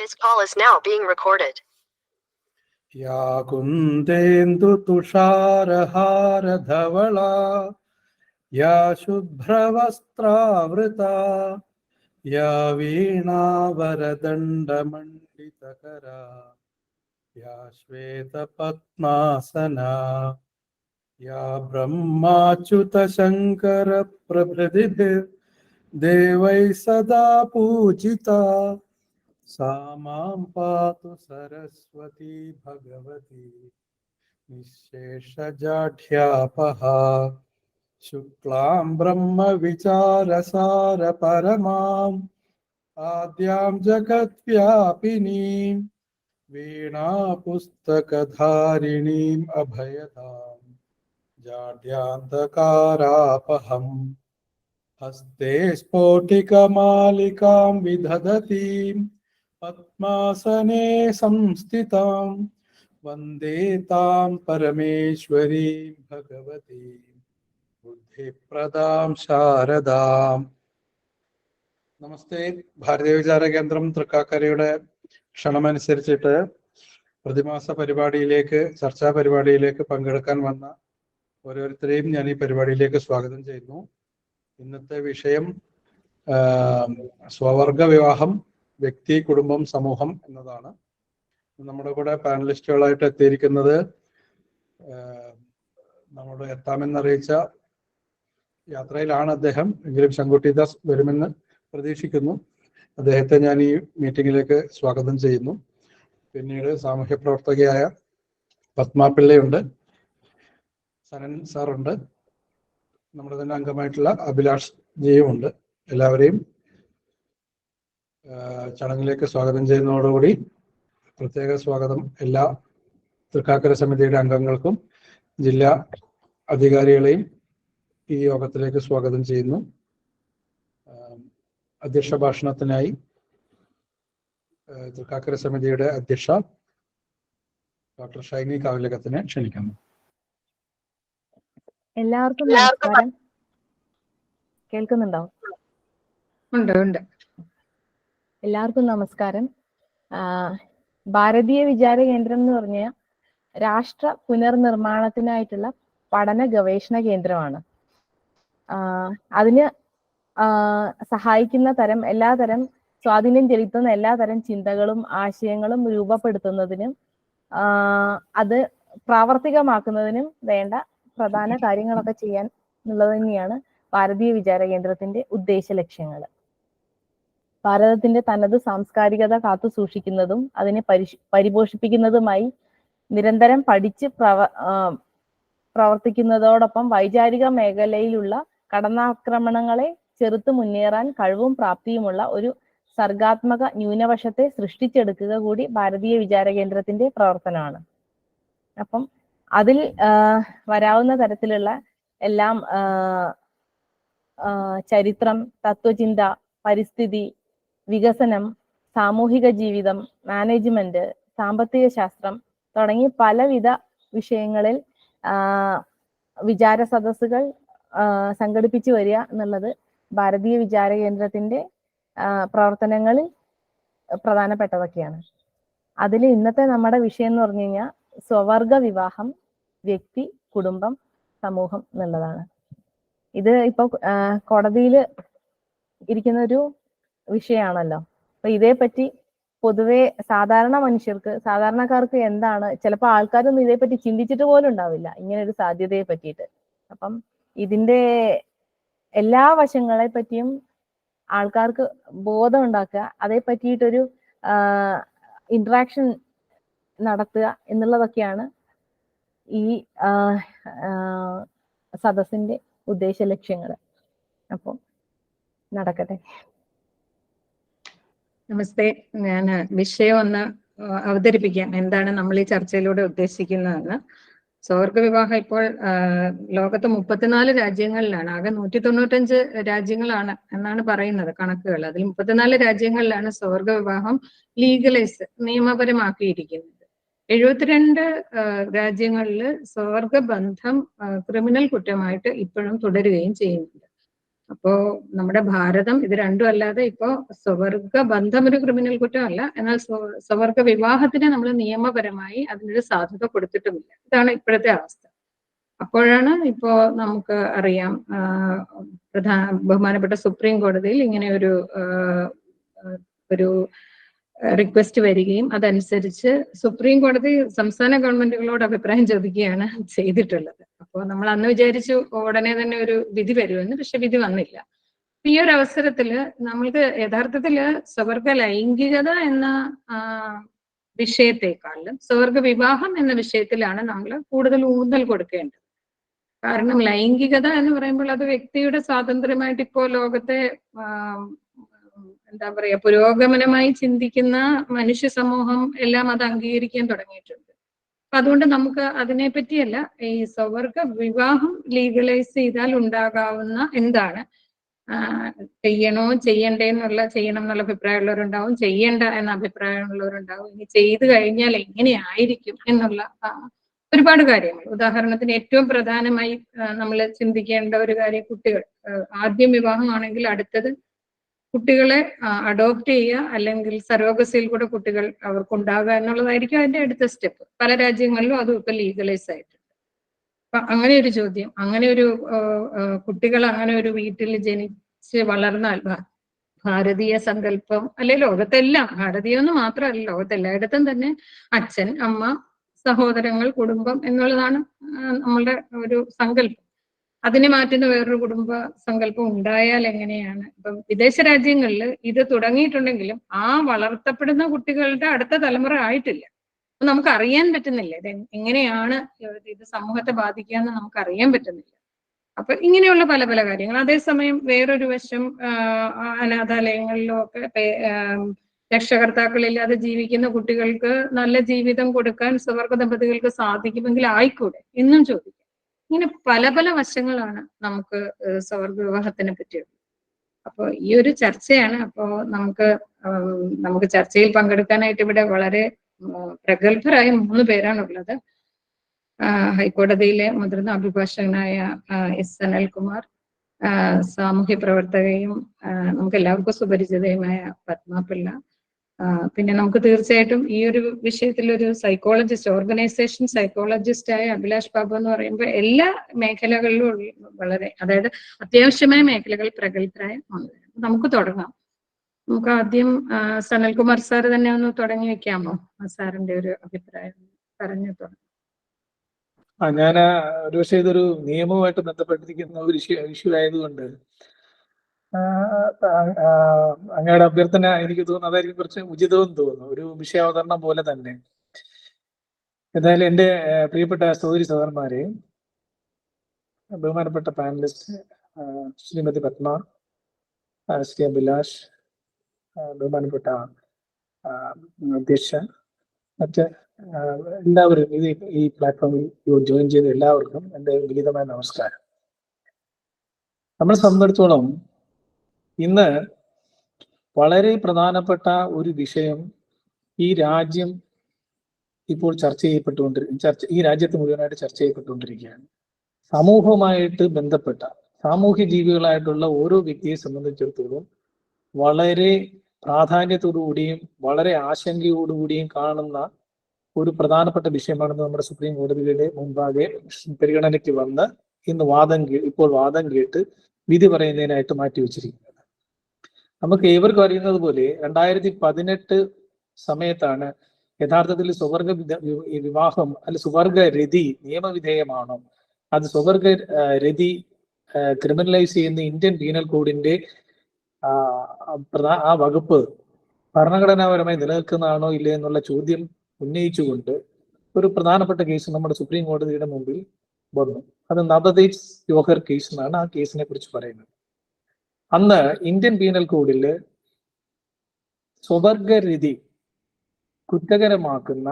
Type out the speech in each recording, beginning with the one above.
This call is now being recorded. या कुन्देन्दु तुषारहार धवला या शुभ्रवस्त्रावृता या वीणावरदण्डमण्डितकरा या श्वेतपद्मासना या ब्रह्माच्युतशङ्कर प्रभृतिभिर्देवैः सदा पूजिता सा मां पातु सरस्वती भगवती निःशेषजाढ्यापहा शुक्लां ब्रह्म विचारसार परमाम् आद्यां जगद्व्यापिनीं वीणा पुस्तकधारिणीम् अभयदां जाड्यान्धकारापहम् हस्ते स्फोटिकमालिकां विदधतीं पद्मासने संस्थितां वन्दे तां परमेश्वरीं भगवतीं बुद्धिप्रदां शारदाम्. നമസ്തേ. ഭാരതീയ വിചാര കേന്ദ്രം തൃക്കാക്കരയുടെ ക്ഷണമനുസരിച്ചിട്ട് പ്രതിമാസ പരിപാടിയിലേക്ക്, ചർച്ചാ പരിപാടിയിലേക്ക് പങ്കെടുക്കാൻ വന്ന ഓരോരുത്തരെയും ഞാൻ ഈ പരിപാടിയിലേക്ക് സ്വാഗതം ചെയ്യുന്നു. ഇന്നത്തെ വിഷയം സ്വവർഗ വിവാഹം, വ്യക്തി, കുടുംബം, സമൂഹം എന്നതാണ്. നമ്മുടെ കൂടെ പാനലിസ്റ്റുകളായിട്ട് എത്തിയിരിക്കുന്നത് നമ്മുടെ എത്താമെന്നറിയിച്ച യാത്രയിലാണ് അദ്ദേഹം. എങ്കിലും ശങ്കുട്ടിദാസ് വരുമെന്ന് പ്രതീക്ഷിക്കുന്നു. അദ്ദേഹത്തെ ഞാൻ ഈ മീറ്റിംഗിലേക്ക് സ്വാഗതം ചെയ്യുന്നു. പിന്നീട് സാമൂഹ്യ പ്രവർത്തകയായ പത്മാപിള്ളയുണ്ട്, സനൻ സാറുണ്ട്, നമ്മുടെ തന്നെ അംഗമായിട്ടുള്ള അഭിലാഷ് ജിയും ഉണ്ട്. എല്ലാവരെയും ചടങ്ങിലേക്ക് സ്വാഗതം ചെയ്യുന്നതോടുകൂടി പ്രത്യേക സ്വാഗതം എല്ലാ തൃക്കാക്കര സമിതിയുടെ അംഗങ്ങൾക്കും ജില്ലാ അധികാരികളെയും ഈ യോഗത്തിലേക്ക് സ്വാഗതം ചെയ്യുന്നു. അധ്യക്ഷ ഭാഷണത്തിനായി തൃക്കാക്കര സമിതിയുടെ അധ്യക്ഷ ഡോക്ടർ ഷൈനി കാവലകത്തിനെ ക്ഷണിക്കുന്നു. എല്ലാവർക്കും നമസ്കാരം. കേൾക്കുന്നുണ്ടോ? ഉണ്ട്. എല്ലാവർക്കും നമസ്കാരം. ഭാരതീയ വിചാര കേന്ദ്രം എന്ന് പറഞ്ഞ രാഷ്ട്ര പുനർനിർമ്മാണത്തിനായിട്ടുള്ള പഠന ഗവേഷണ കേന്ദ്രമാണ്. അതിന് സഹായിക്കുന്ന തരം എല്ലാതരം സ്വാധീനം ചെലുത്തുന്ന എല്ലാതരം ചിന്തകളും ആശയങ്ങളും രൂപപ്പെടുത്തുന്നതിനും അത് പ്രാവർത്തികമാക്കുന്നതിനും വേണ്ട പ്രധാന കാര്യങ്ങളൊക്കെ ചെയ്യാൻ എന്നുള്ളത് തന്നെയാണ് ഭാരതീയ വിചാര കേന്ദ്രത്തിന്റെ ഉദ്ദേശ ലക്ഷ്യങ്ങൾ. ഭാരതത്തിന്റെ തനത് സാംസ്കാരികത കാത്തു സൂക്ഷിക്കുന്നതും അതിനെ പരിപോഷിപ്പിക്കുന്നതുമായി നിരന്തരം പഠിച്ച് പ്രവർത്തിക്കുന്നതോടൊപ്പം വൈചാരിക മേഖലയിലുള്ള കടന്നാക്രമണങ്ങളെ ചെറുത്തു മുന്നേറാൻ കഴിവും പ്രാപ്തിയുമുള്ള ഒരു സർഗാത്മക ന്യൂനപക്ഷത്തെ സൃഷ്ടിച്ചെടുക്കുക കൂടി ഭാരതീയ വിചാര കേന്ദ്രത്തിന്റെ പ്രവർത്തനമാണ്. അപ്പം അതിൽ വരാവുന്ന തരത്തിലുള്ള എല്ലാം ചരിത്രം, തത്വചിന്ത, പരിസ്ഥിതി, വികസനം, സാമൂഹിക ജീവിതം, മാനേജ്മെന്റ്, സാമ്പത്തിക ശാസ്ത്രം തുടങ്ങി പലവിധ വിഷയങ്ങളിൽ വിചാര സദസ്സുകൾ സംഘടിപ്പിച്ചു വരിക എന്നുള്ളത് ഭാരതീയ വിചാര കേന്ദ്രത്തിന്റെ പ്രവർത്തനങ്ങളിൽ പ്രധാനപ്പെട്ടതൊക്കെയാണ്. അതിൽ ഇന്നത്തെ നമ്മുടെ വിഷയം എന്ന് പറഞ്ഞു കഴിഞ്ഞാൽ സ്വവർഗ വിവാഹം, വ്യക്തി, കുടുംബം, സമൂഹം എന്നുള്ളതാണ്. ഇത് ഇപ്പൊ കോടതിയിൽ ഇരിക്കുന്ന ഒരു വിഷയമാണല്ലോ. അപ്പൊ ഇതേപ്പറ്റി പൊതുവെ സാധാരണ മനുഷ്യർക്ക്, സാധാരണക്കാർക്ക് എന്താണ്, ചിലപ്പോൾ ആൾക്കാരൊന്നും ഇതേപ്പറ്റി ചിന്തിച്ചിട്ട് പോലും ഉണ്ടാവില്ല ഇങ്ങനെ ഒരു സാധ്യതയെ പറ്റിയിട്ട്. അപ്പം ഇതിന്റെ എല്ലാ വശങ്ങളെ പറ്റിയും ആൾക്കാർക്ക് ബോധം ഉണ്ടാക്കുക, അതേ പറ്റിയിട്ടൊരു ഇന്ററാക്ഷൻ നടത്തുക എന്നുള്ളതൊക്കെയാണ് ഈ സദസ്സിന്റെ ഉദ്ദേശ ലക്ഷ്യങ്ങൾ. അപ്പോൾ നടക്കട്ടെ. നമസ്തേ. ഞാൻ വിഷയം ഒന്ന് അവതരിപ്പിക്കാം, എന്താണ് നമ്മൾ ഈ ചർച്ചയിലൂടെ ഉദ്ദേശിക്കുന്നതെന്ന്. സ്വവർഗ വിവാഹം ഇപ്പോൾ ലോകത്ത് 34 രാജ്യങ്ങളിലാണ്, ആകെ 195 രാജ്യങ്ങളാണ് എന്നാണ് പറയുന്നത് കണക്കുകൾ. അതിൽ 34 രാജ്യങ്ങളിലാണ് സ്വവർഗ വിവാഹം ലീഗലൈസ്, നിയമപരമാക്കിയിരിക്കുന്നത്. 72 രാജ്യങ്ങളിൽ സ്വവർഗ ബന്ധം ക്രിമിനൽ കുറ്റമായിട്ട് ഇപ്പോഴും തുടരുകയും ചെയ്യുന്നുണ്ട്. അപ്പോ നമ്മുടെ ഭാരതം ഇത് രണ്ടും അല്ലാതെ ഇപ്പോ സ്വവർഗ ബന്ധം ഒരു ക്രിമിനൽ കുറ്റമല്ല, എന്നാൽ സ്വവർഗ വിവാഹത്തിന് നമ്മൾ നിയമപരമായി അതിനൊരു സാധുത കൊടുത്തിട്ടുമില്ല. ഇതാണ് ഇപ്പോഴത്തെ അവസ്ഥ. അപ്പോഴാണ് ഇപ്പോ നമുക്ക് അറിയാം ബഹുമാനപ്പെട്ട സുപ്രീം കോടതിയിൽ ഇങ്ങനെ ഒരു റിക്വസ്റ്റ് വരികയും അതനുസരിച്ച് സുപ്രീം കോടതി സംസ്ഥാന ഗവൺമെന്റുകളോട് അഭിപ്രായം ചോദിക്കുകയാണ് ചെയ്തിട്ടുള്ളത്. അപ്പോൾ നമ്മൾ അന്ന് വിചാരിച്ചു ഉടനെ തന്നെ ഒരു വിധി വരുമെന്ന്, പക്ഷെ വിധി വന്നില്ല. ഈ ഒരു അവസരത്തില് നമ്മൾക്ക് യഥാർത്ഥത്തില് സ്വവർഗ ലൈംഗികത എന്ന വിഷയത്തെക്കാളും സ്വവർഗ വിവാഹം എന്ന വിഷയത്തിലാണ് നമ്മൾ കൂടുതൽ ഊന്നൽ കൊടുക്കേണ്ടത്. കാരണം ലൈംഗികത എന്ന് പറയുമ്പോൾ അത് വ്യക്തിയുടെ സ്വാതന്ത്ര്യമായിട്ട് ഇപ്പോൾ ലോകത്തെ എന്താ പറയാ പുരോഗമനമായി ചിന്തിക്കുന്ന മനുഷ്യ സമൂഹം എല്ലാം അത് അംഗീകരിക്കാൻ തുടങ്ങിയിട്ടുണ്ട്. അപ്പൊ അതുകൊണ്ട് നമുക്ക് അതിനെ പറ്റിയല്ല, ഈ സ്വവർഗ വിവാഹം ലീഗലൈസ് ചെയ്താൽ ഉണ്ടാകാവുന്ന എന്താണ് ചെയ്യണോ ചെയ്യണ്ടേ ചെയ്യണം എന്നുള്ള അഭിപ്രായമുള്ളവരുണ്ടാവും, ചെയ്യണ്ട എന്ന അഭിപ്രായമുള്ളവരുണ്ടാവും. ഇനി ചെയ്തു കഴിഞ്ഞാൽ എങ്ങനെയായിരിക്കും എന്നുള്ള ഒരുപാട് കാര്യങ്ങൾ. ഉദാഹരണത്തിന് ഏറ്റവും പ്രധാനമായി നമ്മൾ ചിന്തിക്കേണ്ട ഒരു കാര്യം കുട്ടികൾ. ആദ്യം വിവാഹമാണെങ്കിൽ അടുത്തത് കുട്ടികളെ അഡോപ്റ്റ് ചെയ്യുക, അല്ലെങ്കിൽ സറോഗസിയിൽ കൂടെ കുട്ടികൾ അവർക്കുണ്ടാകുക എന്നുള്ളതായിരിക്കും അതിന്റെ അടുത്ത സ്റ്റെപ്പ്. പല രാജ്യങ്ങളിലും അതും ഇപ്പൊ ലീഗലൈസ് ആയിട്ടുണ്ട്. അപ്പൊ അങ്ങനെ ഒരു ചോദ്യം, അങ്ങനെ ഒരു കുട്ടികൾ അങ്ങനെ ഒരു വീട്ടിൽ ജനിച്ച് വളർന്നാൽ ഭാരതീയ സങ്കല്പം അല്ലെ ലോകത്തെല്ലാം, ഭാരതീയമെന്ന് മാത്രമല്ല ലോകത്തെല്ലായിടത്തും തന്നെ അച്ഛൻ, അമ്മ, സഹോദരങ്ങൾ, കുടുംബം എന്നുള്ളതാണ് നമ്മളുടെ ഒരു സങ്കല്പം. അതിനെ മാറ്റുന്ന വേറൊരു കുടുംബ സങ്കല്പം ഉണ്ടായാൽ എങ്ങനെയാണ്? ഇപ്പം വിദേശ രാജ്യങ്ങളിൽ ഇത് തുടങ്ങിയിട്ടുണ്ടെങ്കിലും ആ വളർത്തപ്പെടുന്ന കുട്ടികളുടെ അടുത്ത തലമുറ ആയിട്ടില്ല. അപ്പൊ നമുക്ക് അറിയാൻ പറ്റുന്നില്ല ഇത് എങ്ങനെയാണ് ഇത് സമൂഹത്തെ ബാധിക്കുക എന്ന് നമുക്ക് അറിയാൻ പറ്റുന്നില്ല. അപ്പൊ ഇങ്ങനെയുള്ള പല പല കാര്യങ്ങൾ. അതേസമയം വേറൊരു വശം അനാഥാലയങ്ങളിലോ ഒക്കെ രക്ഷകർത്താക്കളില്ലാതെ ജീവിക്കുന്ന കുട്ടികൾക്ക് നല്ല ജീവിതം കൊടുക്കാൻ സ്വവർഗ ദമ്പതികൾക്ക് സാധിക്കുമെങ്കിൽ ആയിക്കൂടെ എന്നും ചോദിക്കും. ഇങ്ങനെ പല പല വശങ്ങളാണ് നമുക്ക് സ്വവർഗ വിവാഹത്തിനെ പറ്റിയുള്ളത്. അപ്പോൾ ഈ ഒരു ചർച്ചയാണ്. അപ്പോൾ നമുക്ക് ചർച്ചയിൽ പങ്കെടുക്കാനായിട്ട് ഇവിടെ വളരെ പ്രഗത്ഭരായ 3 പേരാണുള്ളത്. ഹൈക്കോടതിയിലെ മുതിർന്ന അഭിഭാഷകനായ എസ് അനിൽകുമാർ, സാമൂഹ്യ പ്രവർത്തകയും നമുക്ക് എല്ലാവർക്കും സുപരിചിതയുമായ പത്മപിള്ള, പിന്നെ നമുക്ക് തീർച്ചയായിട്ടും ഈ ഒരു വിഷയത്തിൽ ഒരു സൈക്കോളജിസ്റ്റ്, ഓർഗനൈസേഷൻ സൈക്കോളജിസ്റ്റായ അഭിലാഷ് ബാബു എന്ന് പറയുമ്പോൾ എല്ലാ മേഖലകളിലും വളരെ, അതായത് അത്യാവശ്യമായ മേഖലകൾ പ്രഗത്ഭരായ നമുക്ക് തുടങ്ങാം. നമുക്ക് ആദ്യം സനൽകുമാർ സാർ തന്നെ ഒന്ന് തുടങ്ങി വെക്കാമോ? സാറിന്റെ ഒരു അഭിപ്രായം പറഞ്ഞു തുടങ്ങാം. ഞാൻ ഒരു പക്ഷേ ഇതൊരു നിയമവുമായിട്ട് ബന്ധപ്പെട്ടിരിക്കുന്ന ഒരു ഇഷ്യൂ ആയതുകൊണ്ട് അങ്ങയുടെ അഭ്യർത്ഥന എനിക്ക് തോന്നുന്നു അതായിരിക്കും കുറച്ച് ഉചിതമെന്ന് തോന്നുന്നു, ഒരു വിഷയാവതരണം പോലെ തന്നെ. എന്തായാലും എൻ്റെ പ്രിയപ്പെട്ട സഹോദരി സഹോദരന്മാരെ, ബഹുമാനപ്പെട്ട പാനലിസ്റ്റ് ശ്രീമതി പത്മ, ശ്രീ അഭിലാഷ്, ബഹുമാനപ്പെട്ട അധ്യക്ഷ, മറ്റ് എല്ലാവരും ഈ പ്ലാറ്റ്ഫോമിൽ ജോയിൻ ചെയ്ത എല്ലാവർക്കും എൻ്റെ വിനീതമായ നമസ്കാരം. നമ്മളെ സംബന്ധിച്ചിടത്തോളം ഇന്ന് വളരെ പ്രധാനപ്പെട്ട ഒരു വിഷയം ഈ രാജ്യം ഇപ്പോൾ ഈ രാജ്യത്ത് മുഴുവനായിട്ട് ചർച്ച ചെയ്യപ്പെട്ടുകൊണ്ടിരിക്കുകയാണ്. സമൂഹവുമായിട്ട് ബന്ധപ്പെട്ട സാമൂഹ്യ ജീവികളായിട്ടുള്ള ഓരോ വ്യക്തിയെ സംബന്ധിച്ചിടത്തോളം വളരെ പ്രാധാന്യത്തോടുകൂടിയും വളരെ ആശങ്കയോടുകൂടിയും കാണുന്ന ഒരു പ്രധാനപ്പെട്ട വിഷയമാണെന്ന് നമ്മുടെ സുപ്രീം കോടതിയുടെ മുമ്പാകെ പരിഗണനയ്ക്ക് വന്ന് ഇപ്പോൾ വാദം കേട്ട് വിധി പറയുന്നതിനായിട്ട് മാറ്റിവെച്ചിരിക്കുന്നത്. നമുക്ക് ഏവർക്കും അറിയുന്നത് പോലെ 2018 സമയത്താണ് യഥാർത്ഥത്തിൽ സ്വവർഗ വിവാഹം അല്ല സ്വവർഗ രതി നിയമവിധേയമാണോ, അത് സ്വവർഗ രതി ക്രിമിനലൈസ് ചെയ്യുന്ന ഇന്ത്യൻ പീനൽ കോഡിന്റെ ആ വകുപ്പ് ഭരണഘടനാപരമായി നിലനിൽക്കുന്നതാണോ ഇല്ലേ എന്നുള്ള ചോദ്യം ഉന്നയിച്ചുകൊണ്ട് ഒരു പ്രധാനപ്പെട്ട കേസ് നമ്മുടെ സുപ്രീം കോടതിയുടെ മുമ്പിൽ വന്നു. അത് നവദീപ് ജോഹർ കേസ് എന്നാണ് ആ കേസിനെ കുറിച്ച് പറയുന്നത്. അന്ന് ഇന്ത്യൻ പീനൽ കോഡിൽ സ്വവർഗരതി കുറ്റകരമാക്കുന്ന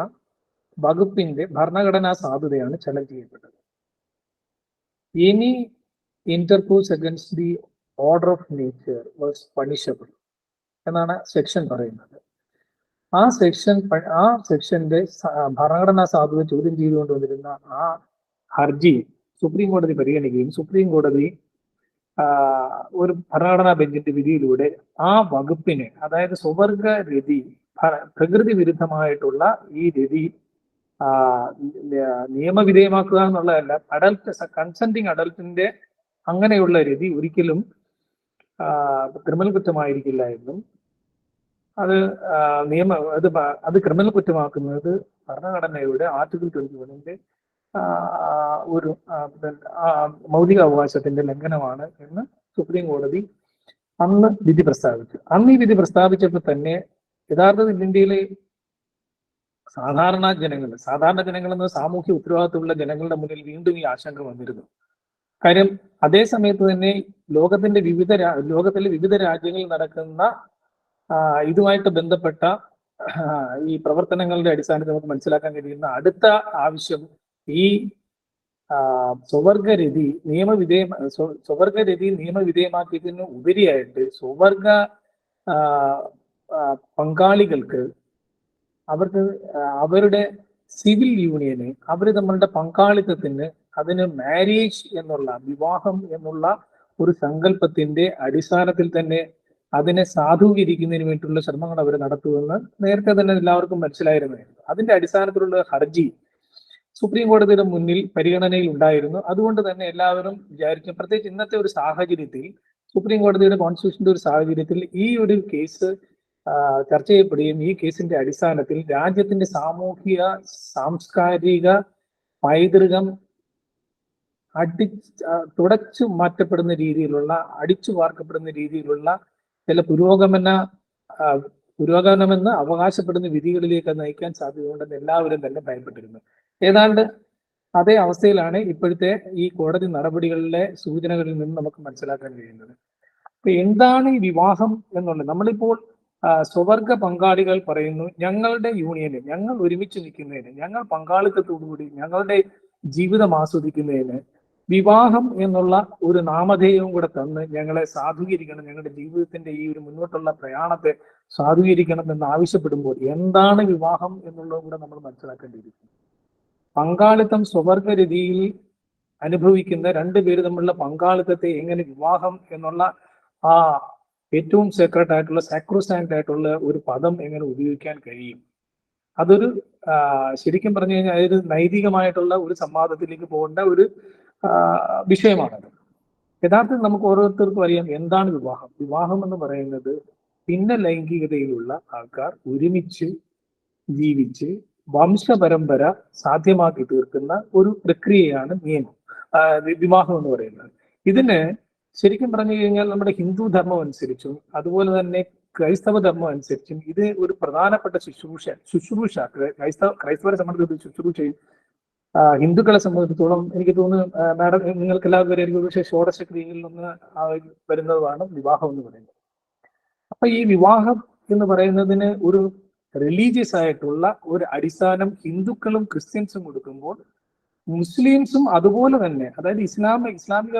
വകുപ്പിന്റെ ഭരണഘടനാ സാധുതയാണ് ചലഞ്ച് ചെയ്യപ്പെട്ടത്. Any intercourse against the order of nature was punishable എന്നാണ് സെക്ഷൻ പറയുന്നത്. ആ സെക്ഷന്റെ ഭരണഘടനാ സാധുത ചോദ്യം ചെയ്തുകൊണ്ട് വന്നിരുന്ന ആ ഹർജി സുപ്രീം കോടതി പരിഗണിക്കുകയും സുപ്രീം കോടതി ഒരു ഭരണഘടനാ ബെഞ്ചിന്റെ വിധിയിലൂടെ ആ വകുപ്പിനെ, അതായത് സ്വവർഗ രതി, പ്രകൃതി വിരുദ്ധമായിട്ടുള്ള ഈ രതി നിയമവിധേയമാക്കുക എന്നുള്ളതല്ല, കൺസെന്റിങ് അഡൽട്ടിന്റെ അങ്ങനെയുള്ള രതി ഒരിക്കലും ക്രിമിനൽ കുറ്റമായിരിക്കില്ല എന്നും അത് അത് ക്രിമിനൽ കുറ്റമാക്കുന്നത് ഭരണഘടനയുടെ ആർട്ടിക്കിൾ 21 ഒരു മൗലിക അവകാശത്തിന്റെ ലംഘനമാണ് എന്ന് സുപ്രീം കോടതി അന്ന് വിധി പ്രസ്താവിച്ചു. അന്ന് ഈ വിധി പ്രസ്താവിച്ചപ്പോൾ തന്നെ യഥാർത്ഥത്തിൽ ഇന്ത്യയിലെ സാധാരണ ജനങ്ങൾ എന്ന സാമൂഹ്യ ഉത്തരവാദിത്തമുള്ള ജനങ്ങളുടെ മുന്നിൽ വീണ്ടും ഈ ആശങ്ക വന്നിരുന്നു. കാര്യം അതേ സമയത്ത് തന്നെ ലോകത്തിലെ വിവിധ രാജ്യങ്ങളിൽ നടക്കുന്ന ഇതുമായിട്ട് ബന്ധപ്പെട്ട ഈ പ്രവർത്തനങ്ങളുടെ അടിസ്ഥാനത്തിൽ നമുക്ക് മനസ്സിലാക്കാൻ കഴിയുന്ന അടുത്ത ആവശ്യം ഈ സ്വവർഗരതി നിയമവിധേയമാക്കിയതിന് ഉപരിയായിട്ട് സ്വവർഗ പങ്കാളികൾക്ക് അവരുടെ സിവിൽ യൂണിയന് അവർ തമ്മിലുള്ള പങ്കാളിത്തത്തിന് അതിന് മാരേജ് എന്നുള്ള, വിവാഹം എന്നുള്ള ഒരു സങ്കല്പത്തിന്റെ അടിസ്ഥാനത്തിൽ തന്നെ അതിനെ സാധൂകരിക്കുന്നതിന് വേണ്ടിയിട്ടുള്ള ശ്രമങ്ങൾ അവർ നടത്തുമെന്ന് നേരത്തെ തന്നെ എല്ലാവർക്കും മനസ്സിലായിരുന്നതായിരുന്നു. അതിന്റെ അടിസ്ഥാനത്തിലുള്ള ഹർജി സുപ്രീം കോടതിയുടെ മുന്നിൽ പരിഗണനയിൽ ഉണ്ടായിരുന്നു. അതുകൊണ്ട് തന്നെ എല്ലാവരും വിചാരിക്കും, പ്രത്യേകിച്ച് ഇന്നത്തെ ഒരു സാഹചര്യത്തിൽ, സുപ്രീം കോടതിയുടെ കോൺസ്റ്റിറ്റ്യൂഷന്റെ ഒരു സാഹചര്യത്തിൽ ഈ ഒരു കേസ് ചർച്ച ചെയ്യപ്പെടുകയും ഈ കേസിന്റെ അടിസ്ഥാനത്തിൽ രാജ്യത്തിന്റെ സാമൂഹിക സാംസ്കാരിക പൈതൃകം തുടച്ചു മാറ്റപ്പെടുന്ന രീതിയിലുള്ള, അടിച്ചു വാർക്കപ്പെടുന്ന രീതിയിലുള്ള ചില പുരോഗമനമെന്ന് അവകാശപ്പെടുന്ന വിധികളിലേക്ക് നയിക്കാൻ സാധ്യതയുണ്ടെന്ന് എല്ലാവരും തന്നെ ഭയപ്പെട്ടിരുന്നു. ഏതാണ്ട് അതേ അവസ്ഥയിലാണ് ഇപ്പോഴത്തെ ഈ കോടതി നടപടികളിലെ സൂചനകളിൽ നിന്ന് നമുക്ക് മനസ്സിലാക്കാൻ കഴിയുന്നത്. അപ്പൊ എന്താണ് ഈ വിവാഹം എന്നുള്ളത്? നമ്മളിപ്പോൾ സ്വവർഗ പങ്കാളികൾ പറയുന്നു, ഞങ്ങളുടെ യൂണിയന്, ഞങ്ങൾ ഒരുമിച്ച് നിൽക്കുന്നതിന്, ഞങ്ങൾ പങ്കാളിത്തത്തോടുകൂടി ഞങ്ങളുടെ ജീവിതം ആസ്വദിക്കുന്നതിന് വിവാഹം എന്നുള്ള ഒരു നാമധേയവും കൂടെ തന്ന് ഞങ്ങളെ സാധൂകരിക്കണം, ഞങ്ങളുടെ ജീവിതത്തിന്റെ ഈ ഒരു മുന്നോട്ടുള്ള പ്രയാണത്തെ സാധൂകരിക്കണം എന്ന് ആവശ്യപ്പെടുമ്പോൾ എന്താണ് വിവാഹം എന്നുള്ളതും കൂടെ നമ്മൾ മനസ്സിലാക്കേണ്ടിയിരിക്കുന്നു. പങ്കാളിത്തം സ്വവർഗരീതിയിൽ അനുഭവിക്കുന്ന രണ്ടുപേര് തമ്മിലുള്ള പങ്കാളിത്തത്തെ എങ്ങനെ വിവാഹം എന്നുള്ള ആ ഏറ്റവും സേക്രഡ് ആയിട്ടുള്ള, സാക്രോസാങ്ക്ട് ആയിട്ടുള്ള ഒരു പദം എങ്ങനെ ഉപയോഗിക്കാൻ കഴിയും? അതൊരു ശരിക്കും പറഞ്ഞു കഴിഞ്ഞാൽ അതൊരു നൈതികമായിട്ടുള്ള ഒരു സംവാദത്തിലേക്ക് പോകേണ്ട ഒരു വിഷയമാണത്. യഥാർത്ഥത്തിൽ നമുക്ക് ഓരോരുത്തർക്കും അറിയാം എന്താണ് വിവാഹം. വിവാഹം എന്ന് പറയുന്നത് ഭിന്ന ലൈംഗികതയിലുള്ള ആൾക്കാർ ഒരുമിച്ച് ജീവിച്ച് വംശപരമ്പര സാധ്യമാക്കി തീർക്കുന്ന ഒരു പ്രക്രിയയാണ് വിവാഹം എന്ന് പറയുന്നത്. ഇതിന് ശരിക്കും പറഞ്ഞു കഴിഞ്ഞാൽ നമ്മുടെ ഹിന്ദു ധർമ്മം അനുസരിച്ചും അതുപോലെ തന്നെ ക്രൈസ്തവ ധർമ്മം അനുസരിച്ചും ഇത് ഒരു പ്രധാനപ്പെട്ട ശുശ്രൂഷ ക്രൈസ്തവരെ സംബന്ധിച്ച ശുശ്രൂഷയും ഹിന്ദുക്കളെ സംബന്ധിച്ചിടത്തോളം എനിക്ക് തോന്നുന്നു മാഡം നിങ്ങൾക്ക് എല്ലാവരും ഒരുപക്ഷെ ഷോഡശ ക്രിയകളിൽ ഒന്ന് വരുന്നതാണ് വിവാഹം എന്ന് പറയുന്നത്. അപ്പൊ ഈ വിവാഹം എന്ന് പറയുന്നതിന് ഒരു റിലീജിയസ് ആയിട്ടുള്ള ഒരു അടിസ്ഥാനം ഹിന്ദുക്കളും ക്രിസ്ത്യൻസും കൊടുക്കുമ്പോൾ മുസ്ലിംസും അതുപോലെ തന്നെ, അതായത് ഇസ്ലാമിക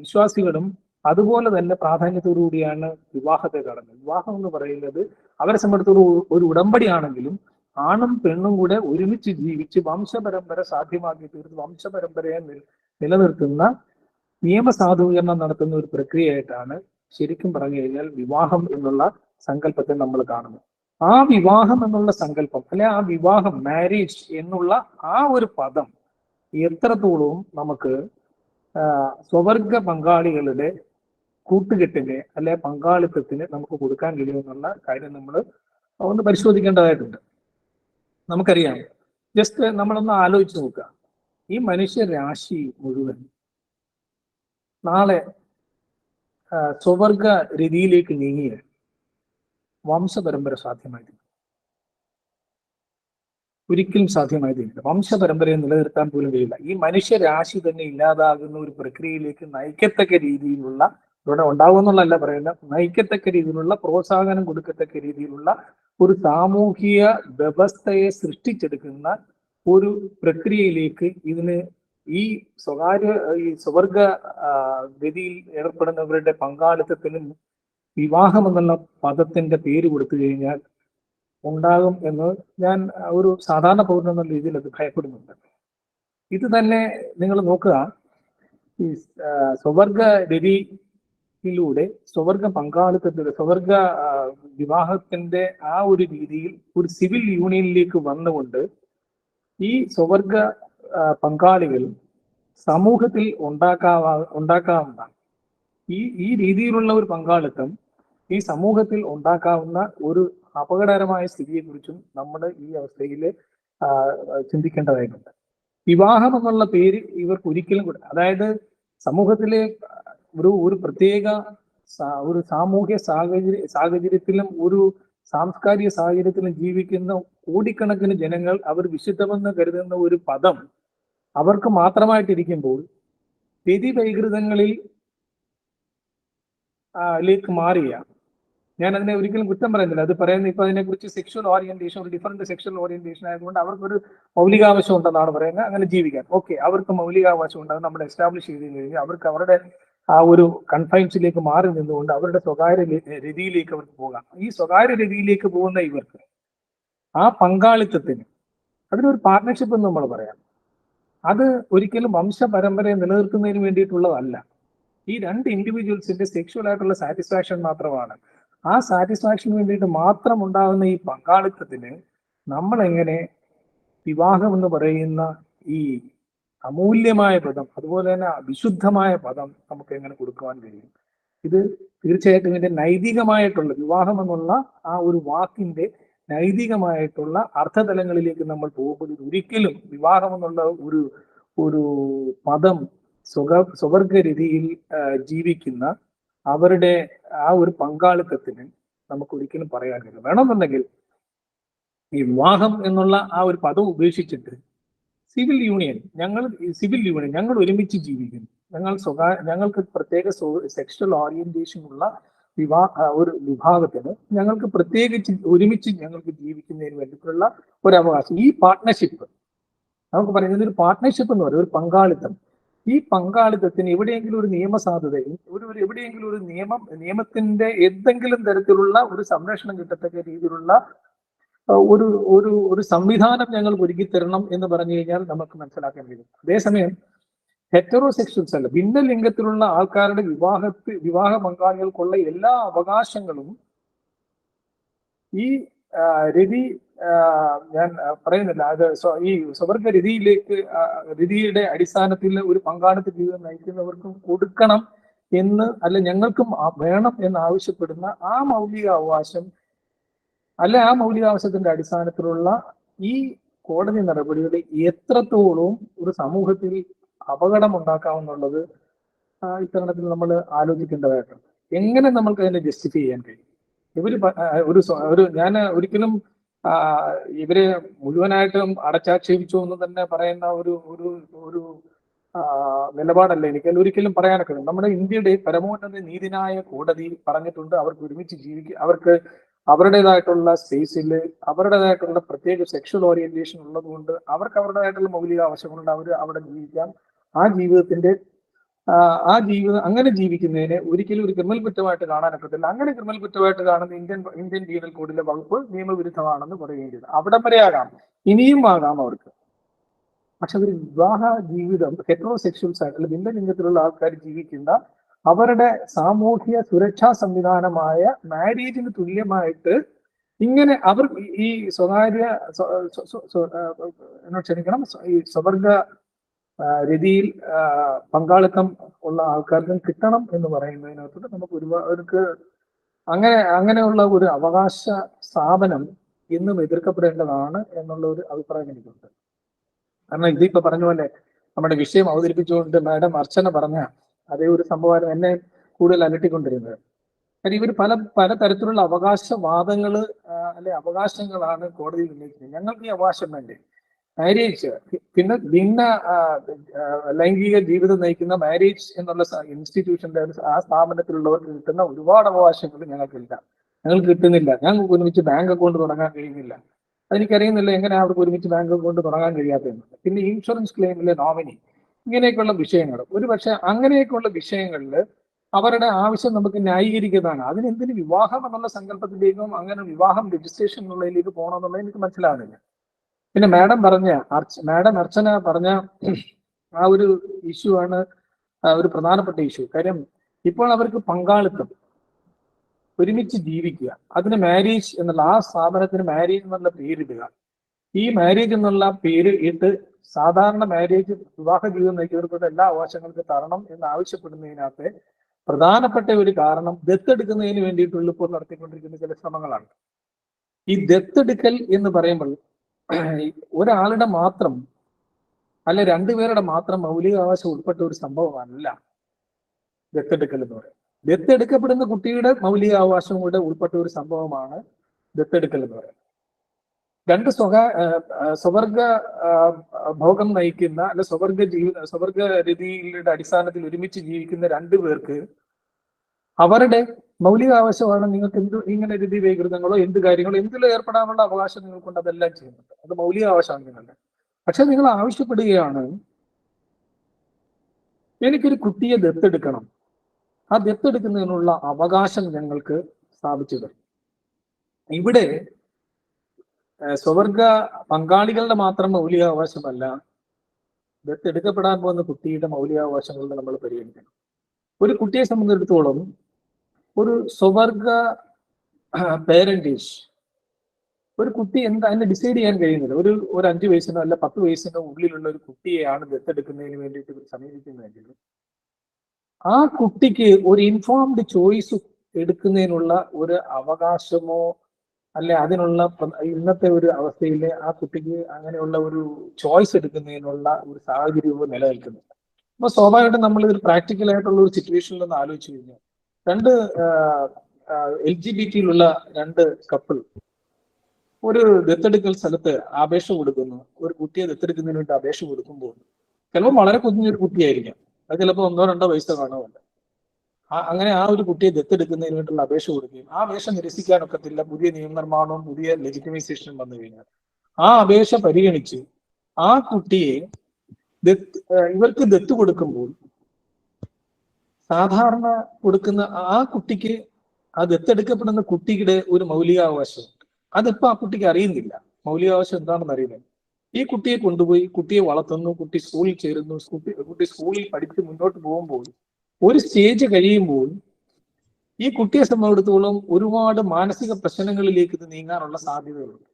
വിശ്വാസികളും അതുപോലെ തന്നെ പ്രാധാന്യത്തോടുകൂടിയാണ് വിവാഹത്തെ കാണുന്നത്. വിവാഹം എന്ന് പറയുന്നത് അവരെ സംബന്ധിച്ചിടത്തോളം ഒരു ഉടമ്പടിയാണെങ്കിലും ആണും പെണ്ണും കൂടെ ഒരുമിച്ച് ജീവിച്ച് വംശപരമ്പര സാധ്യമാക്കി തീർത്ത് വംശപരമ്പരയെ നിലനിർത്തുന്ന നിയമസാധൂകരണം നടത്തുന്ന ഒരു പ്രക്രിയയായിട്ടാണ് ശരിക്കും പറഞ്ഞു കഴിഞ്ഞാൽ വിവാഹം എന്നുള്ള സങ്കല്പത്തെ നമ്മൾ കാണുന്നത്. ആ വിവാഹം എന്നുള്ള സങ്കല്പം, അല്ലെ ആ വിവാഹം, മാരേജ് എന്നുള്ള ആ ഒരു പദം എത്രത്തോളവും നമുക്ക് സ്വവർഗ പങ്കാളികളുടെ കൂട്ടുകെട്ടിന് അല്ലെ പങ്കാളിത്തത്തിന് നമുക്ക് കൊടുക്കാൻ കഴിയുമെന്നുള്ള കാര്യം നമ്മൾ ഒന്ന് പരിശോധിക്കേണ്ടതായിട്ടുണ്ട്. നമുക്കറിയാം, ജസ്റ്റ് നമ്മളൊന്ന് ആലോചിച്ച് നോക്കുക, ഈ മനുഷ്യരാശി മുഴുവൻ നാളെ സ്വവർഗ രീതിയിലേക്ക് നീങ്ങിയ വംശപരമ്പര സാധ്യമായിട്ടില്ല, ഒരിക്കലും സാധ്യമായതില്ല. വംശപരമ്പരയെ നിലനിർത്താൻ പോലും കഴിയില്ല. ഈ മനുഷ്യരാശി തന്നെ ഇല്ലാതാകുന്ന ഒരു പ്രക്രിയയിലേക്ക് നയിക്കത്തക്ക രീതിയിലുള്ള, ഇവിടെ ഉണ്ടാവുമെന്നുള്ളതല്ല പറയുന്നത്, നയിക്കത്തക്ക രീതിയിലുള്ള, പ്രോത്സാഹനം കൊടുക്കത്തക്ക രീതിയിലുള്ള ഒരു സാമൂഹിക വ്യവസ്ഥയെ സൃഷ്ടിച്ചെടുക്കുന്ന ഒരു പ്രക്രിയയിലേക്ക് ഇതിന് ഈ സ്വവർഗ ഗതിയിൽ ഏർപ്പെടുന്നവരുടെ പങ്കാളിത്തത്തിന് വിവാഹം എന്നുള്ള പദത്തിന്റെ പേര് കൊടുത്തു കഴിഞ്ഞാൽ ഉണ്ടാകും എന്ന് ഞാൻ ഒരു സാധാരണ പൗരൻ എന്നുള്ള രീതിയിൽ അത് ഭയപ്പെടുന്നുണ്ട്. ഇത് തന്നെ നിങ്ങൾ നോക്കുക, ഈ സ്വവർഗ രതിയിലൂടെ സ്വവർഗ പങ്കാളിത്തത്തിലൂടെ സ്വവർഗ വിവാഹത്തിന്റെ ആ ഒരു രീതിയിൽ ഒരു സിവിൽ യൂണിയനിലേക്ക് വന്നുകൊണ്ട് ഈ സ്വവർഗ പങ്കാളികൾ സമൂഹത്തിൽ ഉണ്ടാക്കാവുന്ന ഈ രീതിയിലുള്ള ഒരു പങ്കാളിത്തം ഈ സമൂഹത്തിൽ ഉണ്ടാക്കാവുന്ന ഒരു അപകടകരമായ സ്ഥിതിയെക്കുറിച്ചും നമ്മൾ ഈ അവസ്ഥയിൽ ചിന്തിക്കേണ്ടതായിട്ടുണ്ട്. വിവാഹം എന്നുള്ള പേര് ഇവർക്ക് ഒരിക്കലും അതായത് സമൂഹത്തിലെ ഒരു പ്രത്യേക ഒരു സാമൂഹ്യ സാഹചര്യത്തിലും ഒരു സാംസ്കാരിക സാഹചര്യത്തിലും ജീവിക്കുന്ന കോടിക്കണക്കിന് ജനങ്ങൾ അവർ വിശുദ്ധമെന്ന് കരുതുന്ന ഒരു പദം അവർക്ക് മാത്രമായിട്ടിരിക്കുമ്പോൾ വ്യതിവൈകൃതങ്ങളിൽ ലേക്ക് മാറിയ, ഞാൻ അതിനെ ഒരിക്കലും കുറ്റം പറയുന്നില്ല, അത് പറയുന്നത് ഇപ്പൊ അതിനെക്കുറിച്ച് സെക്ഷൽ ഓറിയന്റേഷൻ, ഒരു ഡിഫറൻറ്റ് സെക്ഷൽ ഓറിയന്റേഷൻ ആയതുകൊണ്ട് അവർക്കൊരു മൗലികാവകാശം ഉണ്ടെന്നാണ് പറയുന്നത്. അങ്ങനെ ജീവിക്കാൻ ഓക്കെ, അവർക്ക് മൗലികാവകാശം ഉണ്ട്, അത് നമ്മൾ എസ്റ്റാബ്ലിഷ് ചെയ്ത് കഴിഞ്ഞാൽ അവർക്ക് അവരുടെ ആ ഒരു കൺഫൈൻസിലേക്ക് മാറി നിന്നുകൊണ്ട് അവരുടെ സ്വകാര്യ രതിയിലേക്ക് അവർക്ക് പോകാം. ഈ സ്വകാര്യ രതിയിലേക്ക് പോകുന്ന ഇവർക്ക് ആ പങ്കാളിത്തത്തിന് അതിനൊരു പാർട്ട്ണർഷിപ്പ് എന്ന് നമ്മൾ പറയാം. അത് ഒരിക്കലും വംശപരമ്പരയെ നിലനിർത്തുന്നതിന് വേണ്ടിയിട്ടുള്ളതല്ല. ഈ രണ്ട് ഇൻഡിവിജ്വൽസിന്റെ സെക്ഷുവൽ ആയിട്ടുള്ള സാറ്റിസ്ഫാക്ഷൻ മാത്രമാണ്. ആ സാറ്റിസ്ഫാക്ഷന് വേണ്ടിയിട്ട് മാത്രം ഉണ്ടാകുന്ന ഈ പങ്കാളിത്തത്തിന് നമ്മൾ എങ്ങനെ വിവാഹം എന്ന് പറയുന്ന ഈ അമൂല്യമായ പദം, അതുപോലെ തന്നെ വിശുദ്ധമായ പദം നമുക്ക് എങ്ങനെ കൊടുക്കുവാൻ കഴിയും? ഇത് തീർച്ചയായിട്ടും ഇതിന്റെ നൈതികമായിട്ടുള്ള വിവാഹം എന്നുള്ള ആ ഒരു വാക്കിന്റെ നൈതികമായിട്ടുള്ള അർത്ഥതലങ്ങളിലേക്ക് നമ്മൾ പോകുമ്പോൾ ഒരിക്കലും വിവാഹം എന്നുള്ള ഒരു പദം സ്വവർഗ രീതിയിൽ ജീവിക്കുന്ന അവരുടെ ആ ഒരു പങ്കാളിത്തത്തിന് നമുക്ക് ഒരിക്കലും പറയാൻ കഴിയും. വേണമെന്നുണ്ടെങ്കിൽ ഈ വിവാഹം എന്നുള്ള ആ ഒരു പദം ഉപേക്ഷിച്ചിട്ട് സിവിൽ യൂണിയൻ ഞങ്ങൾ ഒരുമിച്ച് ജീവിക്കുന്നു, ഞങ്ങൾക്ക് പ്രത്യേക സെക്ഷൽ ഓറിയന്റേഷൻ ഉള്ള ഒരു വിഭാഗത്തിന് ഞങ്ങൾക്ക് പ്രത്യേകിച്ച് ഒരുമിച്ച് ഞങ്ങൾക്ക് ജീവിക്കുന്നതിന് വേണ്ടിയിട്ടുള്ള ഒരു അവകാശം. ഈ പാർട്ട്ണർഷിപ്പ് നമുക്ക് പറയുന്നത് ഒരു പാർട്ട്ണർഷിപ്പ് എന്ന് പറയുന്നത് ഒരു പങ്കാളിത്തം. ഈ പങ്കാളിത്തത്തിന് എവിടെയെങ്കിലും ഒരു നിയമസാധുതയും എവിടെയെങ്കിലും ഒരു നിയമത്തിന്റെ എന്തെങ്കിലും തരത്തിലുള്ള ഒരു സംരക്ഷണം കിട്ടത്തക്ക രീതിയിലുള്ള ഒരു സംവിധാനം ഞങ്ങൾക്ക് ഒരുക്കി തരണം എന്ന് പറഞ്ഞു കഴിഞ്ഞാൽ നമുക്ക് മനസ്സിലാക്കാൻ കഴിയും. അതേസമയം ഹെറ്ററോസെക്ഷൽസ് അല്ല, ഭിന്നലിംഗത്തിലുള്ള ആൾക്കാരുടെ വിവാഹ പങ്കാളികൾക്കുള്ള എല്ലാ അവകാശങ്ങളും ഈ രതി ഞാൻ പറയുന്നില്ല, അത് ഈ സ്വവർഗ രതിയുടെ അടിസ്ഥാനത്തിൽ ഒരു പങ്കാളിത്ത ജീവിതം നയിക്കുന്നവർക്കും കൊടുക്കണം എന്ന് അല്ല, ഞങ്ങൾക്കും വേണം എന്ന് ആവശ്യപ്പെടുന്ന ആ മൗലികാവകാശം അല്ല, ആ മൗലികാവകാശത്തിന്റെ അടിസ്ഥാനത്തിലുള്ള ഈ കോടതി നടപടികൾ എത്രത്തോളം ഒരു സമൂഹത്തിൽ അപകടം ഉണ്ടാക്കാമെന്നുള്ളത് ഇത്തരണത്തിൽ നമ്മൾ ആലോചിക്കേണ്ടതായിട്ടുണ്ട്. എങ്ങനെ നമ്മൾക്ക് അതിനെ ജസ്റ്റിഫൈ ചെയ്യാൻ കഴിയും? ഞാൻ ഒരിക്കലും ഇവരെ മുഴുവനായിട്ടും അടച്ചാക്ഷേപിച്ചു എന്ന് തന്നെ പറയുന്ന ഒരു നിലപാടല്ല എനിക്ക് ഒരിക്കലും പറയാനൊക്കെ. നമ്മുടെ ഇന്ത്യയുടെ പരമോന്നത നീതിന്യായ കോടതി പറഞ്ഞിട്ടുണ്ട് അവർക്ക് ഒരുമിച്ച് അവർക്ക് അവരുടേതായിട്ടുള്ള സ്പേസിൽ അവരുടേതായിട്ടുള്ള പ്രത്യേക സെക്ഷൽ ഓറിയന്റേഷൻ ഉള്ളത് കൊണ്ട് അവർക്ക് അവരുടേതായിട്ടുള്ള മൗലികാവകാശങ്ങളുണ്ട്. അവർ അവിടെ ജീവിക്കാം. അങ്ങനെ ജീവിക്കുന്നതിനെ ഒരിക്കലും ഒരു ക്രിമിനൽ കുറ്റമായിട്ട് കാണാനൊക്കത്തില്ല. അങ്ങനെ ക്രിമിനൽ കുറ്റമായിട്ട് കാണുന്ന ഇന്ത്യൻ പീനൽ കോഡിലെ വകുപ്പ് നിയമവിരുദ്ധമാണെന്ന് പറയുകയും ചെയ്തു. അവിടം വരെ ആകാം, ഇനിയും ആകാം അവർക്ക്. പക്ഷെ ഒരു വിവാഹ ജീവിതം ഹെറ്ററോസെക്ഷൽസ് ആയിട്ടുള്ള ഭിന്നലിംഗത്തിലുള്ള ആൾക്കാർ ജീവിക്കുന്ന അവരുടെ സാമൂഹ്യ സുരക്ഷാ സംവിധാനമായ മാരേജിന് തുല്യമായിട്ട് ഇങ്ങനെ അവർ ഈ സ്വകാര്യ ക്ഷമിക്കണം ഈ സ്വവർഗ രതിയിൽ പങ്കാളിത്തം ഉള്ള ആൾക്കാർക്കും കിട്ടണം എന്ന് പറയുന്നതിനകത്തോട്ട് നമുക്ക് ഒരുപാട് അങ്ങനെയുള്ള ഒരു അവകാശ സ്ഥാപനം ഇന്നും എതിർക്കപ്പെടേണ്ടതാണ് എന്നുള്ള ഒരു അഭിപ്രായം എനിക്കുണ്ട്. കാരണം ഇതിപ്പോ പറഞ്ഞ പോലെ നമ്മുടെ വിഷയം അവതരിപ്പിച്ചുകൊണ്ട് മാഡം അർച്ചന പറഞ്ഞ അതേ ഒരു സംഭവം എന്നെ കൂടുതൽ അലട്ടിക്കൊണ്ടിരുന്നത്. കാര്യം ഇവർ പല തരത്തിലുള്ള അവകാശവാദങ്ങള് അവകാശങ്ങളാണ് കോടതിയിൽ ഉന്നയിക്കുന്നത്. ഞങ്ങൾക്ക് ഈ അവകാശം വേണ്ടേ? മാരേജ് പിന്നെ ഭിന്ന ലൈംഗിക ജീവിതം നയിക്കുന്ന മാരേജ് എന്നുള്ള ഇൻസ്റ്റിറ്റ്യൂഷന്റെ ആ സ്ഥാപനത്തിലുള്ളവർക്ക് കിട്ടുന്ന ഒരുപാട് അവകാശങ്ങൾ ഞങ്ങൾക്കില്ല, ഞങ്ങൾക്ക് കിട്ടുന്നില്ല. ഞങ്ങൾക്ക് ഒരുമിച്ച് ബാങ്ക് അക്കൗണ്ട് തുടങ്ങാൻ കഴിയുന്നില്ല. അതെനിക്കറിയുന്നില്ല എങ്ങനെ അവർക്ക് ഒരുമിച്ച് ബാങ്ക് അക്കൗണ്ട് തുടങ്ങാൻ കഴിയാത്തതെന്ന്. പിന്നെ ഇൻഷുറൻസ് ക്ലെയിമിലെ നോമിനി, ഇങ്ങനെയൊക്കെയുള്ള വിഷയങ്ങൾ ഒരുപക്ഷെ അങ്ങനെയൊക്കെയുള്ള വിഷയങ്ങളിൽ അവരുടെ ആവശ്യം നമുക്ക് ന്യായീകരിക്കുന്നതാണ്. അതിനെന്തിന് വിവാഹം എന്നുള്ള സങ്കല്പത്തിലേക്കും അങ്ങനെ വിവാഹം രജിസ്ട്രേഷൻ എന്നുള്ളതിലേക്ക് പോകണമെന്നുള്ളത് എനിക്ക് മനസ്സിലാകുന്നില്ല. പിന്നെ മാഡം അർച്ചന പറഞ്ഞ ആ ഒരു ഇഷ്യൂ ആണ് ഒരു പ്രധാനപ്പെട്ട ഇഷ്യൂ. കാര്യം ഇപ്പോൾ അവർക്ക് പങ്കാളിത്തം, ഒരുമിച്ച് ജീവിക്കുക, അതിന് മാരേജ് എന്നുള്ള ആ സ്ഥാപനത്തിന് മാരേജ് എന്നുള്ള പേരിടുക. ഈ മാരേജ് എന്നുള്ള പേര് ഇട്ട് സാധാരണ മാരേജ് വിവാഹ ജീവിതം നയിക്കുന്നവർക്ക് എല്ലാ അവകാശങ്ങൾക്കും തരണം എന്ന് ആവശ്യപ്പെടുന്നതിനകത്ത് പ്രധാനപ്പെട്ട ഒരു കാരണം ദത്തെടുക്കുന്നതിന് വേണ്ടിയിട്ടുള്ള ഇപ്പോൾ നടത്തിക്കൊണ്ടിരിക്കുന്ന ചില ശ്രമങ്ങളാണ്. ഈ ദത്തെടുക്കൽ എന്ന് പറയുമ്പോൾ ഒരാളുടെ മാത്രം അല്ല രണ്ടുപേരുടെ മാത്രം മൗലികാവകാശം ഉൾപ്പെട്ട ഒരു സംഭവമല്ല ദത്തെടുക്കൽ എന്ന് പറയുന്നത്. ദത്തെടുക്കപ്പെടുന്ന കുട്ടിയുടെ മൗലികാവകാശം കൂടെ ഉൾപ്പെട്ട ഒരു സംഭവമാണ് ദത്തെടുക്കൽ എന്ന് പറയുന്നത്. രണ്ട് സ്വവർഗ ഭോഗം നയിക്കുന്ന അല്ലെ സ്വവർഗ രീതിയുടെ അടിസ്ഥാനത്തിൽ ഒരുമിച്ച് ജീവിക്കുന്ന രണ്ടു പേർക്ക് അവരുടെ മൗലികാവകാശമാണ് നിങ്ങൾക്ക് ഇങ്ങനെ രീതി വൈകൃതങ്ങളോ എന്ത് കാര്യങ്ങളോ എന്തിലോ ഏർപ്പെടാനുള്ള അവകാശം നിങ്ങൾക്കുണ്ട്, അതെല്ലാം ചെയ്യുന്നുണ്ട്. അത് മൗലികാവകാശമാണ് നിങ്ങളുടെ. പക്ഷെ നിങ്ങൾ ആവശ്യപ്പെടുകയാണ് എനിക്കൊരു കുട്ടിയെ ദത്തെടുക്കണം, ആ ദത്തെടുക്കുന്നതിനുള്ള അവകാശം ഞങ്ങൾക്ക് സ്ഥാപിച്ചു തരും. ഇവിടെ സ്വവർഗ പങ്കാളികളുടെ മാത്രം മൗലികാവകാശമല്ല, ദത്തെടുക്കപ്പെടാൻ പോകുന്ന കുട്ടിയുടെ മൗലികാവകാശങ്ങളുടെ നമ്മൾ പരിഗണിക്കണം. ഒരു കുട്ടിയെ സംബന്ധിച്ചിടത്തോളം ഒരു സ്വവർഗ പേരന്റേജ്, ഒരു കുട്ടി എന്താ അതിനെ ഡിസൈഡ് ചെയ്യാൻ കഴിയുന്നില്ല. ഒരു 5 വയസ്സിനോ അല്ല 10 വയസ്സിനോ ഉള്ളിലുള്ള ഒരു കുട്ടിയെയാണ് ദത്തെടുക്കുന്നതിന് വേണ്ടിയിട്ട് സമീപിക്കുന്നതെങ്കിൽ ആ കുട്ടിക്ക് ഒരു ഇൻഫോംഡ് ചോയ്സ് എടുക്കുന്നതിനുള്ള ഒരു അവകാശമോ അല്ലെ അതിനുള്ള ഇന്നത്തെ ഒരു അവസ്ഥയിൽ ആ കുട്ടിക്ക് അങ്ങനെയുള്ള ഒരു ചോയ്സ് എടുക്കുന്നതിനുള്ള ഒരു സാഹചര്യവും നിലനിൽക്കുന്നില്ല. അപ്പൊ സ്വാഭാവികമായിട്ടും നമ്മൾ ഇതൊരു പ്രാക്ടിക്കൽ ആയിട്ടുള്ള ഒരു സിറ്റുവേഷനിൽ ഒന്ന് ആലോചിച്ച് കഴിഞ്ഞാൽ രണ്ട് LGBT-യിലുള്ള 2 കപ്പിൾ ഒരു ദത്തെടുക്കൽ സ്ഥലത്ത് അപേക്ഷ കൊടുക്കുന്നു. ഒരു കുട്ടിയെ ദത്തെടുക്കുന്നതിന് വേണ്ടി അപേക്ഷ കൊടുക്കുമ്പോൾ ചിലപ്പോൾ വളരെ കുഞ്ഞൊരു കുട്ടിയായിരിക്കാം, അത് ചിലപ്പോൾ 1-2 വയസ്സ് കാണുമല്ല. അങ്ങനെ ആ ഒരു കുട്ടിയെ ദത്തെടുക്കുന്നതിന് വേണ്ടിയുള്ള അപേക്ഷ കൊടുക്കുകയും ആ അപേക്ഷ നിരസിക്കാനൊക്കത്തില്ല. പുതിയ നിയമനിർമ്മാണവും പുതിയ ലെജിറ്റിമൈസേഷനും വന്നു കഴിഞ്ഞാൽ ആ അപേക്ഷ പരിഗണിച്ച് ആ കുട്ടിയെ ഇവർക്ക് ദത്ത് കൊടുക്കുമ്പോൾ സാധാരണ കൊടുക്കുന്ന ആ കുട്ടിക്ക് ആ ദത്തെടുക്കപ്പെടുന്ന കുട്ടിയുടെ ഒരു മൗലികാവകാശം അതിപ്പോ ആ കുട്ടിക്ക് അറിയുന്നില്ല. മൗലികാവകാശം എന്താണെന്ന് അറിയുന്നില്ല. ഈ കുട്ടിയെ കൊണ്ടുപോയി കുട്ടിയെ വളർത്തുന്നു, കുട്ടി സ്കൂളിൽ ചേരുന്നു, കുട്ടി സ്കൂളിൽ പഠിച്ച് മുന്നോട്ട് പോകുമ്പോൾ ഒരു സ്റ്റേജ് കഴിയുമ്പോൾ ഈ കുട്ടിയെ സംബന്ധിച്ചിടത്തോളം ഒരുപാട് മാനസിക പ്രശ്നങ്ങളിലേക്ക് ഇത് നീങ്ങാനുള്ള സാധ്യതകളുണ്ട്.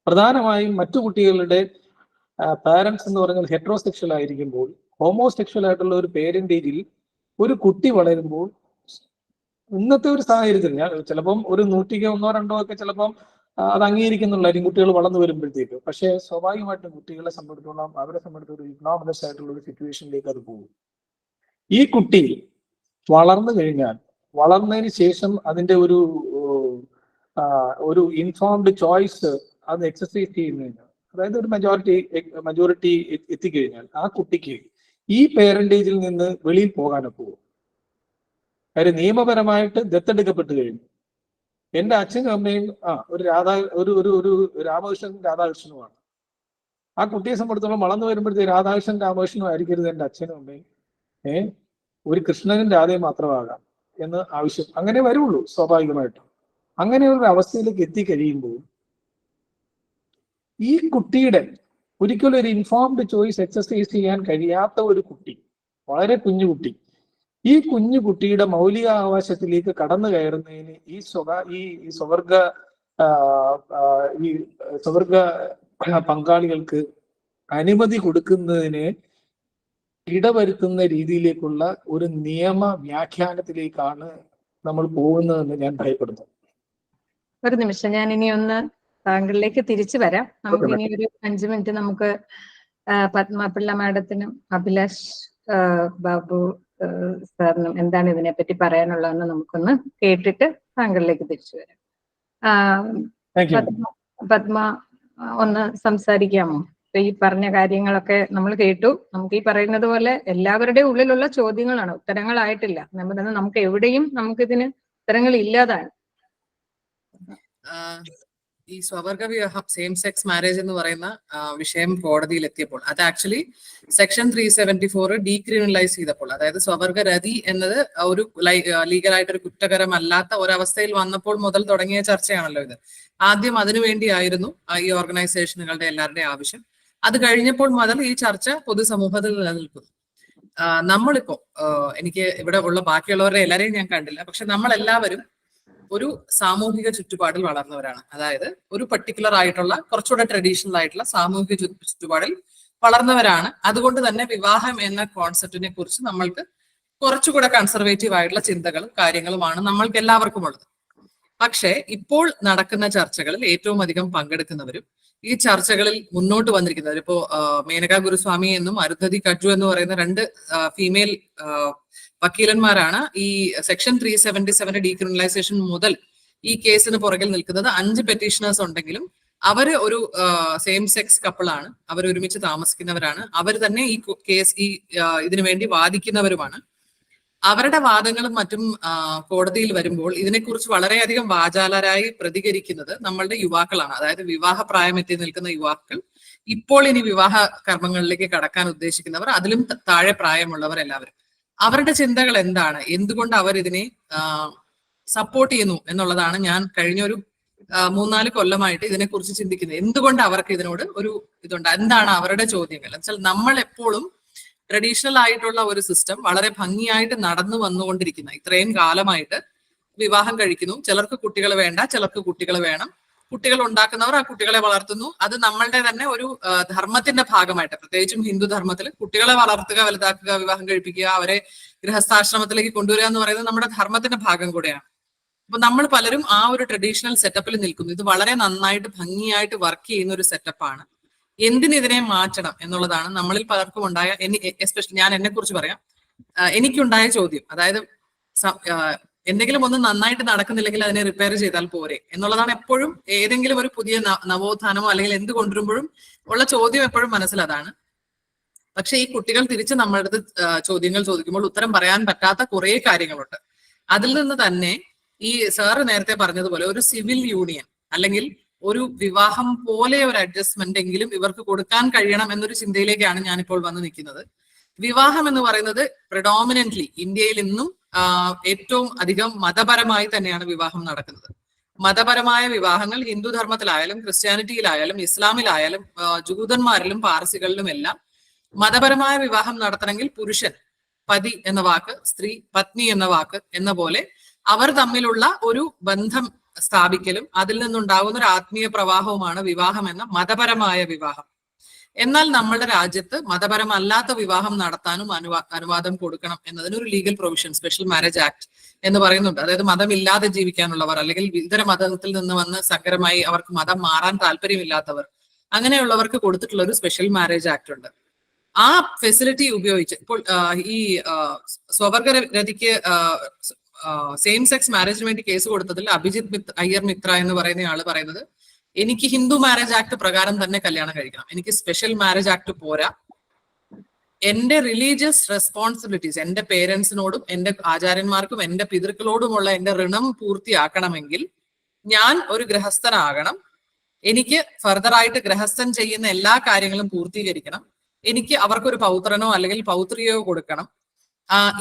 പ്രധാനമായും മറ്റു കുട്ടികളുടെ പാരന്റ്സ് എന്ന് പറഞ്ഞാൽ ഹെറ്ററോസെക്ഷൽ ആയിരിക്കുമ്പോൾ ഹോമോസെക്ഷൽ ആയിട്ടുള്ള ഒരു പേരന്റേജിൽ ഒരു കുട്ടി വളരുമ്പോൾ ഇന്നത്തെ ഒരു സാഹചര്യത്തിൽ ഞാൻ ചിലപ്പം ഒരു 100-100-200 ഒക്കെ ചിലപ്പം അത് അംഗീകരിക്കുന്നുള്ളായിരിക്കും കുട്ടികൾ വളർന്നു വരുമ്പോഴത്തേക്ക്. പക്ഷെ സ്വാഭാവികമായിട്ടും കുട്ടികളെ സംബന്ധിച്ചിടത്തോളം അവരെ സംബന്ധിച്ചിടത്തോളം ഇഗ്നോമലസ് ആയിട്ടുള്ള ഒരു സിറ്റുവേഷനിലേക്ക് അത് പോകും. ഈ കുട്ടി വളർന്നു കഴിഞ്ഞാൽ വളർന്നതിന് ശേഷം അതിന്റെ ഒരു ഇൻഫോംഡ് ചോയ്സ് അത് എക്സസൈസ് ചെയ്യുന്നതിന്, അതായത് ഒരു മജോറിറ്റി എത്തിക്കഴിഞ്ഞാൽ ആ കുട്ടിക്ക് ഈ പേരന്റേജിൽ നിന്ന് വെളിയിൽ പോകാനൊക്കെ പോകും. കാര്യം നിയമപരമായിട്ട് ദത്തെടുക്കപ്പെട്ട് കഴിഞ്ഞു. എന്റെ അച്ഛനും അമ്മയും ഒരു രാമകൃഷ്ണൻ രാധാകൃഷ്ണനുമാണ്. ആ കുട്ടിയെ സംബന്ധിച്ചിടത്തോളം വളർന്നു വരുമ്പോഴത്തേക്ക് രാധാകൃഷ്ണൻ രാമകൃഷ്ണനും ആയിരിക്കരുത് എന്റെ അച്ഛനും അമ്മയും, ഒരു കൃഷ്ണനും രാധയും മാത്രമാകാം എന്ന് ആവശ്യം അങ്ങനെ വരുള്ളൂ സ്വാഭാവികമായിട്ടും. അങ്ങനെ ഒരു അവസ്ഥയിലേക്ക് എത്തിക്കഴിയുമ്പോൾ ഈ കുട്ടിയുടെ ഒരിക്കലും ഒരു ഇൻഫോംഡ് ചോയ്സ് എക്സസൈസ് ചെയ്യാൻ കഴിയാത്ത ഒരു കുട്ടി, വളരെ കുഞ്ഞുകുട്ടി, ഈ കുഞ്ഞു കുട്ടിയുടെ മൗലികാവകാശത്തിലേക്ക് കടന്നു കയറുന്നതിന് ഈ സ്വവർഗ പങ്കാളികൾക്ക് അനുമതി കൊടുക്കുന്നതിന് ഇടവരുത്തുന്ന രീതിയിലേക്കുള്ള ഒരു നിയമ വ്യാഖ്യാനത്തിലേക്കാണ് നമ്മൾ പോകുന്നതെന്ന് ഞാൻ ഭയപ്പെടുന്നു. ഒരു നിമിഷം, ഞാൻ ഇനി ഒന്ന് താങ്കളിലേക്ക് തിരിച്ചു വരാം. നമുക്ക് ഇനി ഒരു 5 മിനിറ്റ് നമുക്ക് പത്മപിള്ള മാഡത്തിനും അഭിലാഷ് ബാബു സാറിനും എന്താണ് ഇതിനെപ്പറ്റി പറയാനുള്ളതെന്ന് നമുക്കൊന്ന് കേട്ടിട്ട് താങ്കളിലേക്ക് തിരിച്ചു വരാം. പത്മ ഒന്ന് സംസാരിക്കാമോ? ഈ പറഞ്ഞ കാര്യങ്ങളൊക്കെ നമ്മൾ കേട്ടു. നമുക്ക് ഈ പറയുന്നത് പോലെ എല്ലാവരുടെയും ഉള്ളിലുള്ള ചോദ്യങ്ങളാണ്, ഉത്തരങ്ങളായിട്ടില്ല. നമുക്ക് എവിടെയും നമുക്കിതിന് ഉത്തരങ്ങൾ ഇല്ലാതാണ്. ഈ സ്വവർഗ വിവാഹം സെയിം സെക്സ് മാരേജ് എന്ന് പറയുന്ന വിഷയം കോടതിയിൽ എത്തിയപ്പോൾ അത് ആക്ച്വലി സെക്ഷൻ 374 ഡീക്രിമിനലൈസ് ചെയ്തപ്പോൾ, അതായത് സ്വവർഗ രതി എന്നത് ഒരു ലീഗലായിട്ടൊരു കുറ്റകരമല്ലാത്ത ഒരവസ്ഥയിൽ വന്നപ്പോൾ മുതൽ തുടങ്ങിയ ചർച്ചയാണല്ലോ ഇത്. ആദ്യം അതിനുവേണ്ടിയായിരുന്നു ഈ ഓർഗനൈസേഷനുകളുടെ എല്ലാവരുടെയും ആവശ്യം. അത് കഴിഞ്ഞപ്പോൾ മുതൽ ഈ ചർച്ച പൊതുസമൂഹത്തിൽ നിലനിൽക്കുന്നു. നമ്മളിപ്പോ എനിക്ക് ഇവിടെ ഉള്ള ബാക്കിയുള്ളവരെ എല്ലാരെയും ഞാൻ കണ്ടില്ല, പക്ഷെ നമ്മളെല്ലാവരും ഒരു സാമൂഹിക ചുറ്റുപാടിൽ വളർന്നവരാണ്. അതായത് ഒരു പർട്ടിക്കുലർ ആയിട്ടുള്ള കുറച്ചുകൂടെ ട്രഡീഷണൽ ആയിട്ടുള്ള സാമൂഹിക ചുറ്റുപാടിൽ വളർന്നവരാണ്. അതുകൊണ്ട് തന്നെ വിവാഹം എന്ന കോൺസെപ്റ്റിനെ കുറിച്ച് നമ്മൾക്ക് കുറച്ചുകൂടെ കൺസർവേറ്റീവ് ആയിട്ടുള്ള ചിന്തകളും കാര്യങ്ങളുമാണ് നമ്മൾക്ക് എല്ലാവർക്കും ഉള്ളത്. പക്ഷേ ഇപ്പോൾ നടക്കുന്ന ചർച്ചകളിൽ ഏറ്റവും അധികം പങ്കെടുക്കുന്നവരും ഈ ചർച്ചകളിൽ മുന്നോട്ട് വന്നിരിക്കുന്നവർ ഇപ്പോ മേനകാ ഗുരുസ്വാമി എന്നും അരുന്ധതി കഡ്ജു എന്ന് പറയുന്ന 2 ഫീമെയിൽ വക്കീലന്മാരാണ് ഈ സെക്ഷൻ 377 ഡീക്രിമിനലൈസേഷൻ മുതൽ ഈ കേസിന് പുറകിൽ നിൽക്കുന്നത്. 5 പെറ്റീഷണേഴ്സ് ഉണ്ടെങ്കിലും അവര് ഒരു സെയിം സെക്സ് കപ്പിളാണ്, അവർ ഒരുമിച്ച് താമസിക്കുന്നവരാണ്, അവർ തന്നെ ഈ കേസ് ഇതിനു വേണ്ടി വാദിക്കുന്നവരുമാണ്. അവരുടെ വാദങ്ങളും മറ്റും കോടതിയിൽ വരുമ്പോൾ ഇതിനെക്കുറിച്ച് വളരെയധികം വാചാലരായി പ്രതികരിക്കുന്നത് നമ്മളുടെ യുവാക്കളാണ്. അതായത് വിവാഹ പ്രായം എത്തി നിൽക്കുന്ന യുവാക്കൾ, ഇപ്പോൾ ഇനി വിവാഹ കർമ്മങ്ങളിലേക്ക് കടക്കാൻ ഉദ്ദേശിക്കുന്നവർ, അതിലും താഴെ പ്രായമുള്ളവർ എല്ലാവരും. അവരുടെ ചിന്തകൾ എന്താണ്, എന്തുകൊണ്ട് അവർ ഇതിനെ സപ്പോർട്ട് ചെയ്യുന്നു എന്നുള്ളതാണ് ഞാൻ കഴിഞ്ഞൊരു 3-4 കൊല്ലമായിട്ട് ഇതിനെക്കുറിച്ച് ചിന്തിക്കുന്നത്. എന്തുകൊണ്ട് അവർക്ക് ഇതിനോട് ഒരു ഇതുണ്ട്, എന്താണ് അവരുടെ ചോദ്യങ്ങൾ എന്നുവെച്ചാൽ, നമ്മൾ എപ്പോഴും ട്രഡീഷണൽ ആയിട്ടുള്ള ഒരു സിസ്റ്റം വളരെ ഭംഗിയായിട്ട് നടന്നു വന്നുകൊണ്ടിരിക്കുന്ന ഇത്രയും കാലമായിട്ട് വിവാഹം കഴിക്കുന്നു, ചിലർക്ക് കുട്ടികൾ വേണ്ട, ചിലർക്ക് കുട്ടികൾ വേണം, കുട്ടികൾ ഉണ്ടാക്കുന്നവർ ആ കുട്ടികളെ വളർത്തുന്നു. അത് നമ്മളുടെ തന്നെ ഒരു ധർമ്മത്തിന്റെ ഭാഗമായിട്ട്, പ്രത്യേകിച്ചും ഹിന്ദു ധർമ്മത്തിൽ കുട്ടികളെ വളർത്തുക, വലുതാക്കുക, വിവാഹം കഴിപ്പിക്കുക, അവരെ ഗൃഹസ്ഥാശ്രമത്തിലേക്ക് കൊണ്ടുവരിക എന്ന് പറയുന്നത് നമ്മുടെ ധർമ്മത്തിന്റെ ഭാഗം കൂടെയാണ്. അപ്പൊ നമ്മൾ പലരും ആ ഒരു ട്രഡീഷണൽ സെറ്റപ്പിൽ നിൽക്കുന്നു. ഇത് വളരെ നന്നായിട്ട് ഭംഗിയായിട്ട് വർക്ക് ചെയ്യുന്ന ഒരു സെറ്റപ്പാണ്. എന്തിനെതിരെ മാറ്റണം എന്നുള്ളതാണ് നമ്മളിൽ പലർക്കും ഉണ്ടായ, എസ്പെഷ്യലി ഞാൻ എന്നെ കുറിച്ച് പറയാം, എനിക്കുണ്ടായ ചോദ്യം. അതായത് എന്തെങ്കിലും ഒന്ന് നന്നായിട്ട് നടക്കുന്നില്ലെങ്കിൽ അതിനെ റിപ്പയർ ചെയ്താൽ പോരെ എന്നുള്ളതാണ് എപ്പോഴും ഏതെങ്കിലും ഒരു പുതിയ നവോത്ഥാനമോ അല്ലെങ്കിൽ എന്ത് കൊണ്ടുവരുമ്പോഴും ഉള്ള ചോദ്യം എപ്പോഴും മനസ്സിലതാണ്. പക്ഷെ ഈ കുട്ടികൾ തിരിച്ച് നമ്മുടെ അടുത്ത് ചോദ്യങ്ങൾ ചോദിക്കുമ്പോൾ ഉത്തരം പറയാൻ പറ്റാത്ത കുറെ കാര്യങ്ങളുണ്ട്. അതിൽ നിന്ന് തന്നെ ഈ സാറ് നേരത്തെ പറഞ്ഞതുപോലെ ഒരു സിവിൽ യൂണിയൻ അല്ലെങ്കിൽ ഒരു വിവാഹം പോലെ ഒരു അഡ്ജസ്റ്റ്മെന്റ് എങ്കിലും ഇവർക്ക് കൊടുക്കാൻ കഴിയണം എന്നൊരു ചിന്തയിലേക്കാണ് ഞാനിപ്പോൾ വന്ന് നിൽക്കുന്നത്. വിവാഹം എന്ന് പറയുന്നത് പ്രിഡോമിനന്റ്ലി ഇന്ത്യയിൽ ഇന്നും ഏറ്റവും അധികം മതപരമായി തന്നെയാണ് വിവാഹം നടക്കുന്നത്. മതപരമായ വിവാഹങ്ങൾ ഹിന്ദു ധർമ്മത്തിലായാലും ക്രിസ്ത്യാനിറ്റിയിലായാലും ഇസ്ലാമിലായാലും ജൂതന്മാരിലും പാർസികളിലും എല്ലാം മതപരമായ വിവാഹം നടത്തണമെങ്കിൽ പുരുഷൻ പതി എന്ന വാക്ക്, സ്ത്രീ പത്നി എന്ന വാക്ക് എന്ന പോലെ അവർ തമ്മിലുള്ള ഒരു ബന്ധം സ്ഥാപിക്കലും അതിൽ നിന്നുണ്ടാകുന്ന ഒരു ആത്മീയ പ്രവാഹവുമാണ് വിവാഹം എന്ന മതപരമായ വിവാഹം. എന്നാൽ നമ്മുടെ രാജ്യത്ത് മതപരമല്ലാത്ത വിവാഹം നടത്താനും അനുവാദം കൊടുക്കണം എന്നതിന് ഒരു legal provision special marriage act എന്ന് പറയുന്നുണ്ട്. അതായത് മതമില്ലാതെ ജീവിക്കാനുള്ളവർ അല്ലെങ്കിൽ ഇതര മതത്തിൽ നിന്ന് വന്ന് സങ്കരമായി അവർക്ക് മതം മാറാൻ താല്പര്യമില്ലാത്തവർ, അങ്ങനെയുള്ളവർക്ക് കൊടുത്തിട്ടുള്ള ഒരു സ്പെഷ്യൽ മാരേജ് ആക്ട് ഉണ്ട്. ആ ഫെസിലിറ്റി ഉപയോഗിച്ച് ഇപ്പോൾ ഈ സ്വവർഗ രതിക്ക് സെയിം സെക്സ് മാരേജിന് വേണ്ടി കേസ് കൊടുത്തതിൽ അഭിജിത് അയ്യർ മിത്ര എന്ന് പറയുന്ന ആള് പറയുന്നത്, എനിക്ക് ഹിന്ദു മാരേജ് ആക്ട് പ്രകാരം തന്നെ കല്യാണം കഴിക്കണം, എനിക്ക് സ്പെഷ്യൽ മാരേജ് ആക്ട് പോരാ, എന്റെ റിലീജിയസ് റെസ്പോൺസിബിലിറ്റീസ് എന്റെ പേരൻസിനോടും എന്റെ ആചാര്യന്മാർക്കും എന്റെ പിതൃക്കളോടുമുള്ള എന്റെ ഋണം പൂർത്തിയാക്കണമെങ്കിൽ ഞാൻ ഒരു ഗൃഹസ്ഥനാകണം, എനിക്ക് ഫർദർ ആയിട്ട് ഗൃഹസ്ഥൻ ചെയ്യുന്ന എല്ലാ കാര്യങ്ങളും പൂർത്തീകരിക്കണം, എനിക്ക് അവർക്കൊരു പൗത്രനോ അല്ലെങ്കിൽ പൗത്രിയോ കൊടുക്കണം.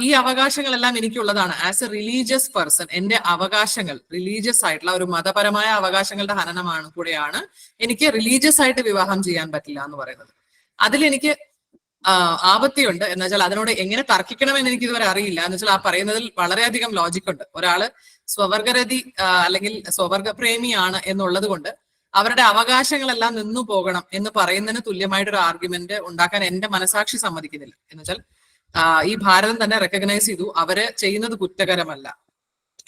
ഈ അവകാശങ്ങളെല്ലാം എനിക്കുള്ളതാണ്. ആസ് എ റിലീജിയസ് പേഴ്സൺ എന്റെ അവകാശങ്ങൾ റിലീജിയസ് ആയിട്ടുള്ള ഒരു മതപരമായ അവകാശങ്ങളുടെ ഹനനമാണ് കൂടെയാണ് എനിക്ക് റിലീജിയസ് ആയിട്ട് വിവാഹം ചെയ്യാൻ പറ്റില്ല എന്ന് പറയുന്നത്. അതിലെനിക്ക് ആപത്തിയുണ്ട് എന്ന് വെച്ചാൽ അതിനോട് എങ്ങനെ തർക്കിക്കണമെന്ന് എനിക്ക് ഇതുവരെ അറിയില്ല. എന്ന് വെച്ചാൽ ആ പറയുന്നതിൽ വളരെയധികം ലോജിക് ഉണ്ട്. ഒരാള് സ്വവർഗരതി അല്ലെങ്കിൽ സ്വവർഗപ്രേമിയാണ് എന്നുള്ളത് കൊണ്ട് അവരുടെ അവകാശങ്ങളെല്ലാം നിന്നു പോകണം എന്ന് പറയുന്നതിന് തുല്യമായിട്ടൊരു ആർഗ്യുമെന്റ് ഉണ്ടാക്കാൻ എന്റെ മനസാക്ഷി സമ്മതിക്കുന്നില്ല. എന്ന് വെച്ചാൽ ഈ ഭാരതം തന്നെ റെക്കഗ്നൈസ് ചെയ്തു അവര് ചെയ്യുന്നത് കുറ്റകരമല്ല,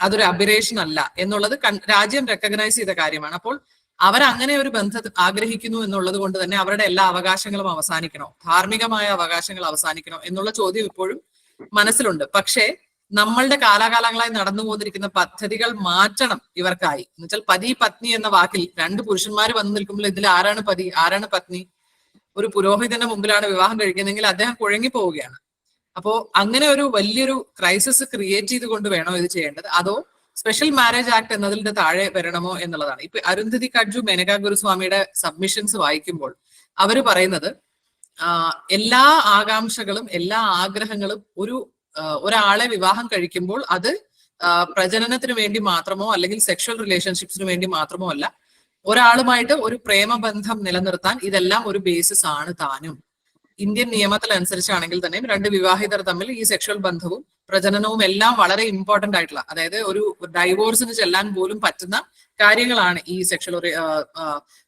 അതൊരു അബിറേഷൻ അല്ല എന്നുള്ളത് രാജ്യം റെക്കഗ്നൈസ് ചെയ്ത കാര്യമാണ്. അപ്പോൾ അവരങ്ങനെ ഒരു ബന്ധം ആഗ്രഹിക്കുന്നു എന്നുള്ളത് കൊണ്ട് തന്നെ അവരുടെ എല്ലാ അവകാശങ്ങളും അവസാനിക്കണോ, ധാർമ്മികമായ അവകാശങ്ങൾ അവസാനിക്കണോ എന്നുള്ള ചോദ്യം ഇപ്പോഴും മനസ്സിലുണ്ട്. പക്ഷേ നമ്മളുടെ കാലാകാലങ്ങളായി നടന്നു പോന്നിരിക്കുന്ന പദ്ധതികൾ മാറ്റണം ഇവർക്കായി. എന്ന് വെച്ചാൽ പതി പത്നി എന്ന വാക്കിൽ 2 പുരുഷന്മാർ വന്നു നിൽക്കുമ്പോൾ ഇതിൽ ആരാണ് പതി ആരാണ് പത്നി? ഒരു പുരോഹിതന്റെ മുമ്പിലാണ് വിവാഹം കഴിക്കുന്നതെങ്കിൽ അദ്ദേഹം കുഴങ്ങി പോവുകയാണ്. അപ്പോ അങ്ങനെ ഒരു വലിയൊരു ക്രൈസിസ് ക്രിയേറ്റ് ചെയ്തുകൊണ്ട് വേണോ ഇത് ചെയ്യേണ്ടത്, അതോ സ്പെഷ്യൽ മാരേജ് ആക്ട് എന്നതിന്റെ താഴെ വരണമോ എന്നുള്ളതാണ്. ഇപ്പൊ അരുന്ധതി കഡ്ജു മേനകാ ഗുരുസ്വാമിയുടെ സബ്മിഷൻസ് വായിക്കുമ്പോൾ അവര് പറയുന്നത് എല്ലാ ആകാംക്ഷകളും എല്ലാ ആഗ്രഹങ്ങളും ഒരാളെ വിവാഹം കഴിക്കുമ്പോൾ അത് പ്രജനനത്തിന് വേണ്ടി മാത്രമോ അല്ലെങ്കിൽ സെക്ഷൽ റിലേഷൻഷിപ്സിന് വേണ്ടി മാത്രമോ അല്ല, ഒരാളുമായിട്ട് ഒരു പ്രേമബന്ധം നിലനിർത്താൻ ഇതെല്ലാം ഒരു ബേസിസ് ആണ് താനും. ഇന്ത്യൻ നിയമത്തിൽ അനുസരിച്ചാണെങ്കിൽ തന്നെ രണ്ട് വിവാഹിതർ തമ്മിൽ ഈ സെക്ഷൽ ബന്ധവും പ്രജനനവും എല്ലാം വളരെ ഇമ്പോർട്ടന്റ് ആയിട്ടുള്ള, അതായത് ഒരു ഡൈവോഴ്സിന് ചെല്ലാൻ പോലും പറ്റുന്ന കാര്യങ്ങളാണ് ഈ സെക്ഷൽ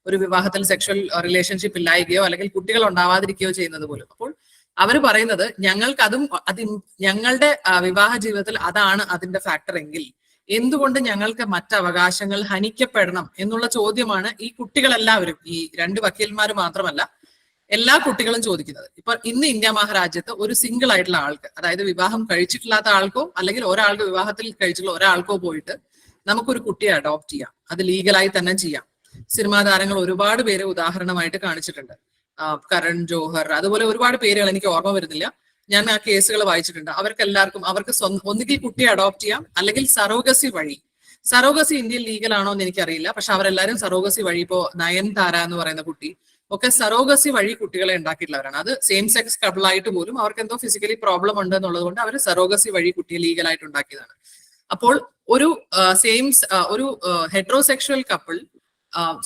ഒരു വിവാഹത്തിൽ സെക്ഷൽ റിലേഷൻഷിപ്പ് ഇല്ലായികയോ അല്ലെങ്കിൽ കുട്ടികൾ ഉണ്ടാവാതിരിക്കുകയോ ചെയ്യുന്നത് പോലും. അപ്പോൾ അവർ പറയുന്നത് ഞങ്ങൾക്ക് ഞങ്ങളുടെ വിവാഹ ജീവിതത്തിൽ അതാണ് അതിന്റെ ഫാക്ടർ എങ്കിൽ എന്തുകൊണ്ട് ഞങ്ങൾക്ക് മറ്റവകാശങ്ങൾ ഹനിക്കപ്പെടണം എന്നുള്ള ചോദ്യമാണ് ഈ കുട്ടികളെല്ലാവരും, ഈ രണ്ട് വക്കീൽമാർ മാത്രമല്ല എല്ലാ കുട്ടികളും ചോദിക്കുന്നത്. ഇപ്പൊ ഇന്ന് ഇന്ത്യ മഹാരാജ്യത്ത് ഒരു സിംഗിൾ ആയിട്ടുള്ള ആൾക്ക്, അതായത് വിവാഹം കഴിച്ചിട്ടില്ലാത്ത ആൾക്കോ അല്ലെങ്കിൽ ഒരാൾക്ക് വിവാഹത്തിൽ കഴിച്ചിട്ടുള്ള ഒരാൾക്കോ പോയിട്ട് നമുക്കൊരു കുട്ടിയെ അഡോപ്റ്റ് ചെയ്യാം. അത് ലീഗലായി തന്നെ ചെയ്യാം. സിനിമാ താരങ്ങൾ ഒരുപാട് പേര് ഉദാഹരണമായിട്ട് കാണിച്ചിട്ടുണ്ട്. കരൺ ജോഹർ, അതുപോലെ ഒരുപാട് പേരുകൾ എനിക്ക് ഓർമ്മ വരുന്നില്ല. ഞാൻ ആ കേസുകൾ വായിച്ചിട്ടുണ്ട്. അവർക്കെല്ലാവർക്കും അവർക്ക് ഒന്നുകിൽ കുട്ടിയെ അഡോപ്റ്റ് ചെയ്യാം അല്ലെങ്കിൽ സറോഗസി വഴി. സറോഗസി ഇന്ത്യയിൽ ലീഗൽ ആണോ എന്ന് എനിക്കറിയില്ല. പക്ഷെ അവരെല്ലാവരും സറോഗസി വഴി, ഇപ്പോ നയൻതാര എന്ന് പറയുന്ന കുട്ടി ഒക്കെ സറോഗസി വഴി കുട്ടികളെ ഉണ്ടാക്കിയിട്ടുള്ളവരാണ്. അത് സെയിം സെക്സ് കപ്പിളായിട്ട് പോലും അവർക്ക് എന്തോ ഫിസിക്കലി പ്രോബ്ലം ഉണ്ട് എന്നുള്ളത് കൊണ്ട് അവർ സറോഗസി വഴി കുട്ടിയെ ലീഗലായിട്ട് ഉണ്ടാക്കിയതാണ്. അപ്പോൾ ഒരു ഒരു ഹെട്രോസെക്ഷൽ കപ്പിൾ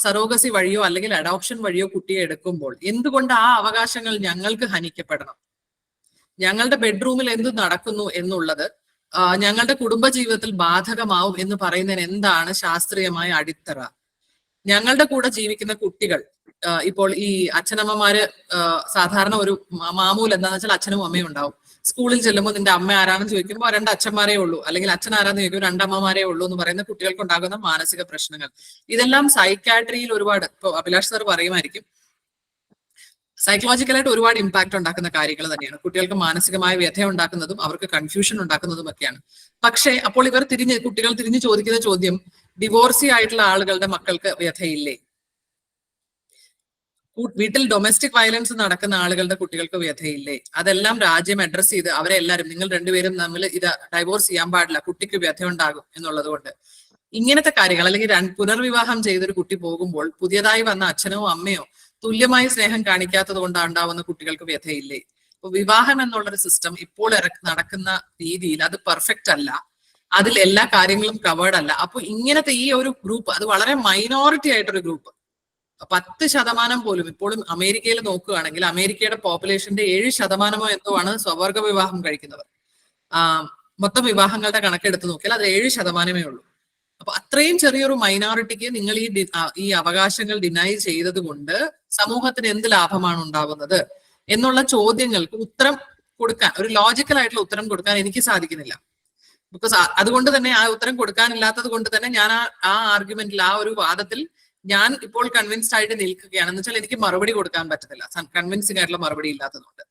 സറോഗസി വഴിയോ അല്ലെങ്കിൽ അഡോപ്ഷൻ വഴിയോ കുട്ടിയെ എടുക്കുമ്പോൾ എന്തുകൊണ്ട് ആ അവകാശങ്ങൾ ഞങ്ങൾക്ക് ഹനിക്കപ്പെടണം? ഞങ്ങളുടെ ബെഡ്റൂമിൽ എന്ത് നടക്കുന്നു എന്നുള്ളത് ഞങ്ങളുടെ കുടുംബജീവിതത്തിൽ ബാധകമാവും എന്ന് പറയുന്നതിന് എന്താണ് ശാസ്ത്രീയമായ അടിത്തറ? ഞങ്ങളുടെ കൂടെ ജീവിക്കുന്ന കുട്ടികൾ, ഇപ്പോൾ ഈ അച്ഛനമ്മമാര് സാധാരണ ഒരു മാമൂൽ എന്താന്ന് വെച്ചാൽ അച്ഛനും അമ്മയും ഉണ്ടാവും. സ്കൂളിൽ ചെല്ലുമ്പോൾ നിന്റെ അമ്മ ആരാണെന്ന് ചോദിക്കുമ്പോൾ രണ്ട് അച്ഛന്മാരേ ഉള്ളൂ, അല്ലെങ്കിൽ അച്ഛൻ ആരാന്ന് ചോദിക്കുമ്പോൾ രണ്ടമ്മമാരേ ഉള്ളൂ എന്ന് പറയുന്ന കുട്ടികൾക്ക് ഉണ്ടാകുന്ന മാനസിക പ്രശ്നങ്ങൾ, ഇതെല്ലാം സൈക്കാട്രിയിൽ ഒരുപാട്, ഇപ്പൊ അഭിലാഷ് സാർ പറയുമായിരിക്കും, സൈക്കോളജിക്കലായിട്ട് ഒരുപാട് ഇമ്പാക്ട് ഉണ്ടാക്കുന്ന കാര്യങ്ങൾ തന്നെയാണ്. കുട്ടികൾക്ക് മാനസികമായ വ്യഥ ഉണ്ടാക്കുന്നതും അവർക്ക് കൺഫ്യൂഷൻ ഉണ്ടാക്കുന്നതും ഒക്കെയാണ്. പക്ഷേ അപ്പോൾ കുട്ടികൾ തിരിഞ്ഞു ചോദിക്കുന്ന ചോദ്യം, ഡിവോഴ്സി ആയിട്ടുള്ള ആളുകളുടെ മക്കൾക്ക് വ്യഥയില്ലേ? വീട്ടിൽ ഡൊമസ്റ്റിക് വയലൻസ് നടക്കുന്ന ആളുകളുടെ കുട്ടികൾക്ക് വ്യഥയില്ലേ? അതെല്ലാം രാജ്യം അഡ്രസ് ചെയ്ത് അവരെ എല്ലാവരും, നിങ്ങൾ രണ്ടുപേരും തമ്മിൽ ഇത് ഡൈവോഴ്സ് ചെയ്യാൻ പാടില്ല, കുട്ടിക്ക് വ്യഥ ഉണ്ടാകും എന്നുള്ളത് കൊണ്ട് ഇങ്ങനത്തെ കാര്യങ്ങൾ, അല്ലെങ്കിൽ പുനർവിവാഹം ചെയ്തൊരു കുട്ടി പോകുമ്പോൾ പുതിയതായി വന്ന അച്ഛനോ അമ്മയോ തുല്യമായി സ്നേഹം കാണിക്കാത്തത് കൊണ്ടാണ് ഉണ്ടാവുന്ന കുട്ടികൾക്ക് വ്യഥയില്ലേ? അപ്പൊ വിവാഹം എന്നുള്ളൊരു സിസ്റ്റം ഇപ്പോൾ നടക്കുന്ന രീതിയിൽ അത് പെർഫെക്റ്റ് അല്ല, അതിൽ എല്ലാ കാര്യങ്ങളും കവേർഡ് അല്ല. അപ്പൊ ഇങ്ങനത്തെ ഈ ഒരു ഗ്രൂപ്പ്, അത് വളരെ മൈനോറിറ്റി ആയിട്ടൊരു ഗ്രൂപ്പ്, 10% പോലും ഇപ്പോഴും അമേരിക്കയിൽ നോക്കുകയാണെങ്കിൽ അമേരിക്കയുടെ പോപ്പുലേഷന്റെ 7% എന്തോ ആണ് സ്വവർഗ വിവാഹം കഴിക്കുന്നവർ. മൊത്തം വിവാഹങ്ങളുടെ കണക്കെടുത്ത് നോക്കിയാൽ അത് 7% ഉള്ളൂ. അപ്പൊ അത്രയും ചെറിയൊരു മൈനോറിറ്റിക്ക് നിങ്ങൾ ഈ അവകാശങ്ങൾ ഡിനൈ ചെയ്തത് കൊണ്ട് സമൂഹത്തിന് എന്ത് ലാഭമാണ് ഉണ്ടാവുന്നത് എന്നുള്ള ചോദ്യങ്ങൾക്ക് ഉത്തരം കൊടുക്കാൻ, ഒരു ലോജിക്കൽ ആയിട്ടുള്ള ഉത്തരം കൊടുക്കാൻ എനിക്ക് സാധിക്കുന്നില്ല. ബിക്കോസ് അതുകൊണ്ട് തന്നെ ആ ഉത്തരം കൊടുക്കാനില്ലാത്തത് കൊണ്ട് തന്നെ ഞാൻ ആ ആർഗ്യുമെന്റിൽ, ആ ഒരു വാദത്തിൽ ഞാൻ ഇപ്പോൾ കൺവിൻസ്ഡ് ആയിട്ട് നിൽക്കുകയാണ്. എന്ന് വെച്ചാൽ എനിക്ക് മറുപടി കൊടുക്കാൻ പറ്റുന്നില്ല, കൺവിൻസിംഗ് ആയിട്ടുള്ള മറുപടി ഇല്ലാത്തതുകൊണ്ട്.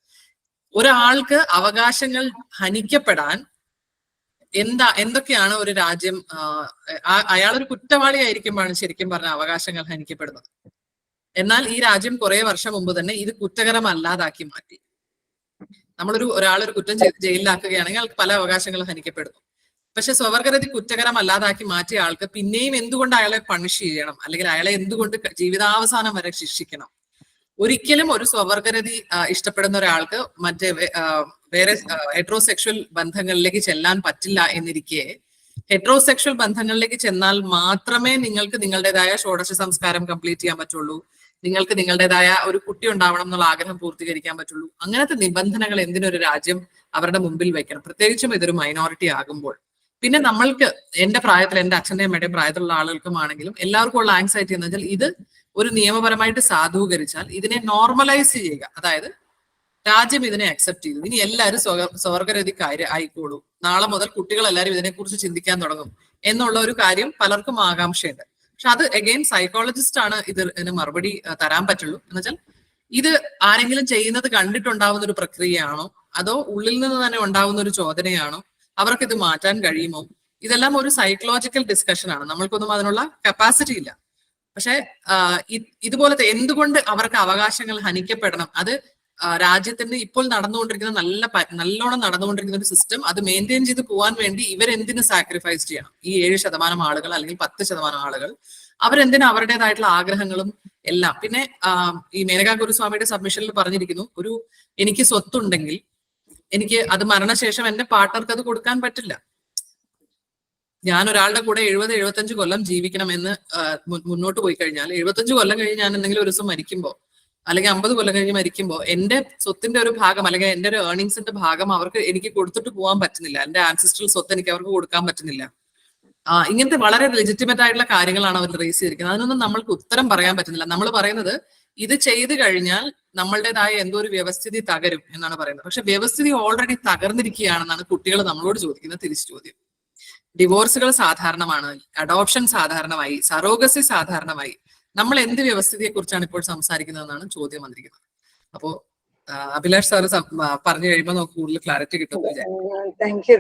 ഒരാൾക്ക് അവകാശങ്ങൾ ഹനിക്കപ്പെടാൻ എന്തൊക്കെയാണ് ഒരു രാജ്യം, അയാളൊരു കുറ്റവാളി ആയിരിക്കുമ്പോഴാണ് ശരിക്കും പറഞ്ഞ അവകാശങ്ങൾ ഹനിക്കപ്പെടുന്നത്. എന്നാൽ ഈ രാജ്യം കുറെ വർഷം മുമ്പ് തന്നെ ഇത് കുറ്റകരമല്ലാതാക്കി മാറ്റി. ഒരാളൊരു കുറ്റം ചെയ്ത് ജയിലിലാക്കുകയാണെങ്കിൽ അയാൾക്ക് പല അവകാശങ്ങളും ഹനിക്കപ്പെടുന്നു. പക്ഷെ സ്വവർഗരതി കുറ്റകരമല്ലാതാക്കി മാറ്റിയ ആൾക്ക് പിന്നെയും എന്തുകൊണ്ട് അയാളെ പണിഷ് ചെയ്യണം, അല്ലെങ്കിൽ അയാളെ എന്തുകൊണ്ട് ജീവിതാവസാനം വരെ ശിക്ഷിക്കണം? ഒരിക്കലും ഒരു സ്വവർഗരതി ഇഷ്ടപ്പെടുന്ന ഒരാൾക്ക് വേറെ ഹെട്രോസെക്ഷൽ ബന്ധങ്ങളിലേക്ക് ചെല്ലാൻ പറ്റില്ല എന്നിരിക്കെ, ഹെട്രോസെക്ഷൽ ബന്ധങ്ങളിലേക്ക് ചെന്നാൽ മാത്രമേ നിങ്ങൾക്ക് നിങ്ങളുടേതായ ഷോഡശ സംസ്കാരം കംപ്ലീറ്റ് ചെയ്യാൻ പറ്റുള്ളൂ, നിങ്ങൾക്ക് നിങ്ങളുടേതായ ഒരു കുട്ടി ഉണ്ടാവണം എന്നുള്ള ആഗ്രഹം പൂർത്തീകരിക്കാൻ പറ്റുള്ളൂ. അങ്ങനത്തെ നിബന്ധനകൾ എന്തിനൊരു രാജ്യം അവരുടെ മുമ്പിൽ വെക്കണം, പ്രത്യേകിച്ചും ഇതൊരു മൈനോറിറ്റി ആകുമ്പോൾ? പിന്നെ നമ്മൾക്ക്, എന്റെ പ്രായത്തിൽ, എന്റെ അച്ഛൻ്റെ അമ്മയുടെയും പ്രായത്തിലുള്ള ആളുകൾക്കും ആണെങ്കിലും എല്ലാവർക്കും ഉള്ള ആങ്സൈറ്റി എന്ന് വെച്ചാൽ, ഇത് ഒരു നിയമപരമായിട്ട് സാധൂകരിച്ചാൽ ഇതിനെ നോർമലൈസ് ചെയ്യുക, അതായത് രാജ്യം ഇതിനെ അക്സെപ്റ്റ് ചെയ്തു, ഇനി എല്ലാവരും സ്വവർഗരതിക്കാര് ആയിക്കോളൂ, നാളെ മുതൽ കുട്ടികൾ എല്ലാവരും ഇതിനെക്കുറിച്ച് ചിന്തിക്കാൻ തുടങ്ങും എന്നുള്ള ഒരു കാര്യം പലർക്കും ആകാംക്ഷയുണ്ട്. പക്ഷെ അത് അഗെയിൻ സൈക്കോളജിസ്റ്റ് ആണ് ഇതിന് മറുപടി തരാൻ പറ്റുള്ളൂ. എന്ന് വെച്ചാൽ ഇത് ആരെങ്കിലും ചെയ്യുന്നത് കണ്ടിട്ടുണ്ടാവുന്ന ഒരു പ്രക്രിയയാണോ, അതോ ഉള്ളിൽ നിന്ന് തന്നെ ഉണ്ടാവുന്ന ഒരു ചോദനയാണോ, അവർക്ക് ഇത് മാറ്റാൻ കഴിയുമോ? ഇതെല്ലാം ഒരു സൈക്കോളജിക്കൽ ഡിസ്കഷൻ ആണ്, നമ്മൾക്കൊന്നും അതിനുള്ള കപ്പാസിറ്റി ഇല്ല. പക്ഷെ ഇതുപോലത്തെ എന്തുകൊണ്ട് അവർക്ക് അവകാശങ്ങൾ ഹനിക്കപ്പെടണം, അത് രാജ്യത്തിന് ഇപ്പോൾ നടന്നുകൊണ്ടിരിക്കുന്ന നല്ലോണം നടന്നുകൊണ്ടിരിക്കുന്ന ഒരു സിസ്റ്റം, അത് മെയിൻറ്റെയിൻ ചെയ്ത് പോകാൻ വേണ്ടി ഇവരെന്തിനു സാക്രിഫൈസ് ചെയ്യണം? ഈ 7% ആളുകൾ അല്ലെങ്കിൽ 10% ആളുകൾ അവരെന്തിനു അവരുടേതായിട്ടുള്ള ആഗ്രഹങ്ങളും എല്ലാം. പിന്നെ ഈ മേനകാ ഗുരുസ്വാമിയുടെ സബ്മിഷനിൽ പറഞ്ഞിരിക്കുന്നു, എനിക്ക് സ്വത്തുണ്ടെങ്കിൽ എനിക്ക് അത് മരണശേഷം എന്റെ പാർട്ട്ണർക്ക് അത് കൊടുക്കാൻ പറ്റില്ല. ഞാൻ ഒരാളുടെ കൂടെ 70-75 കൊല്ലം ജീവിക്കണം എന്ന് മുന്നോട്ട് പോയി കഴിഞ്ഞാൽ 75 കൊല്ലം കഴിഞ്ഞ് ഞാൻ എന്തെങ്കിലും ഒരു ദിവസം മരിക്കുമ്പോൾ അല്ലെങ്കിൽ 50 കൊല്ലം കഴിഞ്ഞ് മരിക്കുമ്പോൾ എന്റെ സ്വത്തിന്റെ ഒരു ഭാഗം അല്ലെങ്കിൽ എന്റെ ഒരു ഏർണിങ്സിന്റെ ഭാഗം അവർക്ക് എനിക്ക് കൊടുത്തിട്ട് പോകാൻ പറ്റുന്നില്ല. എന്റെ ആൻസിസ്ട്രൽ സ്വത്ത് എനിക്ക് അവർക്ക് കൊടുക്കാൻ പറ്റുന്നില്ല. ഇങ്ങനത്തെ വളരെ ലെജിറ്റിമേറ്റ് ആയിട്ടുള്ള കാര്യങ്ങളാണ് അവർ റേസ് ചെയ്തിരിക്കുന്നത്. അതിനൊന്നും നമ്മൾക്ക് ഉത്തരം പറയാൻ പറ്റുന്നില്ല. നമ്മൾ പറയുന്നത് ഇത് ചെയ്തു കഴിഞ്ഞാൽ നമ്മളുടേതായ എന്തോ ഒരു വ്യവസ്ഥിതി തകരും എന്നാണ് പറയുന്നത്. പക്ഷെ വ്യവസ്ഥിതി ഓൾറെഡി തകർന്നിരിക്കുകയാണെന്നാണ് കുട്ടികൾ നമ്മളോട് ചോദിക്കുന്ന തിരിച്ചു ചോദ്യം. ഡിവോഴ്സുകൾ സാധാരണമാണ്, അഡോപ്ഷൻ സാധാരണമായി, സറോഗസി സാധാരണമായി. നമ്മൾ എന്ത് വ്യവസ്ഥിതിയെ കുറിച്ചാണ് ഇപ്പോൾ സംസാരിക്കുന്നതെന്നാണ് ചോദ്യം വന്നിരിക്കുന്നത്. അപ്പോ അഭിലാഷ് സാറ് പറഞ്ഞു കഴിയുമ്പോൾ നമുക്ക് കൂടുതൽ ക്ലാരിറ്റി കിട്ടും.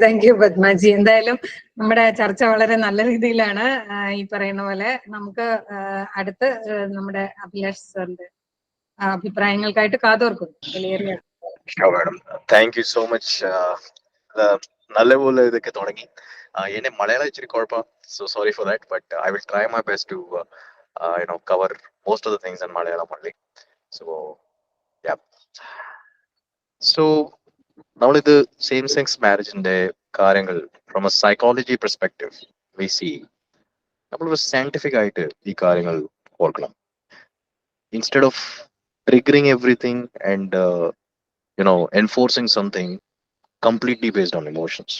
Thank you Padmaji. എന്തായാലും നമ്മുടെ ചർച്ച വളരെ നല്ല രീതിയിലാണ്. ഈ പറയുന്ന പോലെ നമുക്ക് അടുത്ത് നമ്മുടെ അഭിലാഷ് സാറിന്റെ അഭിപ്രായങ്ങൾക്കായിട്ട് കാതോർക്കുന്നു. Thank you so much. നല്ലപോലെ ഇതൊക്കെ തുടങ്ങി. എന്നെ മലയാളം ഇച്ചിരി കുഴപ്പം, so sorry for that, but I will try my best to cover most of the things in Malayalam only. So yeah, so നമ്മളിത് സെയിം സെക്സ് മാരേജിന്റെ കാര്യങ്ങൾ from a psychology perspective we see, നമ്മളൊരു സയന്റിഫിക് ആയിട്ട് ഈ കാര്യങ്ങൾ ഓർക്കണം. Instead of triggering everything and enforcing something completely based on emotions.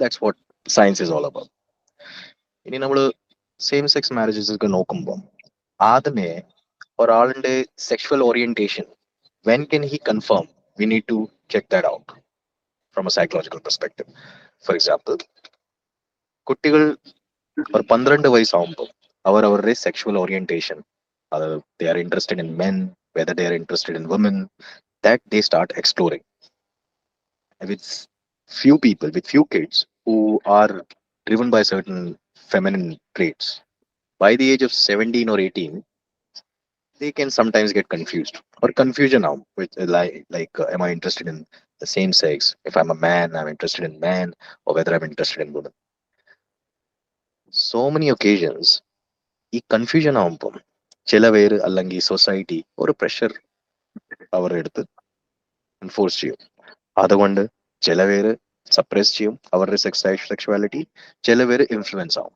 That's what science is all about. ഇനി നമ്മൾ സെയിം സെക്സ് മാരേജസ് ഒക്കെ നോക്കുമ്പോൾ ആദ്യമേ ഒരാളുടെ sexual orientation when can he confirm, we need to check that out from a psychological perspective. For example, കുട്ടികൾ ഒരു 12 വയസ്സാകുമ്പോൾ അവരുടെ സെക്ഷുവൽ ഓറിയന്റേഷൻ, അത് they are interested in men, whether they are interested in women, that they start exploring. With few people, with few kids who are driven by certain feminine traits, by the age of 17 or 18, they can sometimes get confused or confusion now with am I interested in the same sex? If I'm a man, I'm interested in man, or whether I'm interested in women. So many occasions ഈ confusion ആവുമ്പം ചില പേര് അല്ലെങ്കിൽ society ഒരു pressure അവരുടെ അടുത്ത് enforce ചെയ്യും. അതുകൊണ്ട് ചില പേര് സപ്രസ് ചെയ്യും അവരുടെ സെക്ഷുവാലിറ്റി, ചില പേര് ഇൻഫ്ലുവൻസ് ആവും.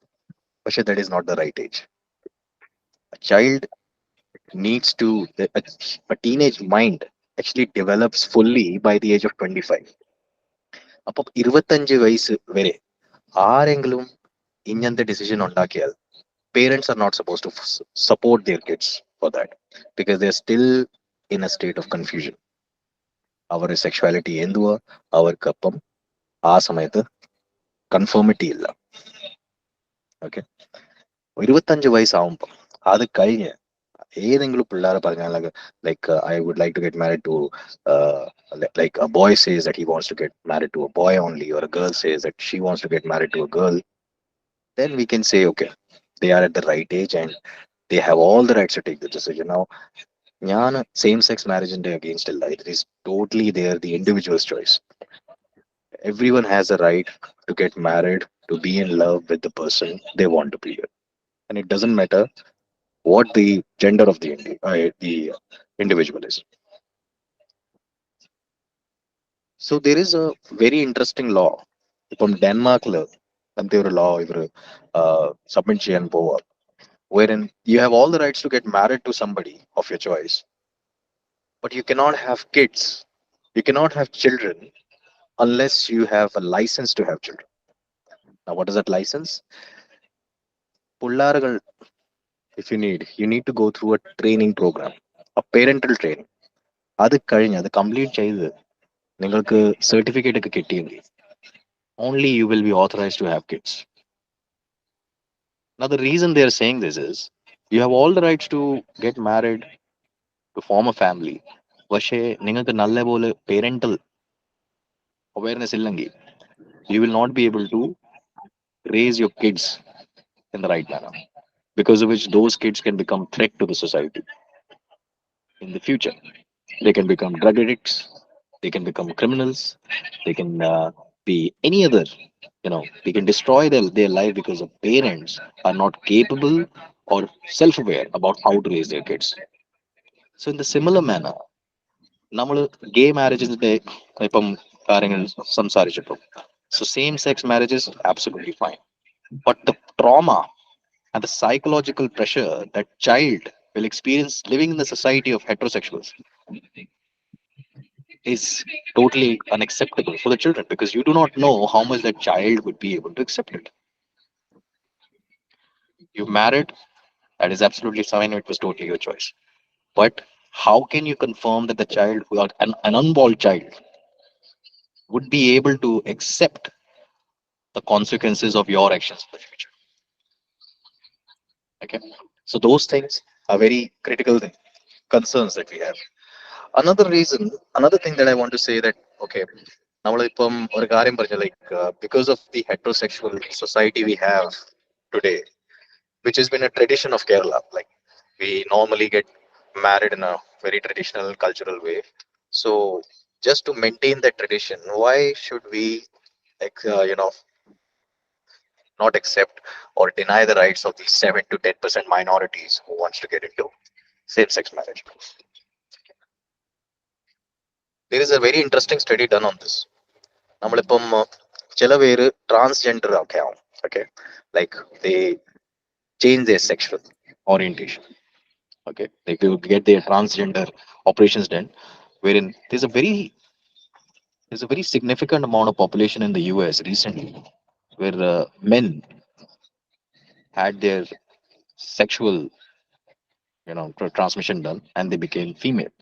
പക്ഷെ that is not the right age. Child needs to a teenage mind actually develops fully by the age of 25. അപ്പം 25 വയസ്സ് വരെ ആരെങ്കിലും ഇങ്ങനത്തെ ഡിസിഷൻ ഉണ്ടാക്കിയാൽ parents are not supposed to support their kids for that, because they are still in a state of confusion. അവരുടെ sexuality എന്തുവാ അവർക്കപ്പം ആ സമയത്ത് കൺഫേമിറ്റി ഇല്ല. ഓക്കെ, 25 വയസ്സാവുമ്പം അത് കഴിഞ്ഞ് ഏതെങ്കിലും പിള്ളേരെ പറഞ്ഞാൽ like I would like to get married to like a boy says that he wants to get married to a boy only, or a girl says that she wants to get married to a girl, then we can say okay, they are at the right age and they have all the rights to take the decision. Now ഞാൻ same sex മാരേജിന്റെ against അല്ല. It is totally the individual's choice. Everyone has a right to get married, to be in love with the person they want to be with, and it doesn't matter what the gender of the individual is. So there is a very interesting law. From Denmark ante oru law ivaru submit cheyan pova, wherein you have all the rights to get married to somebody of your choice, but you cannot have kids, you cannot have children unless you have a license to have children. Now what is that license? പുള്ളാറുകൾ, if you need to go through a training program, a parental training. അത് കഴിഞ്ഞ് അത് complete ചെയ്ത് നിങ്ങൾക്ക് certificate ഒക്കെ കിട്ടിയെങ്കിൽ only you will be authorized to have kids. Now the reason they are saying this is you have all the rights to get married, to form a family, പക്ഷേ നിങ്ങൾക്ക് നല്ലപോലെ parental awareness ഇല്ലെങ്കിൽ you will not be able to raise your kids in the right manner, because of which those kids can become threat to the society in the future. They can become drug addicts, they can become criminals, they can be any other, they can destroy their life because the parents are not capable or self-aware about how to raise their kids. So in the similar manner, നമ്മൾ ഗേ മാരേജിന്റെ ഇപ്പം കാര്യങ്ങൾ സംസാരിച്ചപ്പോൾ, so same sex marriage is absolutely fine, but the trauma and the psychological pressure that child will experience living in the society of heterosexuals is totally unacceptable for the children, because you do not know how much that child would be able to accept it. You married, that is absolutely fine. It was totally your choice. But how can you confirm that the child, who are an unborn child, would be able to accept the consequences of your actions in the future? Okay. So those things are very critical concerns that we have. Another reason, another thing that I want to say that, okay, നമ്മളിപ്പം ഒരു കാര്യം പറഞ്ഞു, like because of the heterosexual society we have today, which has been a tradition of Kerala, like we normally get married in a very traditional cultural way. So just to maintain that tradition, why should we, like, not accept or deny the rights of these 7 to 10% minorities who wants to get into same-sex marriage? There is a very interesting study done on this. നമ്മളിപ്പം ചില പേര് transgender ഒക്കെ ആവും. Okay, like they change their sexual orientation. Okay, they will get their transgender operations done, wherein there's a very significant amount of population in the US recently where men had their sexual transmission done and they became female.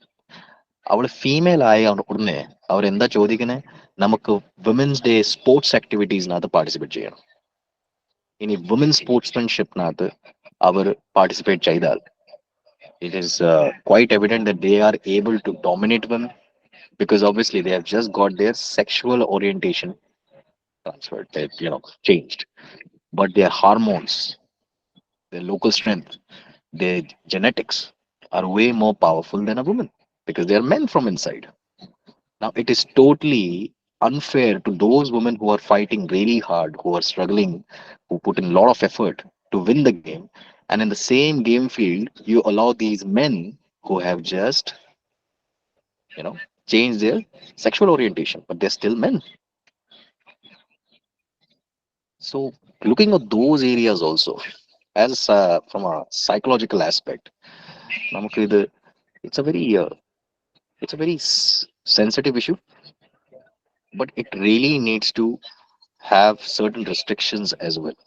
അവള് female ആയ ഉടനെ അവരെന്താ ചോദിക്കുന്നത്, നമുക്ക് women's day sports ആക്ടിവിറ്റീസിനകത്ത് participate ചെയ്യണം. ഇനി woman സ്പോർട്സ്മാൻഷിപ്പിനകത്ത് അവർ participate ചെയ്താൽ it is quite evident that they are able to dominate women, because obviously they have just got their sexual orientation transferred, changed, but their hormones, their local strength, their genetics are way more powerful than a woman, because they are men from inside. Now it is totally unfair to those women who are fighting really hard, who are struggling, who put in a lot of effort to win the game, and in the same game field you allow these men who have just changed their sexual orientation, but they're still men. So looking at those areas also, as from a psychological aspect, നമുക്ക് ഇത് it's a very sensitive issue, but it really needs to have certain restrictions as well.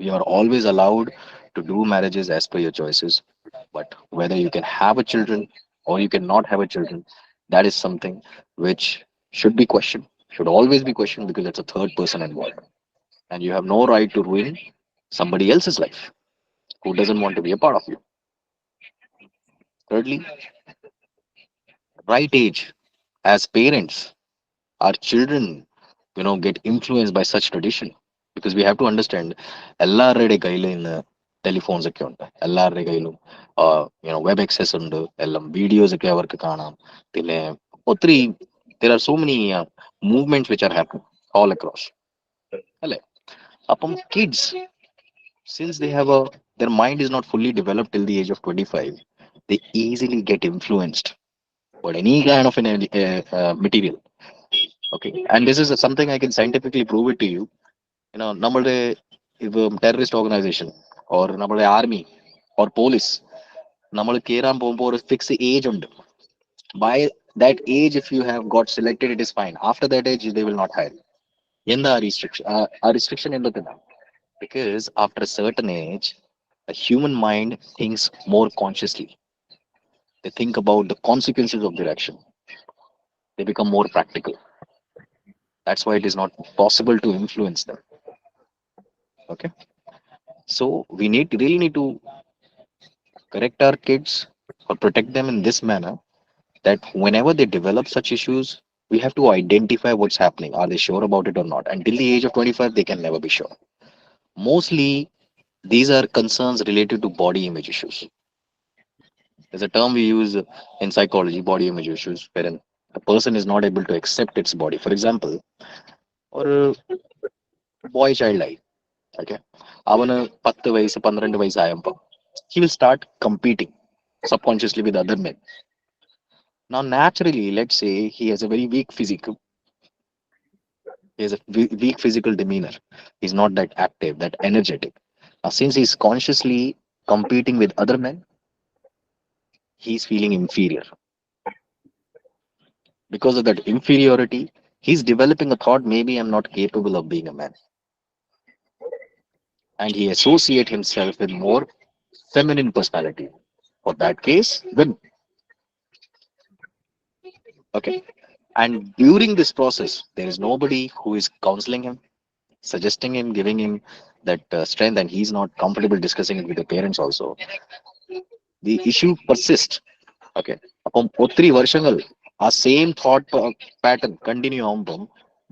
You are always allowed to do marriages as per your choices, but whether you can have a children or you cannot have a children, that is something which should be questioned, should always be questioned, because it's a third person involved, and you have no right to ruin somebody else's life who doesn't want to be a part of you. Thirdly, right age. As parents, our children get influenced by such tradition, because we have to understand എല്ലാവരുടെ കയ്യിൽ ഇന്ന് telephones ഒക്കെ ഉണ്ട്, എല്ലാവരുടെ കയ്യിലും web access ഉണ്ട്, എല്ലാം videos ഒക്കെ അവർക്ക് കാണാം. പിന്നെ ഒത്തിരി there are so many movements which are happening all across, അല്ലെ? അപ്പം kids, since their mind is not fully developed till the age of 25, they easily get influenced by any kind of material. Okay, and this is something I can scientifically prove it to you. നമ്മളുടെ terrorist organisation or നമ്മളുടെ army or police, നമ്മൾ കയറാൻ പോകുമ്പോൾ ഒരു fix age ഉണ്ട്. By that age if you have got selected, it is fine. After that age they will not hire. എന്താ restriction? ആ restriction എന്തൊക്കെയാണ്? Because after a certain age, a human mind thinks more consciously. They think about the consequences of their action. They become more practical. That's why it is not possible to influence them. Okay, so we really need to correct our kids or protect them in this manner, that whenever they develop such issues, we have to identify what's happening. Are they sure about it or not? Until the age of 25, they can never be sure. Mostly these are concerns related to body image issues. There's a term we use in psychology, body image issues, wherein a person is not able to accept its body. For example, or boy child life. Okay, അവന് 10 വയസ്സ് 12 വയസ്സായപ്പോൾ he will start competing subconsciously with other men. Now naturally, let's say he has a very weak physical, he has a weak physical demeanor, he's not that active, that energetic. Now since he's consciously competing with other men, he's feeling inferior. Because of that inferiority, he's developing a thought, maybe I'm not capable of being a man. And he associates himself with more feminine personality. For that case, women. Okay. And during this process, there is nobody who is counseling him, suggesting him, giving him that strength, and he's not comfortable discussing it with the parents also. The issue persists. Okay. അപ്പം ഒത്തിരി വർഷങ്ങൾ ആ same thought pattern continue ആവുമ്പം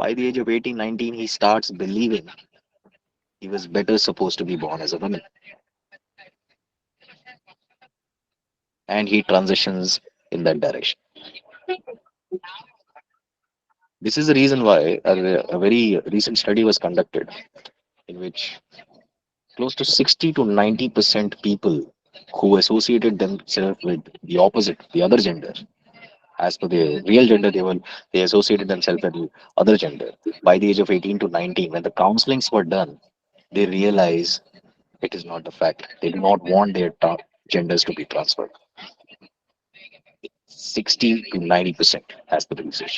by the age of 18, 19, he starts believing he was better supposed to be born as a woman. And he transitions in that direction. This is the reason why a very recent study was conducted in which close to 60 to 90% people who associated themselves with the opposite, the other gender, as per the real gender, they associated themselves with the other gender. By the age of 18 to 19, when the counselings were done, they realize it is not the fact. They do not want their genders to be transferred. 60 to 90% as per the research.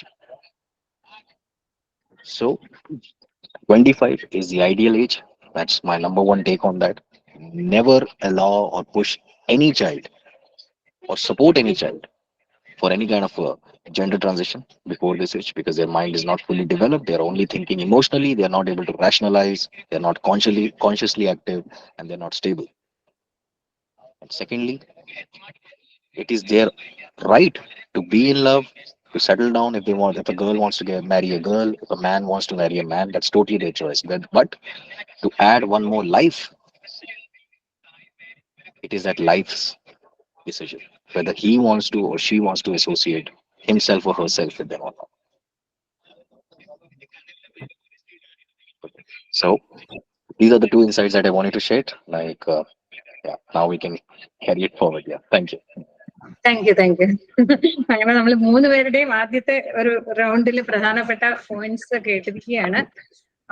So 25 is the ideal age. That's my number one take on that. Never allow or push any child or support any child for any kind of gender transition before this age, because their mind is not fully developed. They're only thinking emotionally. They're not able to rationalize. They're not consciously active, and they're not stable. And secondly, it is their right to be in love, to settle down if they want. If a girl wants to marry a girl, if a man wants to marry a man, that's totally their choice. But to add one more life, it is that life's decision whether he wants to or she wants to associate himself or herself with them or not. So these are the two insights that I wanted to share. Yeah, now we can carry it forward. Yeah, thank you. Thank you. അങ്ങനെ നമ്മൾ 3 പേരുടെയും ആദ്യത്തെ ഒരു റൗണ്ടിൽ പ്രധാനപ്പെട്ട points കേട്ടിരിക്കുകയാണ്.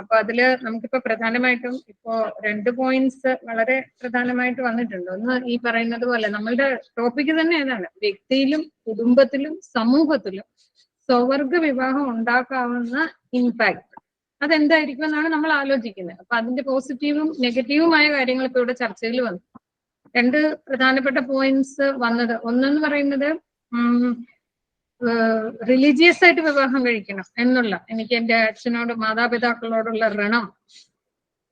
അപ്പൊ അതില് നമുക്കിപ്പോ പ്രധാനമായിട്ടും ഇപ്പോ 2 പോയിന്റ്സ് വളരെ പ്രധാനമായിട്ട് വന്നിട്ടുണ്ട്. ഒന്ന് ഈ പറയുന്നത് പോലെ നമ്മളുടെ ടോപ്പിക് തന്നെ ഏതാണ്, വ്യക്തിയിലും കുടുംബത്തിലും സമൂഹത്തിലും സ്വവർഗ വിവാഹം ഉണ്ടാക്കാവുന്ന ഇമ്പാക്ട് അതെന്തായിരിക്കും എന്നാണ് നമ്മൾ ആലോചിക്കുന്നത്. അപ്പൊ അതിന്റെ പോസിറ്റീവും നെഗറ്റീവുമായ കാര്യങ്ങൾ ഇപ്പൊ ഇവിടെ ചർച്ചയിൽ വന്നു. 2 പ്രധാനപ്പെട്ട പോയിന്റ്സ് വന്നത്, ഒന്നെന്ന് പറയുന്നത് റിലീജിയസ് ആയിട്ട് വിവാഹം കഴിക്കണം എന്നുള്ള എനിക്ക് എന്റെ അച്ഛനോട് മാതാപിതാക്കളോടുള്ള ഋണം.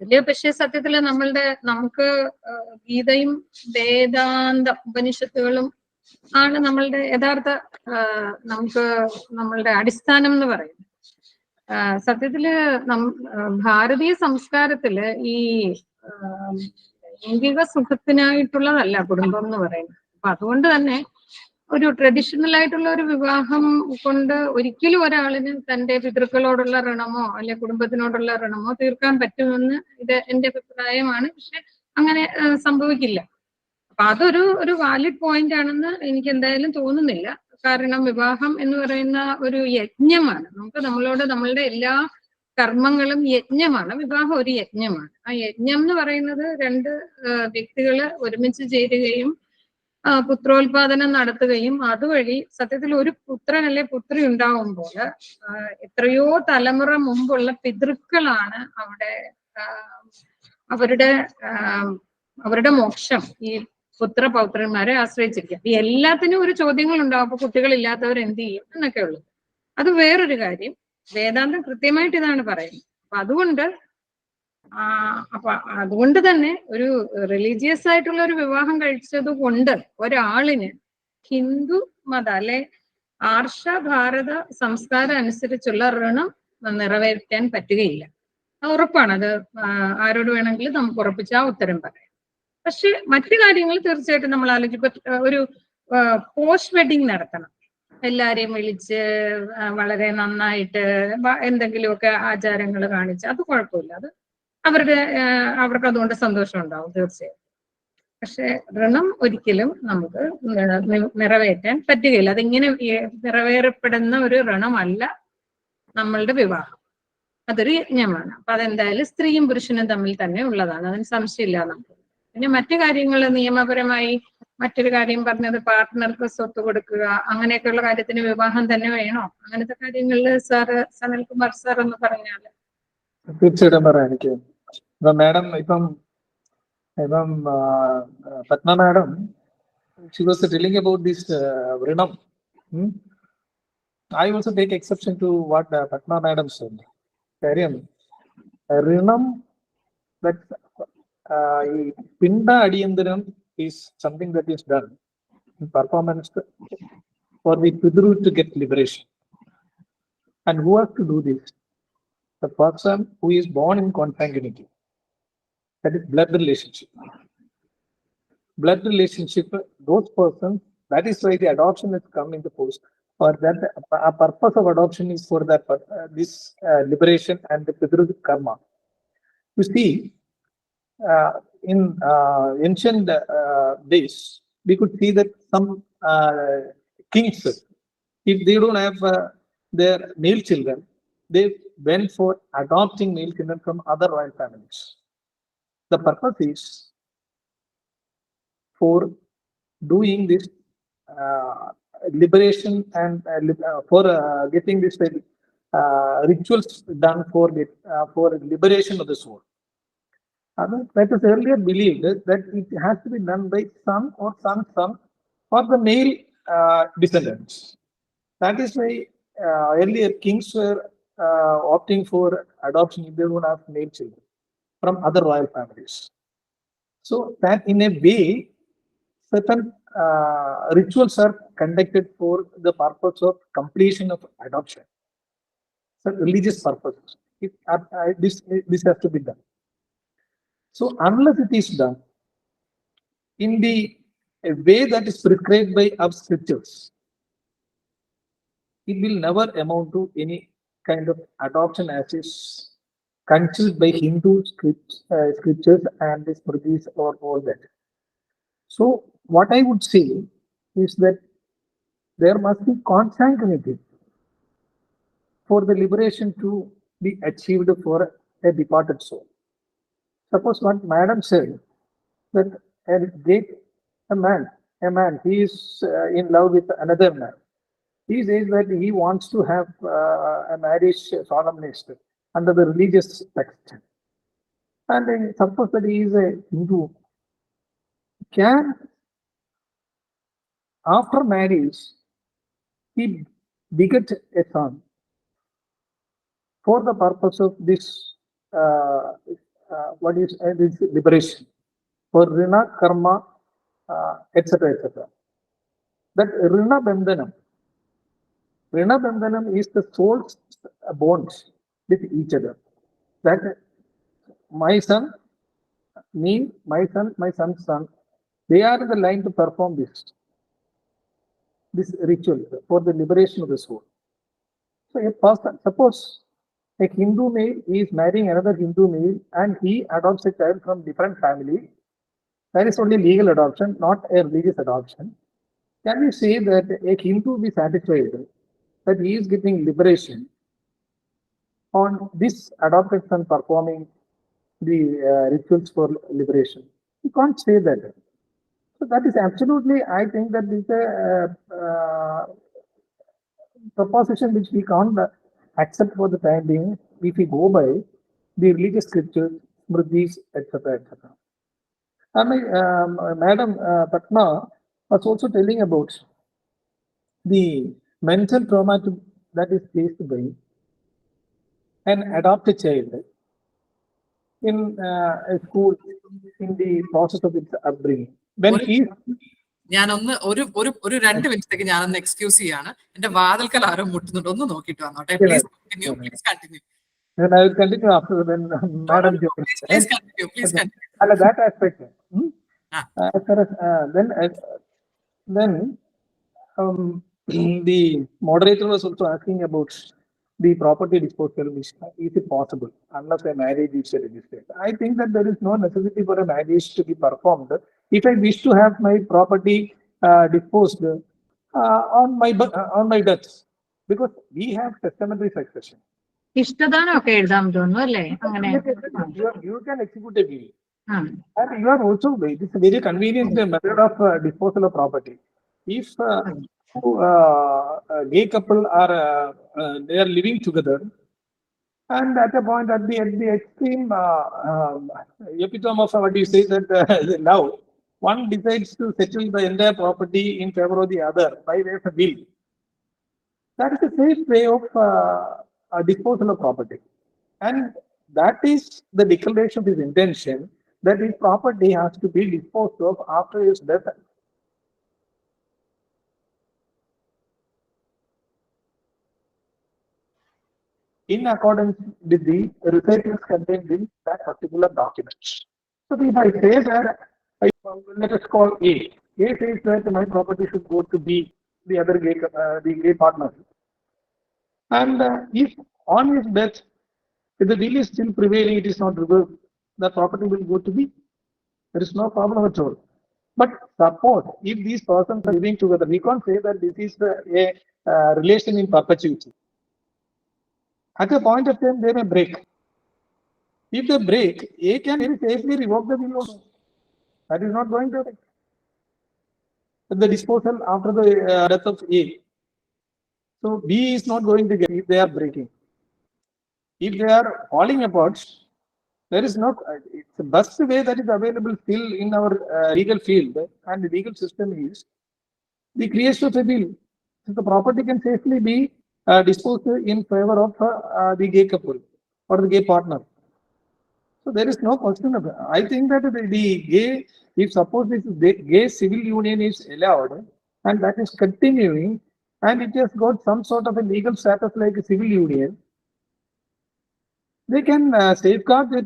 ഇതില് പക്ഷേ സത്യത്തില് നമുക്ക് ഗീതയും വേദാന്ത ഉപനിഷത്തുകളും ആണ് നമ്മളുടെ യഥാർത്ഥ നമ്മളുടെ അടിസ്ഥാനം എന്ന് പറയുന്നത്. സത്യത്തില് ഭാരതീയ സംസ്കാരത്തില് ഈ ലൈംഗിക സുഖത്തിനായിട്ടുള്ളതല്ല കുടുംബം എന്ന് പറയുന്നത്. അപ്പൊ അതുകൊണ്ട് തന്നെ ഒരു ട്രഡീഷണൽ ആയിട്ടുള്ള ഒരു വിവാഹം കൊണ്ട് ഒരിക്കലും ഒരാളിന് തന്റെ പിതൃക്കളോടുള്ള ഋണമോ അല്ലെ കുടുംബത്തിനോടുള്ള ഋണമോ തീർക്കാൻ പറ്റുമെന്ന് ഇത് എന്റെ അഭിപ്രായമാണ്. പക്ഷെ അങ്ങനെ സംഭവിക്കില്ല. അപ്പൊ അതൊരു വാലിഡ് പോയിന്റ് ആണെന്ന് എനിക്ക് എന്തായാലും തോന്നുന്നില്ല. കാരണം വിവാഹം എന്ന് പറയുന്ന ഒരു യജ്ഞമാണ്. നമ്മളുടെ എല്ലാ കർമ്മങ്ങളും യജ്ഞമാണ്. വിവാഹം ഒരു യജ്ഞമാണ്. ആ യജ്ഞം എന്ന് പറയുന്നത് 2 വ്യക്തികള് ഒരുമിച്ച് ചേരുകയും പുത്രോത്പാദനം നടത്തുകയും അതുവഴി സത്യത്തിൽ ഒരു പുത്രൻ അല്ലെ പുത്രി ഉണ്ടാവുമ്പോൾ എത്രയോ തലമുറ മുമ്പുള്ള പിതൃക്കളാണ് അവിടെ അവരുടെ മോക്ഷം ഈ പുത്രപൗത്രന്മാരെ ആശ്രയിച്ചിരിക്കുക. ഈ എല്ലാത്തിനും ഒരു ചോദ്യങ്ങൾ ഉണ്ടാവും. അപ്പൊ കുട്ടികളില്ലാത്തവർ എന്ത് ചെയ്യും എന്നൊക്കെ ഉള്ളത്. അത് വേറൊരു കാര്യം. വേദാന്തം കൃത്യമായിട്ട് ഇതാണ് പറയുന്നത്. അപ്പൊ അതുകൊണ്ട് തന്നെ ഒരു റിലീജിയസ് ആയിട്ടുള്ള ഒരു വിവാഹം കഴിച്ചത് കൊണ്ട് ഒരാളിന് ഹിന്ദു മത അല്ലെ ആർഷ ഭാരത സംസ്കാരം അനുസരിച്ചുള്ള ഋണം നിറവേറ്റാൻ പറ്റുകയില്ല. അത് ഉറപ്പാണ്. അത് ആരോട് വേണമെങ്കിലും നമുക്ക് ഉറപ്പിച്ച ആ ഉത്തരം പറയാം. പക്ഷെ മറ്റു കാര്യങ്ങൾ തീർച്ചയായിട്ടും നമ്മൾ ആലോചിക്കും. ഒരു പോസ്റ്റ് വെഡിങ് നടത്തണം, എല്ലാരെയും വിളിച്ച് വളരെ നന്നായിട്ട് എന്തെങ്കിലുമൊക്കെ ആചാരങ്ങൾ കാണിച്ച്, അത് കുഴപ്പമില്ല. അത് അവർക്ക് അതുകൊണ്ട് സന്തോഷം ഉണ്ടാവും തീർച്ചയായും. പക്ഷെ ഋണം ഒരിക്കലും നമുക്ക് നിറവേറ്റാൻ പറ്റുകയില്ല. അതിങ്ങനെ നിറവേറപ്പെടുന്ന ഒരു ഋണമല്ല നമ്മളുടെ വിവാഹം. അതൊരു യജ്ഞമാണ്. അപ്പൊ അതെന്തായാലും സ്ത്രീയും പുരുഷനും തമ്മിൽ തന്നെ ഉള്ളതാണ്. അതിന് സംശയമില്ല നമുക്ക്. പിന്നെ മറ്റു കാര്യങ്ങൾ നിയമപരമായി മറ്റൊരു കാര്യം പറഞ്ഞത് പാർട്ട്ണർക്ക് സ്വത്ത് കൊടുക്കുക, അങ്ങനെയൊക്കെയുള്ള കാര്യത്തിന് വിവാഹം തന്നെ വേണോ? അങ്ങനത്തെ കാര്യങ്ങളിൽ സാറ് സനൽകുമാർ സാർ എന്ന് പറഞ്ഞാല്. തീർച്ചയായിട്ടും പറയാം എനിക്ക്. ഇപ്പം മാഡം ഇപ്പം Padma madam she was telling about this Vrinam. I also take exception to what Patna madam said. Rinam, that Pinda Adiyandaram is something that is done in performance for the Pidru to get liberation. And who has to do this? The person who is born in consanguinity. That is blood relationship. Blood relationship, those persons, that is why the adoption has come into force. Or that a purpose of adoption is for that this liberation and the Pidru karma. You see, in ancient days, we could see that some kings, if they don't have their male children, they went for adopting male children from other royal families. The purpose is for doing this liberation and for getting this rituals done for liberation of the soul. That is earlier believed that it has to be done by son or son or the male descendants. That is why earlier kings were opting for adoption if they don't have male children from other royal families. So that in a way, certain rituals are conducted for the purpose of completion of adoption. So religious purposes. This has to be done. So unless it is done in the way that is prescribed by our scriptures, it will never amount to any kind of adoption as is conceived by Hindu scriptures and the Smritis or all that. So what I would say is that there must be consanguinity for the liberation to be achieved for a departed soul. Suppose what Madam said, that a man, he is in love with another man. He says that he wants to have a marriage solemnized under the religious text. And then suppose that he is a Hindu, can after marriage he beget a son for the purpose of this this liberation, for Rina, Karma, etc., etc. That Rina Bandhanam is the soul's bond with each other. That my son, me, my son's son, they are in the line to perform this ritual for the liberation of the soul. So a person, suppose a Hindu male is marrying another Hindu male and he adopts a child from different family. That is only legal adoption, not a religious adoption. Can we say that a Hindu be satisfied that he is getting liberation on this adopted son performing the rituals for liberation? You can't say that. So that is absolutely, I think that is a proposition which we can't accept for the time being if we go by the religious scriptures, Smritis, etc., etc. Madam Patna was also telling about the mental trauma that is faced by an adopted child in a school in the process of its upbringing. When he ഞാനൊന്ന് ഒരു 2 മിനിറ്റത്തേക്ക് ഞാനൊന്ന് excuse ചെയ്യാണ്. എന്റെ വാതിൽക്കൽ ആരോ മുട്ടുന്നുണ്ട്, ഒന്ന് നോക്കിയിട്ട് വന്നോട്ടെ. Please continue. Then I will continue after when Madam. Please continue. That aspect. Then the moderator was also asking about the property disposal, which is it possible unless a marriage is registered? I think that there is no necessity for a marriage to be performed. If I wish to have my property disposed on my death, because we have testamentary succession. ഇഷ്ടദാനം ഒക്കെ എഴുതാൻ തോന്നുന്നു അല്ലേ? അങ്ങനെ you can execute a will. And you are also, it is a very convenient method of disposal of property. If gay couple are they are living together, and at a point at the extreme epitome of what you say that now one decides to settle the entire property in favor of the other by way of a will. That is a safe way of disposal of property, and that is the declaration of his intention that his property has to be disposed of after his death. In accordance with the recitals contained in that particular document. So if I say that, let us call A. A says that my property should go to B, the other the gay partner. And if on his death, if the will is still prevailing, it is not reversed, the property will go to B. There is no problem at all. But suppose if these persons are living together, we can't say that this is a relation in perpetuity. At a point of time, they may break. If they break, A can very safely revoke the will also. That is not going to happen. The disposal after the death of A. So B is not going to get if they are breaking. If they are falling apart, there is no, it's the best way that is available still in our legal field and the legal system is the creation of a will. So the property can safely be disposed in favor of the gay couple or the gay partner. So there is no question of it. I think that the gay, if suppose this gay civil union is allowed and that is continuing and it has got some sort of a legal status like a civil union, they can safeguard their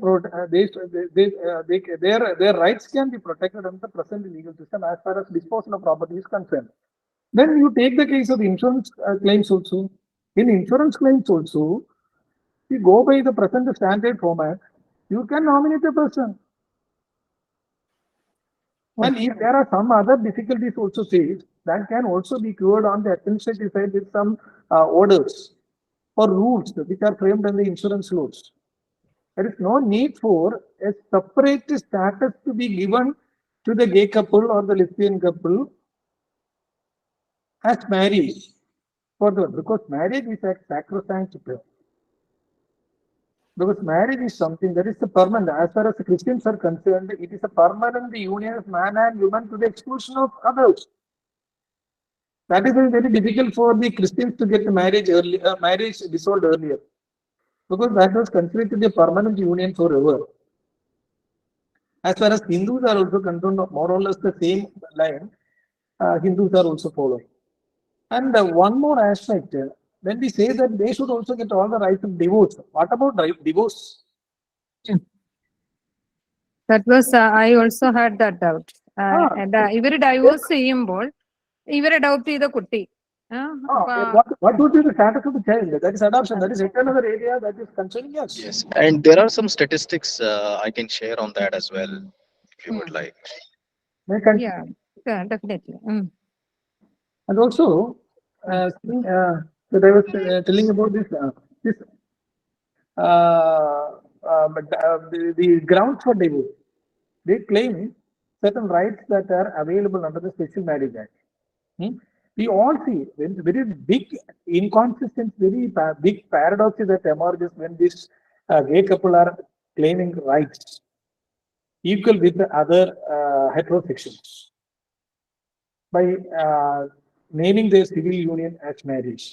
rights can be protected under the present legal system as far as disposal of property is concerned. Then you take the case of insurance claims also. In insurance claims also, you go by the present standard format, you can nominate a person. And if there are some other difficulties also faced, that can also be cured on the administrative side with some orders or rules which are framed in the insurance laws. There is no need for a separate status to be given to the gay couple or the lesbian couple as marriage. Because marriage is a sacrosanct term. Because marriage is something that is a permanent, as far as the Christians are concerned, it is a permanent union of man and woman to the exclusion of others. That is very difficult for the Christians to get marriage dissolved earlier. Because that was considered to be a permanent union forever. As far as Hindus are also concerned, more or less the same line, Hindus are also following. And one more aspect, when we say that they should also get all the rights of divorce, what about divorce? That was, I also had that doubt. ഇവര് divorce ചെയ്യുമ്പോൾ ഇവർ adopt ചെയ്ത കുട്ടി what would be the status of the child? That is adoption. That is another area that is concerning us. Yes, and there are some statistics I can share on that as well, if you would like. Yeah, definitely. And also, that I was telling about this, the grounds for divorce. They claim certain rights that are available under the Special Marriage Act. We all see very big inconsistency, very big paradoxes that emerges when this gay couple are claiming rights equal with the other heterosexuals by naming their civil union as marriage.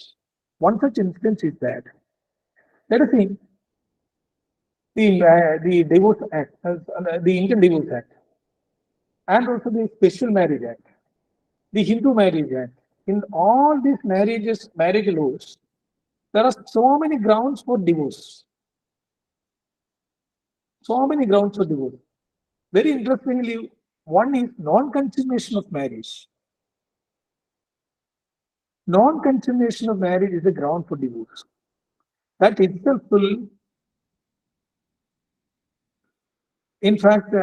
One such instance is that, let us see, the Divorce Act, the Indian Divorce Act, and also the Special Marriage Act, the Hindu Marriage Act. In all these marriage laws, there are so many grounds for divorce. So many grounds for divorce. Very interestingly, one is non-consummation of marriage. Non-consummation of marriage is a ground for divorce. That itself will, in fact,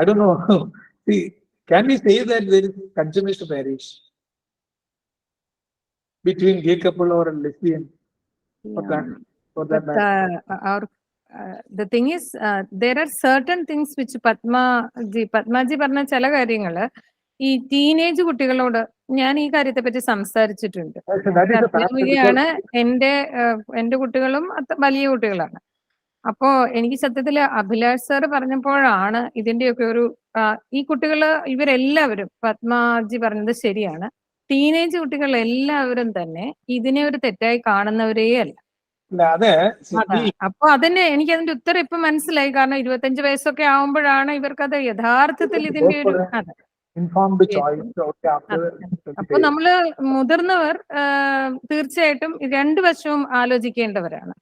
I don't know. See, can we say that there is consummation of marriage between gay couple or a lesbian? For that matter? the thing is, there are certain things which പത്മാജി പറഞ്ഞ ചില കാര്യങ്ങള് ഈ teenage കുട്ടികളോട് ഞാൻ ഈ കാര്യത്തെ പറ്റി സംസാരിച്ചിട്ടുണ്ട്. അധ്യാപികയാണ്, എന്റെ കുട്ടികളും വലിയ കുട്ടികളാണ്. അപ്പോ എനിക്ക് സത്യത്തില് അഭിലാഷ് സാർ പറഞ്ഞപ്പോഴാണ് ഇതിന്റെയൊക്കെ ഒരു ഈ കുട്ടികള് ഇവരെല്ലാവരും പത്മാജി പറഞ്ഞത് ശരിയാണ്. ടീനേജ് കുട്ടികൾ എല്ലാവരും തന്നെ ഇതിനെ ഒരു തെറ്റായി കാണുന്നവരേ അല്ല. അപ്പൊ അതിന്റെ എനിക്ക് അതിന്റെ ഉത്തരം ഇപ്പൊ മനസ്സിലായി. കാരണം 25 വയസ്സൊക്കെ ആവുമ്പോഴാണ് ഇവർക്കത് യഥാർത്ഥത്തിൽ ഇതിന്റെ ഒരു അപ്പൊ നമ്മള് മുതിർന്നവർ തീർച്ചയായിട്ടും രണ്ടു വശവും ആലോചിക്കേണ്ടവരാണ്.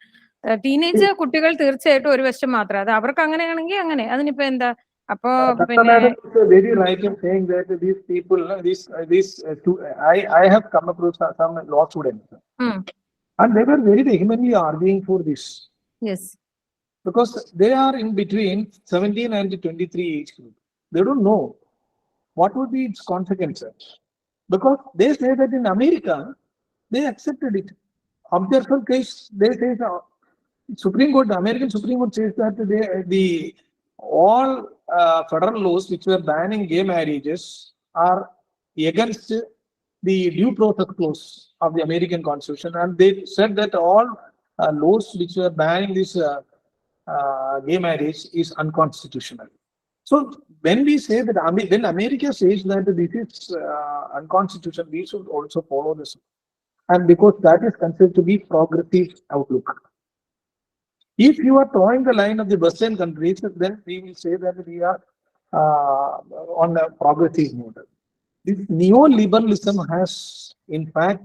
ടീനേജ് കുട്ടികൾ തീർച്ചയായിട്ടും ഒരു വശം മാത്രം, അത് അവർക്ക് അങ്ങനെയാണെങ്കിൽ അങ്ങനെ, അതിനിപ്പോ എന്താ. അപ്പൊ പിന്നെ and they were very vehemently arguing for this. Yes. Because they are in between 17 and 23 age group. They don't know what would be its consequences. Because they say that in America, they accepted it. Observer case, they say Supreme Court, American Supreme Court says that all federal laws which were banning gay marriages are against the due process clause of the American Constitution, and they said that all laws which were banning this gay marriage is unconstitutional. So when we say that, when America says that this is unconstitutional, we should also follow this, and because that is considered to be progressive outlook. If you are drawing the line of the Western countries, then we will say that we are on a progressive model. This neoliberalism has, in fact,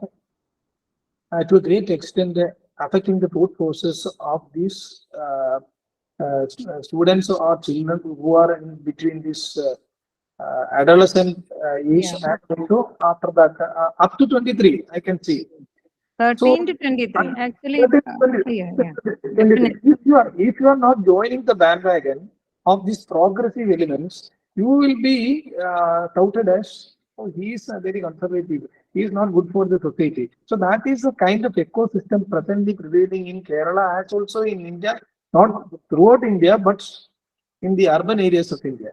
to a great extent, affecting the thought process of these students or children who are in between this adolescent age, and also after that, up to 23, I can see. 13 to 23, actually. If you are not joining the bandwagon of these progressive elements, you will be touted as, oh, he is very conservative, he is not good for the society. So that is the kind of ecosystem presently prevailing in Kerala, as also in India, not throughout India, but in the urban areas of India.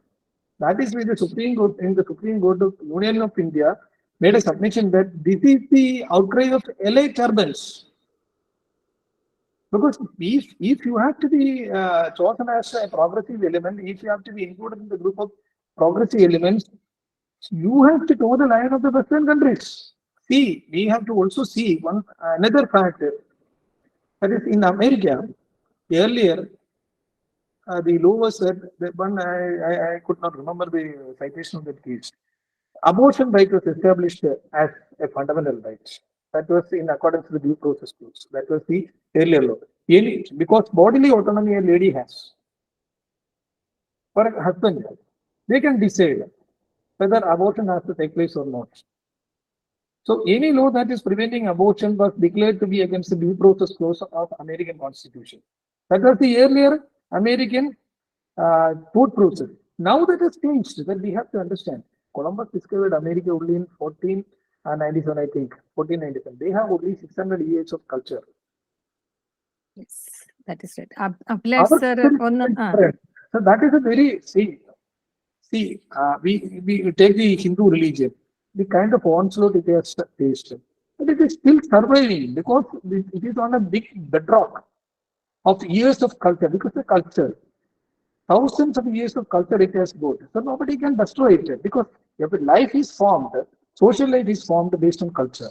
That is why the Supreme Court, in the Supreme Court of Union of India, made a submission that this is the outcry of elite urbans. Because if you have to be chosen as a progressive element, if you have to be included in the group of progressive elements, you have to toe the line of the Western countries. See, we have to also see another fact, that is in America, earlier, the law was said, that one, I could not remember the citation of that case. Abortion right was established as a fundamental right. That was in accordance with the due process clause. That was the earlier law. Because bodily autonomy a lady has, or a husband has, they can decide whether abortion has to take place or not. So any law that is preventing abortion was declared to be against the due process clause of American Constitution. That was the earlier American thought process. Now that has changed, that we have to understand. Columbus discovered America only in 1497, I think, 1497. They have only 600 years of culture. Yes, that is right. Abhilash sir, so that is a very, we take the Hindu religion, the kind of onslaught it has faced, but it is still surviving because it is on a big bedrock of years of culture, because the culture, thousands of years of culture it has got. So nobody can destroy it, because if life is formed, social life is formed based on culture.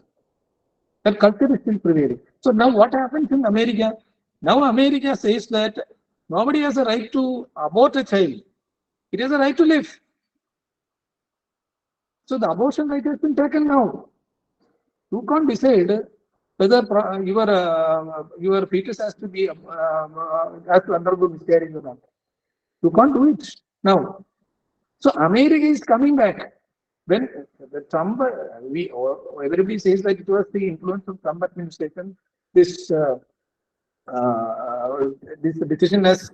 That culture is still prevailing. So now what happens in America? Now America says that nobody has a right to abort a child. It has a right to live. So the abortion right has been taken now. You can't decide whether your fetus has to be has to undergo miscarriage or not. You can't do it now. So America is coming back. When the Trump, everybody says that it was the influence of Trump administration, this decision has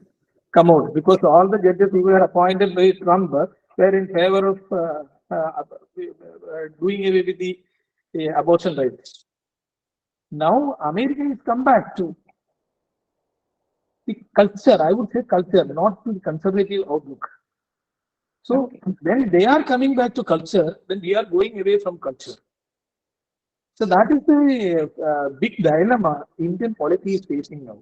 come out, because all the judges who were appointed by Trump were in favor of doing away with the abortion rights. Now America has come back to the culture, I would say culture, not the conservative outlook. So when they are coming back to culture, then we are going away from culture. So that is the big dilemma Indian polity is facing now.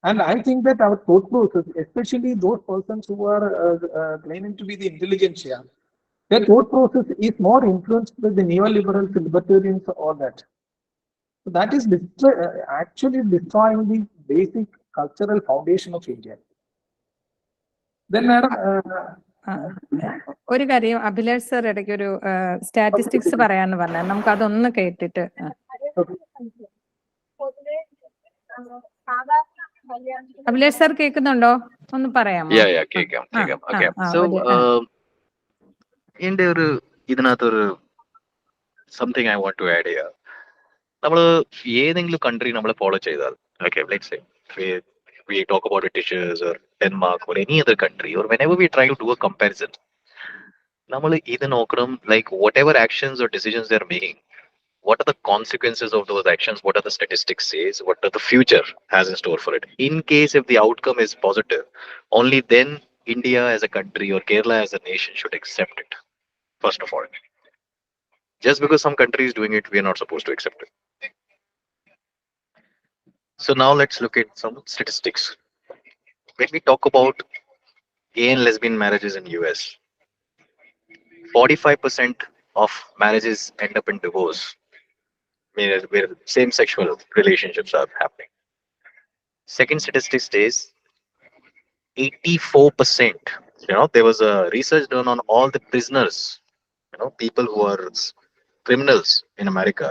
And I think that our thought process, especially those persons who are claiming to be the intelligentsia, their thought process is more influenced by the neoliberals, libertarians, all that. So that is actually destroying the basic cultural foundation of India. Then, madam, ഒരു കാര്യം Abhilash sir ഇടയ്ക്ക് ഒരു statistics പറയാന്ന് പറഞ്ഞാൽ നമുക്ക് അതൊന്ന് കേട്ടിട്ട്. Abhilash sir കേൾക്കുന്നുണ്ടോ? ഒന്ന് പറയാമോ? കേൾക്കാം. ഓക്കെ, സോ എന്റെ ഒരു ഇതിനകത്തൊരു something I want to add ചെയ്യാം. നമ്മൾ ഏതെങ്കിലും കൺട്രി നമ്മൾ ഫോളോ ചെയ്താൽ, okay, let's say we talk about British or Denmark or any other country, or whenever we try to do a comparison, നമ്മൾ ഇത് നോക്കണം, like whatever actions or decisions they are making, what are the consequences of those actions, what are the statistics says, what are the future has in store for it. In case if the outcome is positive, only then India as a country or Kerala as a nation should accept it, first of all. Just because some country is doing it, we are not supposed to accept it. So now let's look at some statistics. When we talk about gay and lesbian marriages in US, 45% of marriages end up in divorce, where same sexual relationships are happening. Second statistic says 84%. There was a research done on all the prisoners, people who are criminals in America.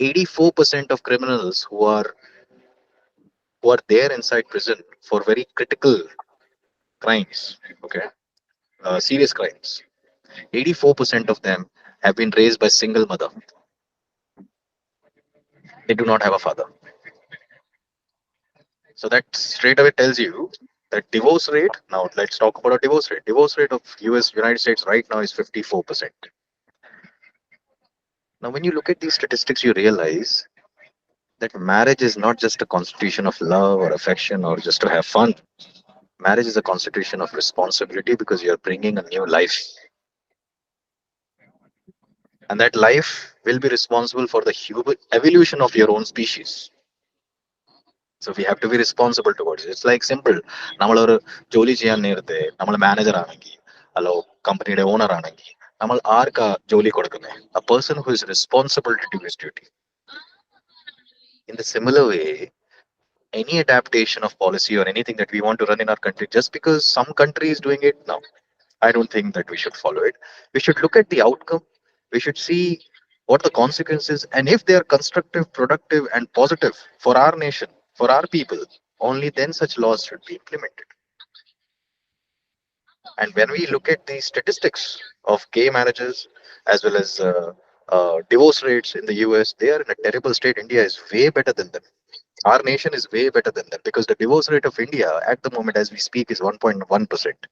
84% of criminals who are there inside prison for very critical crimes, okay, serious crimes. 84% of them have been raised by single mother. They do not have a father. So that straight away tells you that divorce rate, now let's talk about a divorce rate. Divorce rate of United States right now is 54%. Now when you look at these statistics, you realize that marriage is not just a constitution of love or affection or just to have fun. Marriage is a constitution of responsibility, because you are bringing a new life. And that life will be responsible for the evolution of your own species. So we have to be responsible towards it. It's like simple. നമ്മൾ ഒരു ജോലി ചെയ്യാൻ നേരത്തെ നമ്മൾ manager ആണെങ്കിൽ, അല്ലോ കമ്പനിയുടെ owner ആണെങ്കിൽ, നമ്മൾ ആർക്കാ ജോലി കൊടുക്കുന്നത്? A person who is responsible to do his duty. In the similar way, any adaptation of policy or anything that we want to run in our country, just because some country is doing it, no, I don't think that we should follow it. We should look at the outcome. We should see what the consequences, and if they are constructive, productive, and positive for our nation, for our people, only then such laws should be implemented. And when we look at the statistics of gay marriages as well as divorce rates in the US, they are in a terrible state. India is way better than them. Our nation is way better than them, because the divorce rate of India at the moment as we speak is 1.1%.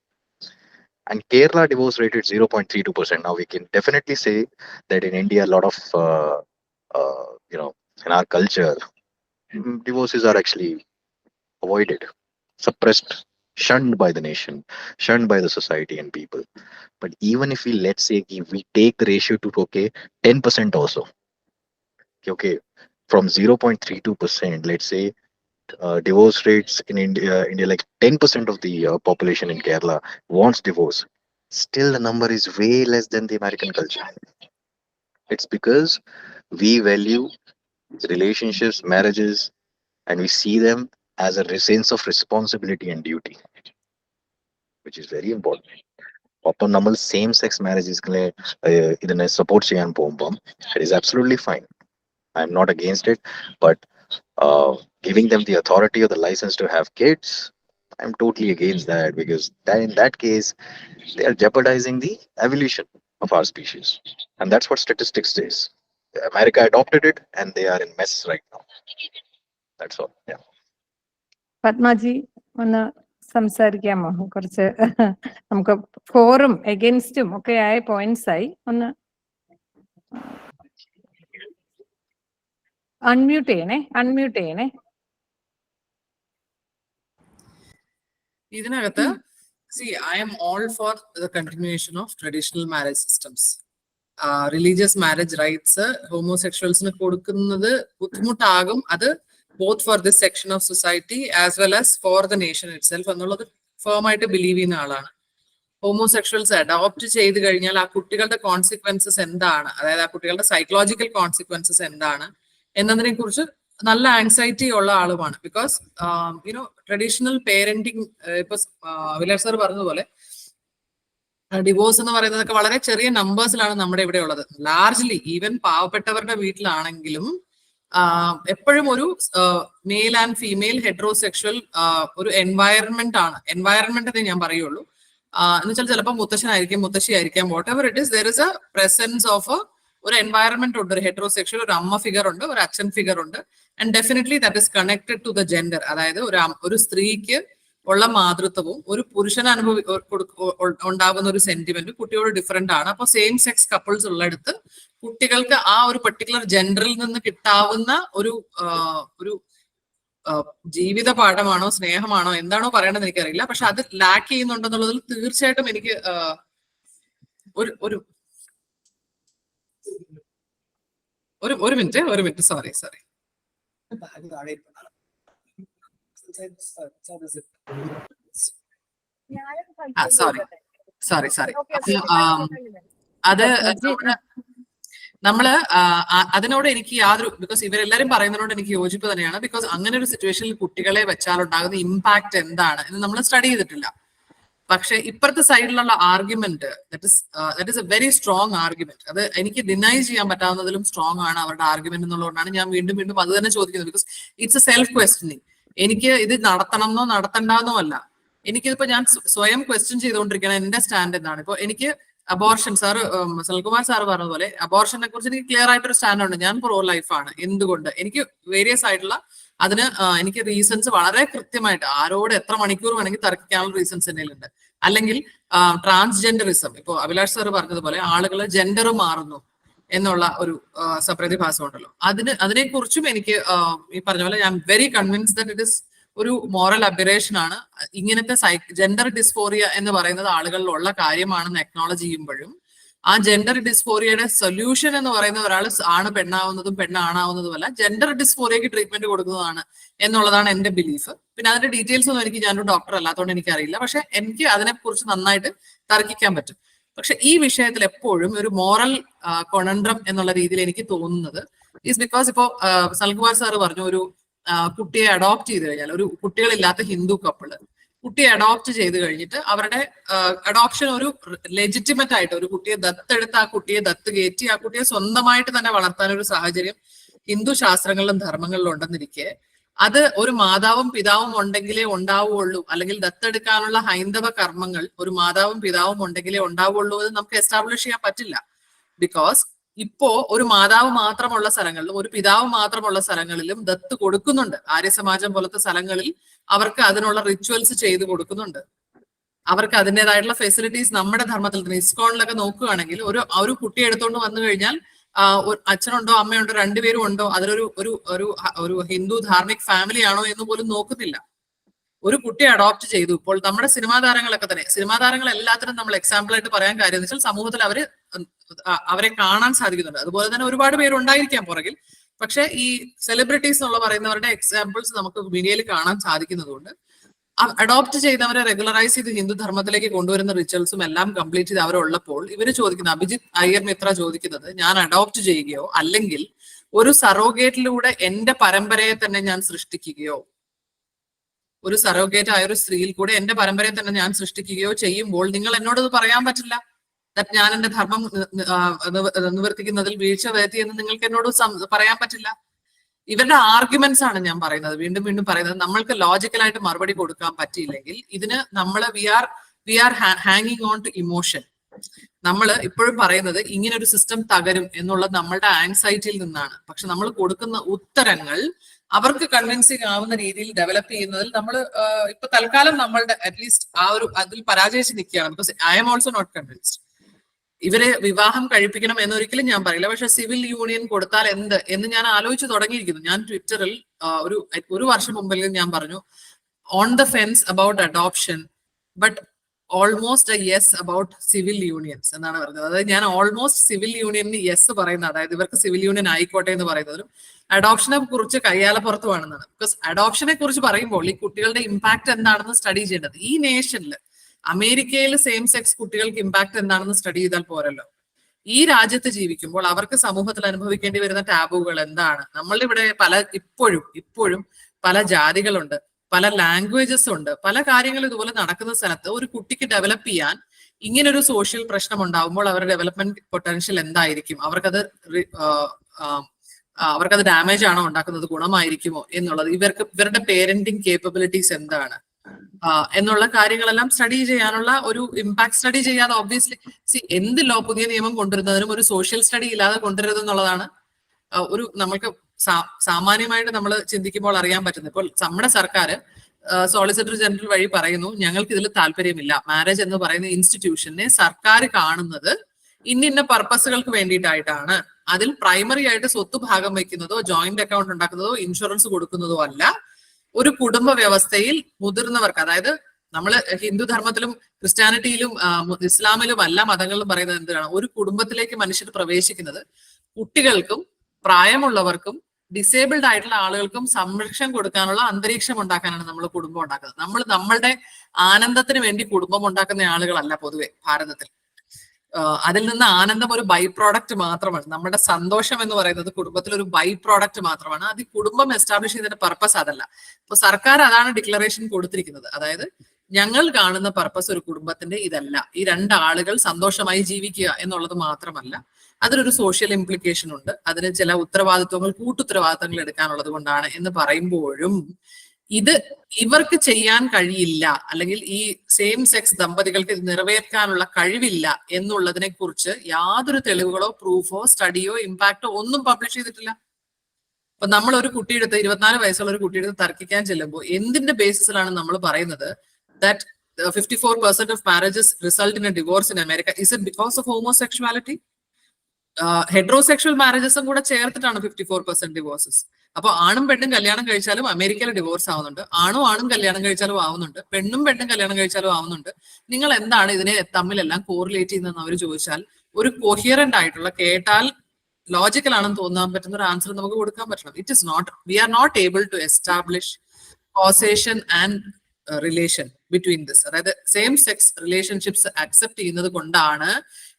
And Kerala divorce rate is 0.32%. Now we can definitely say that in India, a lot of, in our culture, divorces are actually avoided, suppressed, shunned by the nation, shunned by the society and people. But even if we, let's say, if we take the ratio to, 10% also, okay, from 0.32%, let's say, divorce rates in India, like 10% of the population in Kerala wants divorce. Still, the number is way less than the American culture. It's because we value relationships, marriages, and we see them as a sense of responsibility and duty, which is very important. Often, normal same-sex marriages idane support cheyan pombam, it is absolutely fine. I'm not against it, but giving them the authority or the license to have kids, I'm totally against that, because in that case, they are jeopardizing the evolution of our species. And that's what statistics says. America adopted it, and they are in mess right now. That's all. Yeah. പത്മാജി ഒന്ന് സംസാരിക്കാമോ? കുറച്ച് നമുക്ക് ഫോറും എഗൻസ്റ്റും ഒക്കെ ആയ points ആയി. ഒന്ന് unmute ചെയ്യണേ. ഇതിനകത്ത് see, I am all for the continuation of traditional marriage systems. Religious marriage rights homosexualsന് കൊടുക്കുന്നത് ബുദ്ധിമുട്ടാകും. അത് both for this section of society as well as for the nation itself എന്നുള്ളത് ഫേം ആയിട്ട് ബിലീവ് ചെയ്യുന്ന ആളാണ്. ഹോമോസെക്ഷൽസ് അഡോപ്റ്റ് ചെയ്ത് കഴിഞ്ഞാൽ ആ കുട്ടികളുടെ കോൺസിക്വൻസസ് എന്താണ്, അതായത് ആ കുട്ടികളുടെ സൈക്കോളജിക്കൽ കോൺസിക്വൻസസ് എന്താണ് എന്നതിനെ കുറിച്ച് നല്ല ആൻസൈറ്റി ഉള്ള ആളുമാണ്. ബിക്കോസ് യുനോ ട്രഡീഷണൽ പേരന്റിങ്, ഇപ്പൊ അഭിലാഷ് സാർ പറഞ്ഞതുപോലെ ഡിവോഴ്സ് എന്ന് പറയുന്നതൊക്കെ വളരെ ചെറിയ നമ്പേഴ്സിലാണ് നമ്മുടെ ഇവിടെ ഉള്ളത്. ലാർജ്ലി ഈവൻ പാവപ്പെട്ടവരുടെ വീട്ടിലാണെങ്കിലും എപ്പോഴും ഒരു മെയിൽ ആൻഡ് ഫീമെയിൽ ഹെറ്ററോസെക്ഷൽ ഒരു എൻവയറൺമെന്റ് ആണ്. എൻവയറൺമെന്റ് എന്നേ ഞാൻ പറയുള്ളൂ. എന്ന് വെച്ചാൽ ചിലപ്പോൾ മുത്തശ്ശനായിരിക്കും, മുത്തശ്ശിയായിരിക്കാം, whatever it is, there is a presence of ഒരു എൻവയറൺമെന്റ് ഉണ്ട്. ഒരു ഹെറ്ററോസെക്ഷൽ ഒരു അമ്മ ഫിഗർ ഉണ്ട്, ഒരു അച്ഛൻ ഫിഗർ ഉണ്ട്. And definitely that is connected to the gender. അതായത് ഒരു സ്ത്രീക്ക് ഉള്ള മാതൃത്വവും ഒരു പുരുഷന് ഉണ്ടാകുന്ന ഒരു സെന്റിമെന്റ് കുട്ടിയോട് ഡിഫറെന്റ് ആണ്. അപ്പൊ സെയിം സെക്സ് കപ്പിൾസ് ഉള്ളിടത്ത് കുട്ടികൾക്ക് ആ ഒരു പെർട്ടിക്കുലർ ജെൻഡറിൽ നിന്ന് കിട്ടാവുന്ന ഒരു ജീവിത പാഠമാണോ സ്നേഹമാണോ എന്താണോ പറയണമെന്ന് എനിക്കറിയില്ല. പക്ഷെ അത് ലാക്ക് ചെയ്യുന്നുണ്ടെന്നുള്ളതിൽ തീർച്ചയായിട്ടും എനിക്ക് ഒരു മിനിറ്റ് സോറി അത് നമ്മള് അതിനോട് എനിക്ക് യാതൊരു, ബിക്കോസ് ഇവരെല്ലാരും പറയുന്നതിനോട് എനിക്ക് യോജിപ്പ് തന്നെയാണ്. ബിക്കോസ് അങ്ങനെ ഒരു സിറ്റുവേഷനിൽ കുട്ടികളെ വെച്ചാൽ ഉണ്ടാകുന്ന ഇമ്പാക്ട് എന്താണ് എന്ന് നമ്മൾ സ്റ്റഡി ചെയ്തിട്ടില്ല. പക്ഷെ ഇപ്പുറത്തെ സൈഡിലുള്ള argument that is A very strong argument. അത് എനിക്ക് ഡിനൈ ചെയ്യാൻ പറ്റാവുന്നതിലും സ്ട്രോങ് ആണ് അവരുടെ ആർഗ്യുമെന്റ് എന്നുള്ളതുകൊണ്ടാണ് ഞാൻ വീണ്ടും വീണ്ടും അത് തന്നെ ചോദിക്കുന്നത്. Because it's A self questioning. എനിക്ക് ഇത് നടത്തണമെന്നോ നടത്തണ്ടെന്നോ അല്ല, എനിക്കിതിപ്പോ ഞാൻ സ്വയം ക്വസ്റ്റ്യൻ ചെയ്തുകൊണ്ടിരിക്കണം എന്റെ സ്റ്റാൻഡ് എന്താണ്. ഇപ്പൊ എനിക്ക് അബോർഷൻ, സാറ് സൽകുമാർ സാറ് പറഞ്ഞതുപോലെ അബോർഷനെ കുറിച്ച് എനിക്ക് ക്ലിയർ ആയിട്ടൊരു സ്റ്റാൻഡ് ഉണ്ട്. ഞാൻ പ്രോ ലൈഫാണ്. എന്തുകൊണ്ട്? എനിക്ക് വേരിയസ് ആയിട്ടുള്ള അതിന് എനിക്ക് റീസൺസ് വളരെ കൃത്യമായിട്ട് ആരോട് എത്ര മണിക്കൂർ വേണമെങ്കിൽ തർക്കിക്കാനുള്ള റീസൺസ് എൻ്റെ ഉണ്ട്. അല്ലെങ്കിൽ ട്രാൻസ്ജെൻഡറിസം, ഇപ്പൊ അഭിലാഷ് സാർ പറഞ്ഞതുപോലെ ആളുകൾ ജെൻഡർ മാറുന്നു എന്നുള്ള ഒരു പ്രതിഭാസം ഉണ്ടല്ലോ, അതിനെക്കുറിച്ചും എനിക്ക് ഈ പറഞ്ഞ പോലെ ഞാൻ very convince that it is ഒരു മോറൽ അബിറേഷൻ ആണ്. ഇങ്ങനത്തെ ജെൻഡർ ഡിസ്ഫോറിയ എന്ന് പറയുന്നത് ആളുകളിലുള്ള കാര്യമാണെന്ന് അക്നോളജ് ചെയ്യുമ്പോഴും ആ ജെൻഡർ ഡിസ്ഫോറിയയുടെ സൊല്യൂഷൻ എന്ന് പറയുന്ന ഒരാൾ ആണ് പെണ്ണാവുന്നതും പെണ്ണാണാവുന്നതുമല്ല, ജെൻഡർ ഡിസ്ഫോറിയക്ക് ട്രീറ്റ്മെന്റ് കൊടുക്കുന്നതാണ് എന്നുള്ളതാണ് എന്റെ ബിലീഫ്. പിന്നെ അതിന്റെ ഡീറ്റെയിൽസ് ഒന്നും എനിക്ക്, ഞാനൊരു ഡോക്ടർ അല്ലാത്തതുകൊണ്ട് എനിക്കറിയില്ല. പക്ഷെ എനിക്ക് അതിനെക്കുറിച്ച് നന്നായിട്ട് തർക്കിക്കാൻ പറ്റും. പക്ഷെ ഈ വിഷയത്തിൽ എപ്പോഴും ഒരു മോറൽ കൊണൻഡ്രം എന്നുള്ള രീതിയിൽ എനിക്ക് തോന്നുന്നത് ഈസ് ബിക്കോസ് ഇപ്പോ സൽകുമാർ സാറ് പറഞ്ഞു, ഒരു കുട്ടിയെ അഡോപ്റ്റ് ചെയ്ത് കഴിഞ്ഞാൽ, ഒരു കുട്ടികളില്ലാത്ത ഹിന്ദു കപ്പിള് കുട്ടിയെ അഡോപ്റ്റ് ചെയ്ത് കഴിഞ്ഞിട്ട് അവരുടെ അഡോപ്ഷൻ ഒരു ലെജിറ്റിമറ്റ് ആയിട്ട് ഒരു കുട്ടിയെ ദത്തെടുത്ത് ആ കുട്ടിയെ ദത്ത് കയറ്റി ആ കുട്ടിയെ സ്വന്തമായിട്ട് തന്നെ വളർത്താൻ ഒരു സാഹചര്യം ഹിന്ദു ശാസ്ത്രങ്ങളിലും ധർമ്മങ്ങളിലും ഉണ്ടെന്നിരിക്കെ അത് ഒരു മാതാവും പിതാവും ഉണ്ടെങ്കിലേ ഉണ്ടാവുള്ളൂ, അല്ലെങ്കിൽ ദത്തെടുക്കാനുള്ള ഹൈന്ദവ കർമ്മങ്ങൾ ഒരു മാതാവും പിതാവും ഉണ്ടെങ്കിലേ ഉണ്ടാവുള്ളൂ എന്ന് നമുക്ക് എസ്റ്റാബ്ലിഷ് ചെയ്യാൻ പറ്റില്ല. ബിക്കോസ് ഇപ്പോ ഒരു മാതാവ് മാത്രമുള്ള സ്ഥലങ്ങളിലും ഒരു പിതാവ് മാത്രമുള്ള സ്ഥലങ്ങളിലും ദത്ത് കൊടുക്കുന്നുണ്ട്. ആര്യസമാജം പോലത്തെ സ്ഥലങ്ങളിൽ അവർക്ക് അതിനുള്ള റിച്വൽസ് ചെയ്ത് കൊടുക്കുന്നുണ്ട്. അവർക്ക് അതിൻ്റെതായിട്ടുള്ള ഫെസിലിറ്റീസ് നമ്മുടെ ധർമ്മത്തിൽ തന്നെ ഇസ്കോണിലൊക്കെ നോക്കുകയാണെങ്കിൽ ഒരു കുട്ടി എടുത്തോണ്ട് വന്നു കഴിഞ്ഞാൽ അച്ഛനുണ്ടോ അമ്മയുണ്ടോ രണ്ടുപേരും ഉണ്ടോ, അതിലൊരു ഒരു ഒരു ഒരു ഹിന്ദു ധാർമ്മിക് ഫാമിലി ആണോ എന്ന് പോലും നോക്കുന്നില്ല. ഒരു കുട്ടിയെ അഡോപ്റ്റ് ചെയ്തു. ഇപ്പോൾ നമ്മുടെ സിനിമാ താരങ്ങളൊക്കെ തന്നെ, സിനിമാ താരങ്ങൾ എല്ലാത്തിനും നമ്മൾ എക്സാമ്പിൾ ആയിട്ട് പറയാൻ കാര്യം എന്ന് വെച്ചാൽ സമൂഹത്തിൽ അവരെ കാണാൻ സാധിക്കുന്നുണ്ട്. അതുപോലെ തന്നെ ഒരുപാട് പേരുണ്ടായിരിക്കാം പുറകിൽ. പക്ഷെ ഈ സെലിബ്രിറ്റീസ് എന്നുള്ള പറയുന്നവരുടെ എക്സാമ്പിൾസ് നമുക്ക് മീഡിയയിൽ കാണാൻ സാധിക്കുന്നതുകൊണ്ട് അഡോപ്റ്റ് ചെയ്തവരെ റെഗുലറൈസ് ചെയ്ത് ഹിന്ദു ധർമ്മത്തിലേക്ക് കൊണ്ടുവരുന്ന റിച്വൽസും എല്ലാം കംപ്ലീറ്റ് ചെയ്ത് അവരുള്ളപ്പോൾ ഇവര് ചോദിക്കുന്നത്, അഭിജിത്ത് അയ്യർ മിത്ര ചോദിക്കുന്നത്, ഞാൻ അഡോപ്റ്റ് ചെയ്യുകയോ അല്ലെങ്കിൽ ഒരു സറോഗേറ്റിലൂടെ എന്റെ പരമ്പരയെ തന്നെ ഞാൻ സൃഷ്ടിക്കുകയോ, ഒരു സറോഗേറ്റ് ആയ ഒരു സ്ത്രീയിൽ കൂടെ എന്റെ പരമ്പരയെ തന്നെ ഞാൻ സൃഷ്ടിക്കുകയോ ചെയ്യുമ്പോൾ നിങ്ങൾ എന്നോടത് പറയാൻ പറ്റില്ല. ഞാൻ എന്റെ ധർമ്മം നിവർത്തിക്കുന്നതിൽ വീഴ്ച വരുത്തി എന്ന് നിങ്ങൾക്ക് എന്നോട് പറയാൻ പറ്റില്ല. ഇവരുടെ ആർഗ്യുമെന്റ്സ് ആണ് ഞാൻ പറയുന്നത്, വീണ്ടും വീണ്ടും പറയുന്നത്. നമ്മൾക്ക് ലോജിക്കലായിട്ട് മറുപടി കൊടുക്കാൻ പറ്റിയില്ലെങ്കിൽ ഇതിന് നമ്മൾ വി ആർ ഹാങ്ങിങ് ഓൺ ടു ഇമോഷൻ. നമ്മൾ ഇപ്പോഴും പറയുന്നത് ഇങ്ങനെ ഒരു സിസ്റ്റം തകരും എന്നുള്ളത് നമ്മളുടെ ആൻസൈറ്റിയിൽ നിന്നാണ്. പക്ഷെ നമ്മൾ കൊടുക്കുന്ന ഉത്തരങ്ങൾ അവർക്ക് കൺവിൻസിങ് ആവുന്ന രീതിയിൽ ഡെവലപ്പ് ചെയ്യുന്നതിൽ നമ്മൾ ഇപ്പൊ തൽക്കാലം നമ്മളുടെ അറ്റ്ലീസ്റ്റ് ആ ഒരു അതിൽ പരാജയിച്ച് നിൽക്കുകയാണ്. Because I'm also not convinced. ഇവരെ വിവാഹം കഴിപ്പിക്കണം എന്നൊരിക്കലും ഞാൻ പറയില്ല. പക്ഷെ സിവിൽ യൂണിയൻ കൊടുത്താൽ എന്ത് എന്ന് ഞാൻ ആലോചിച്ച് തുടങ്ങിയിരിക്കുന്നു. ഞാൻ ട്വിറ്ററിൽ ഒരു വർഷം മുമ്പെങ്കിലും ഞാൻ പറഞ്ഞു, on the fence about adoption, but almost a yes about civil unions എന്നാണ് പറയുന്നത്. അതായത് ഞാൻ ഓൾമോസ്റ്റ് സിവിൽ യൂണിയനിന് യെസ് പറയുന്നത്, അതായത് ഇവർക്ക് സിവിൽ യൂണിയൻ ആയിക്കോട്ടെ എന്ന് പറയുന്നതിലും അഡോപ്ഷനെ കുറിച്ച് കയ്യാലപ്പുറത്തുമാണെന്നാണ്. ബിക്കോസ് അഡോപ്ഷനെ കുറിച്ച് പറയുമ്പോൾ ഈ കുട്ടികളുടെ ഇമ്പാക്ട് എന്താണെന്ന് സ്റ്റഡി ചെയ്യേണ്ടത്. ഈ നേഷനിൽ അമേരിക്കയിൽ സെയിം സെക്സ് കുട്ടികൾക്ക് ഇമ്പാക്ട് എന്താണെന്ന് സ്റ്റഡി ചെയ്താൽ പോരല്ലോ. ഈ രാജ്യത്ത് ജീവിക്കുമ്പോൾ അവർക്ക് സമൂഹത്തിൽ അനുഭവിക്കേണ്ടി വരുന്ന ടാബുകൾ എന്താണ്? നമ്മളുടെ ഇവിടെ ഇപ്പോഴും പല ജാതികളുണ്ട്, പല ലാംഗ്വേജസ് ഉണ്ട്, പല കാര്യങ്ങളും ഇതുപോലെ നടക്കുന്ന സ്ഥലത്ത് ഒരു കുട്ടിക്ക് ഡെവലപ്പ് ചെയ്യാൻ ഇങ്ങനൊരു സോഷ്യൽ പ്രശ്നം ഉണ്ടാവുമ്പോൾ അവരുടെ ഡെവലപ്മെന്റ് പൊട്ടൻഷ്യൽ എന്തായിരിക്കും? അവർക്കത് ഡാമേജ് ആണോ ഉണ്ടാക്കുന്നത്, ഗുണമായിരിക്കുമോ എന്നുള്ളത്, ഇവരുടെ പേരന്റിങ് കേപ്പബിലിറ്റീസ് എന്താണ് എന്നുള്ള കാര്യങ്ങളെല്ലാം സ്റ്റഡി ചെയ്യാനുള്ള ഒരു ഇമ്പാക്ട് സ്റ്റഡി ചെയ്യാതെ ഒബ്വിയസ്ലി എന്ത് പുതിയ നിയമം കൊണ്ടുവരുന്നതിനും ഒരു സോഷ്യൽ സ്റ്റഡി ഇല്ലാതെ കൊണ്ടുവരുന്നത് എന്നുള്ളതാണ് ഒരു നമ്മൾക്ക് സാമാന്യമായിട്ട് നമ്മൾ ചിന്തിക്കുമ്പോൾ അറിയാൻ പറ്റുന്നത്. ഇപ്പോൾ നമ്മുടെ സർക്കാർ സോളിസിറ്റർ ജനറൽ വഴി പറയുന്നു ഞങ്ങൾക്ക് ഇതിൽ താല്പര്യമില്ല, മാരേജ് എന്ന് പറയുന്ന ഇൻസ്റ്റിറ്റ്യൂഷനെ സർക്കാർ കാണുന്നത് ഇന്ന പർപ്പസുകൾക്ക് വേണ്ടിയിട്ടായിട്ടാണ്, അതിൽ പ്രൈമറി ആയിട്ട് സ്വത്ത് ഭാഗം വയ്ക്കുന്നതോ ജോയിന്റ് അക്കൗണ്ട് ഉണ്ടാക്കുന്നതോ ഇൻഷുറൻസ് കൊടുക്കുന്നതോ അല്ല, ഒരു കുടുംബ വ്യവസ്ഥയിൽ മുതിർന്നവർക്ക്, അതായത് നമ്മൾ ഹിന്ദു ധർമ്മത്തിലും ക്രിസ്ത്യാനിറ്റിയിലും ഇസ്ലാമിലും എല്ലാ മതങ്ങളിലും പറയുന്നത് എന്താണ്? ഒരു കുടുംബത്തിലേക്ക് മനുഷ്യർ പ്രവേശിക്കുന്നത് കുട്ടികൾക്കും പ്രായമുള്ളവർക്കും ഡിസേബിൾഡ് ആയിട്ടുള്ള ആളുകൾക്കും സംരക്ഷണം കൊടുക്കാനുള്ള അന്തരീക്ഷം ഉണ്ടാക്കാനാണ് നമ്മൾ കുടുംബം ഉണ്ടാക്കുന്നത്. നമ്മളുടെ ആനന്ദത്തിന് വേണ്ടി കുടുംബം ഉണ്ടാക്കുന്ന ആളുകളല്ല പൊതുവെ ഭാരതത്തിൽ. അതിൽ നിന്ന് ആനന്ദം ഒരു ബൈ പ്രോഡക്റ്റ് മാത്രമാണ്. നമ്മുടെ സന്തോഷം എന്ന് പറയുന്നത് കുടുംബത്തിൽ ഒരു ബൈ പ്രോഡക്റ്റ് മാത്രമാണ്. അത് കുടുംബം എസ്റ്റാബ്ലിഷ് ചെയ്തതിന്റെ പർപ്പസ് അതല്ല. ഇപ്പൊ സർക്കാർ അതാണ് ഡിക്ലറേഷൻ കൊടുത്തിരിക്കുന്നത്. അതായത് ഞങ്ങൾ കാണുന്ന പർപ്പസ് ഒരു കുടുംബത്തിന്റെ ഇതല്ല, ഈ രണ്ടാളുകൾ സന്തോഷമായി ജീവിക്കുക എന്നുള്ളത് മാത്രമല്ല, അതിനൊരു സോഷ്യൽ ഇംപ്ലിക്കേഷൻ ഉണ്ട്, അതിന് ചില ഉത്തരവാദിത്വങ്ങൾ കൂട്ടുത്തരവാദിത്തങ്ങൾ എടുക്കാനുള്ളത് കൊണ്ടാണ് എന്ന് പറയുമ്പോഴും ഇത് ഇവർക്ക് ചെയ്യാൻ കഴിയില്ല, അല്ലെങ്കിൽ ഈ സെയിം സെക്സ് ദമ്പതികൾക്ക് ഇത് നിറവേറ്റാനുള്ള കഴിവില്ല എന്നുള്ളതിനെ കുറിച്ച് യാതൊരു തെളിവുകളോ പ്രൂഫോ സ്റ്റഡിയോ ഇമ്പാക്റ്റോ ഒന്നും പബ്ലിഷ് ചെയ്തിട്ടില്ല. അപ്പൊ നമ്മൾ ഒരു കുട്ടിയെടുത്ത് 24 വയസ്സുള്ള ഒരു കുട്ടിയെടുത്ത് തർക്കിക്കാൻ ചെല്ലുമ്പോൾ എന്തിന്റെ ബേസിസിലാണ് നമ്മൾ പറയുന്നത് that 54% of marriages result in a divorce in America? Is it because of homosexuality? Heterosexual മാരേജസും കൂടെ ചേർത്തിട്ടാണ് 54% ഡിവോഴ്സസ്. അപ്പൊ ആണും പെണ്ണും കല്യാണം കഴിച്ചാലും അമേരിക്കയിൽ ഡിവോഴ്സ് ആവുന്നുണ്ട്, ആണും കല്യാണം കഴിച്ചാലും ആവുന്നുണ്ട്, പെണ്ണും കല്യാണം കഴിച്ചാലും ആവുന്നുണ്ട്. നിങ്ങൾ എന്താണ് ഇതിനെ തമ്മിലെല്ലാം കോറിലേറ്റ് ചെയ്യുന്നതെന്ന് അവർ ചോദിച്ചാൽ ഒരു കൊഹിയറന്റ് ആയിട്ടുള്ള, കേട്ടാൽ ലോജിക്കൽ ആണെന്ന് തോന്നാൻ പറ്റുന്ന ഒരു ആൻസർ നമുക്ക് കൊടുക്കാൻ പറ്റണം. It is not, we are not able to establish causation and relation between this. അതായത് സെയിം സെക്സ് റിലേഷൻഷിപ്സ് അക്സെപ്റ്റ് ചെയ്യുന്നത് കൊണ്ടാണ്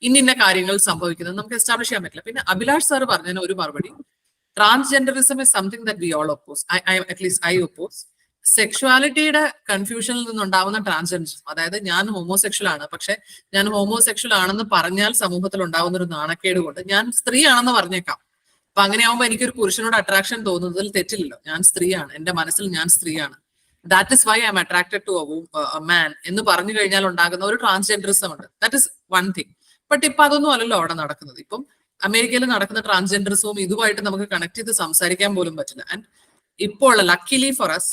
ഇന്ന കാര്യങ്ങൾ സംഭവിക്കുന്നത് നമുക്ക് എസ്റ്റാബ്ലിഷ് ചെയ്യാൻ പറ്റില്ല. പിന്നെ അഭിലാഷ് സാർ പറഞ്ഞതിന് ഒരു മറുപടി, transgenderism is something that we all oppose, at least I oppose. സെക്ഷുവാലിറ്റിയുടെ കൺഫ്യൂഷനിൽ നിന്നുണ്ടാവുന്ന ട്രാൻസ്ജെൻഡറിസം, അതായത് ഞാൻ ഹോമോസെക്ഷൽ ആണ്, പക്ഷെ ഞാൻ ഹോമോസെക്ഷൽ ആണെന്ന് പറഞ്ഞാൽ സമൂഹത്തിൽ ഉണ്ടാവുന്ന ഒരു നാണക്കേട് കൊണ്ട് ഞാൻ സ്ത്രീ ആണെന്ന് പറഞ്ഞേക്കാം. അപ്പൊ അങ്ങനെയാവുമ്പോൾ എനിക്കൊരു പുരുഷനോട് അട്രാക്ഷൻ തോന്നുന്നതിൽ തെറ്റില്ലല്ലോ. ഞാൻ സ്ത്രീയാണ്, എന്റെ മനസ്സിൽ ഞാൻ സ്ത്രീയാണ്, that is why I'm attracted to a man എന്ന് പറഞ്ഞു കഴിഞ്ഞാൽ ഉണ്ടാകുന്ന ഒരു ട്രാൻസ്ജെൻഡറിസം ഉണ്ട്. That is one thing. But ഇപ്പൊ അതൊന്നും അല്ലല്ലോ അവിടെ നടക്കുന്നത്. ഇപ്പം അമേരിക്കയിൽ നടക്കുന്ന ട്രാൻസ്ജെൻഡറിസവും ഇതുമായിട്ട് നമുക്ക് കണക്ട് ചെയ്ത് സംസാരിക്കാൻ പോലും പറ്റില്ല. ആൻഡ് ഇപ്പോൾ ഉള്ള, ലക്കിലി ഫോർ അസ്,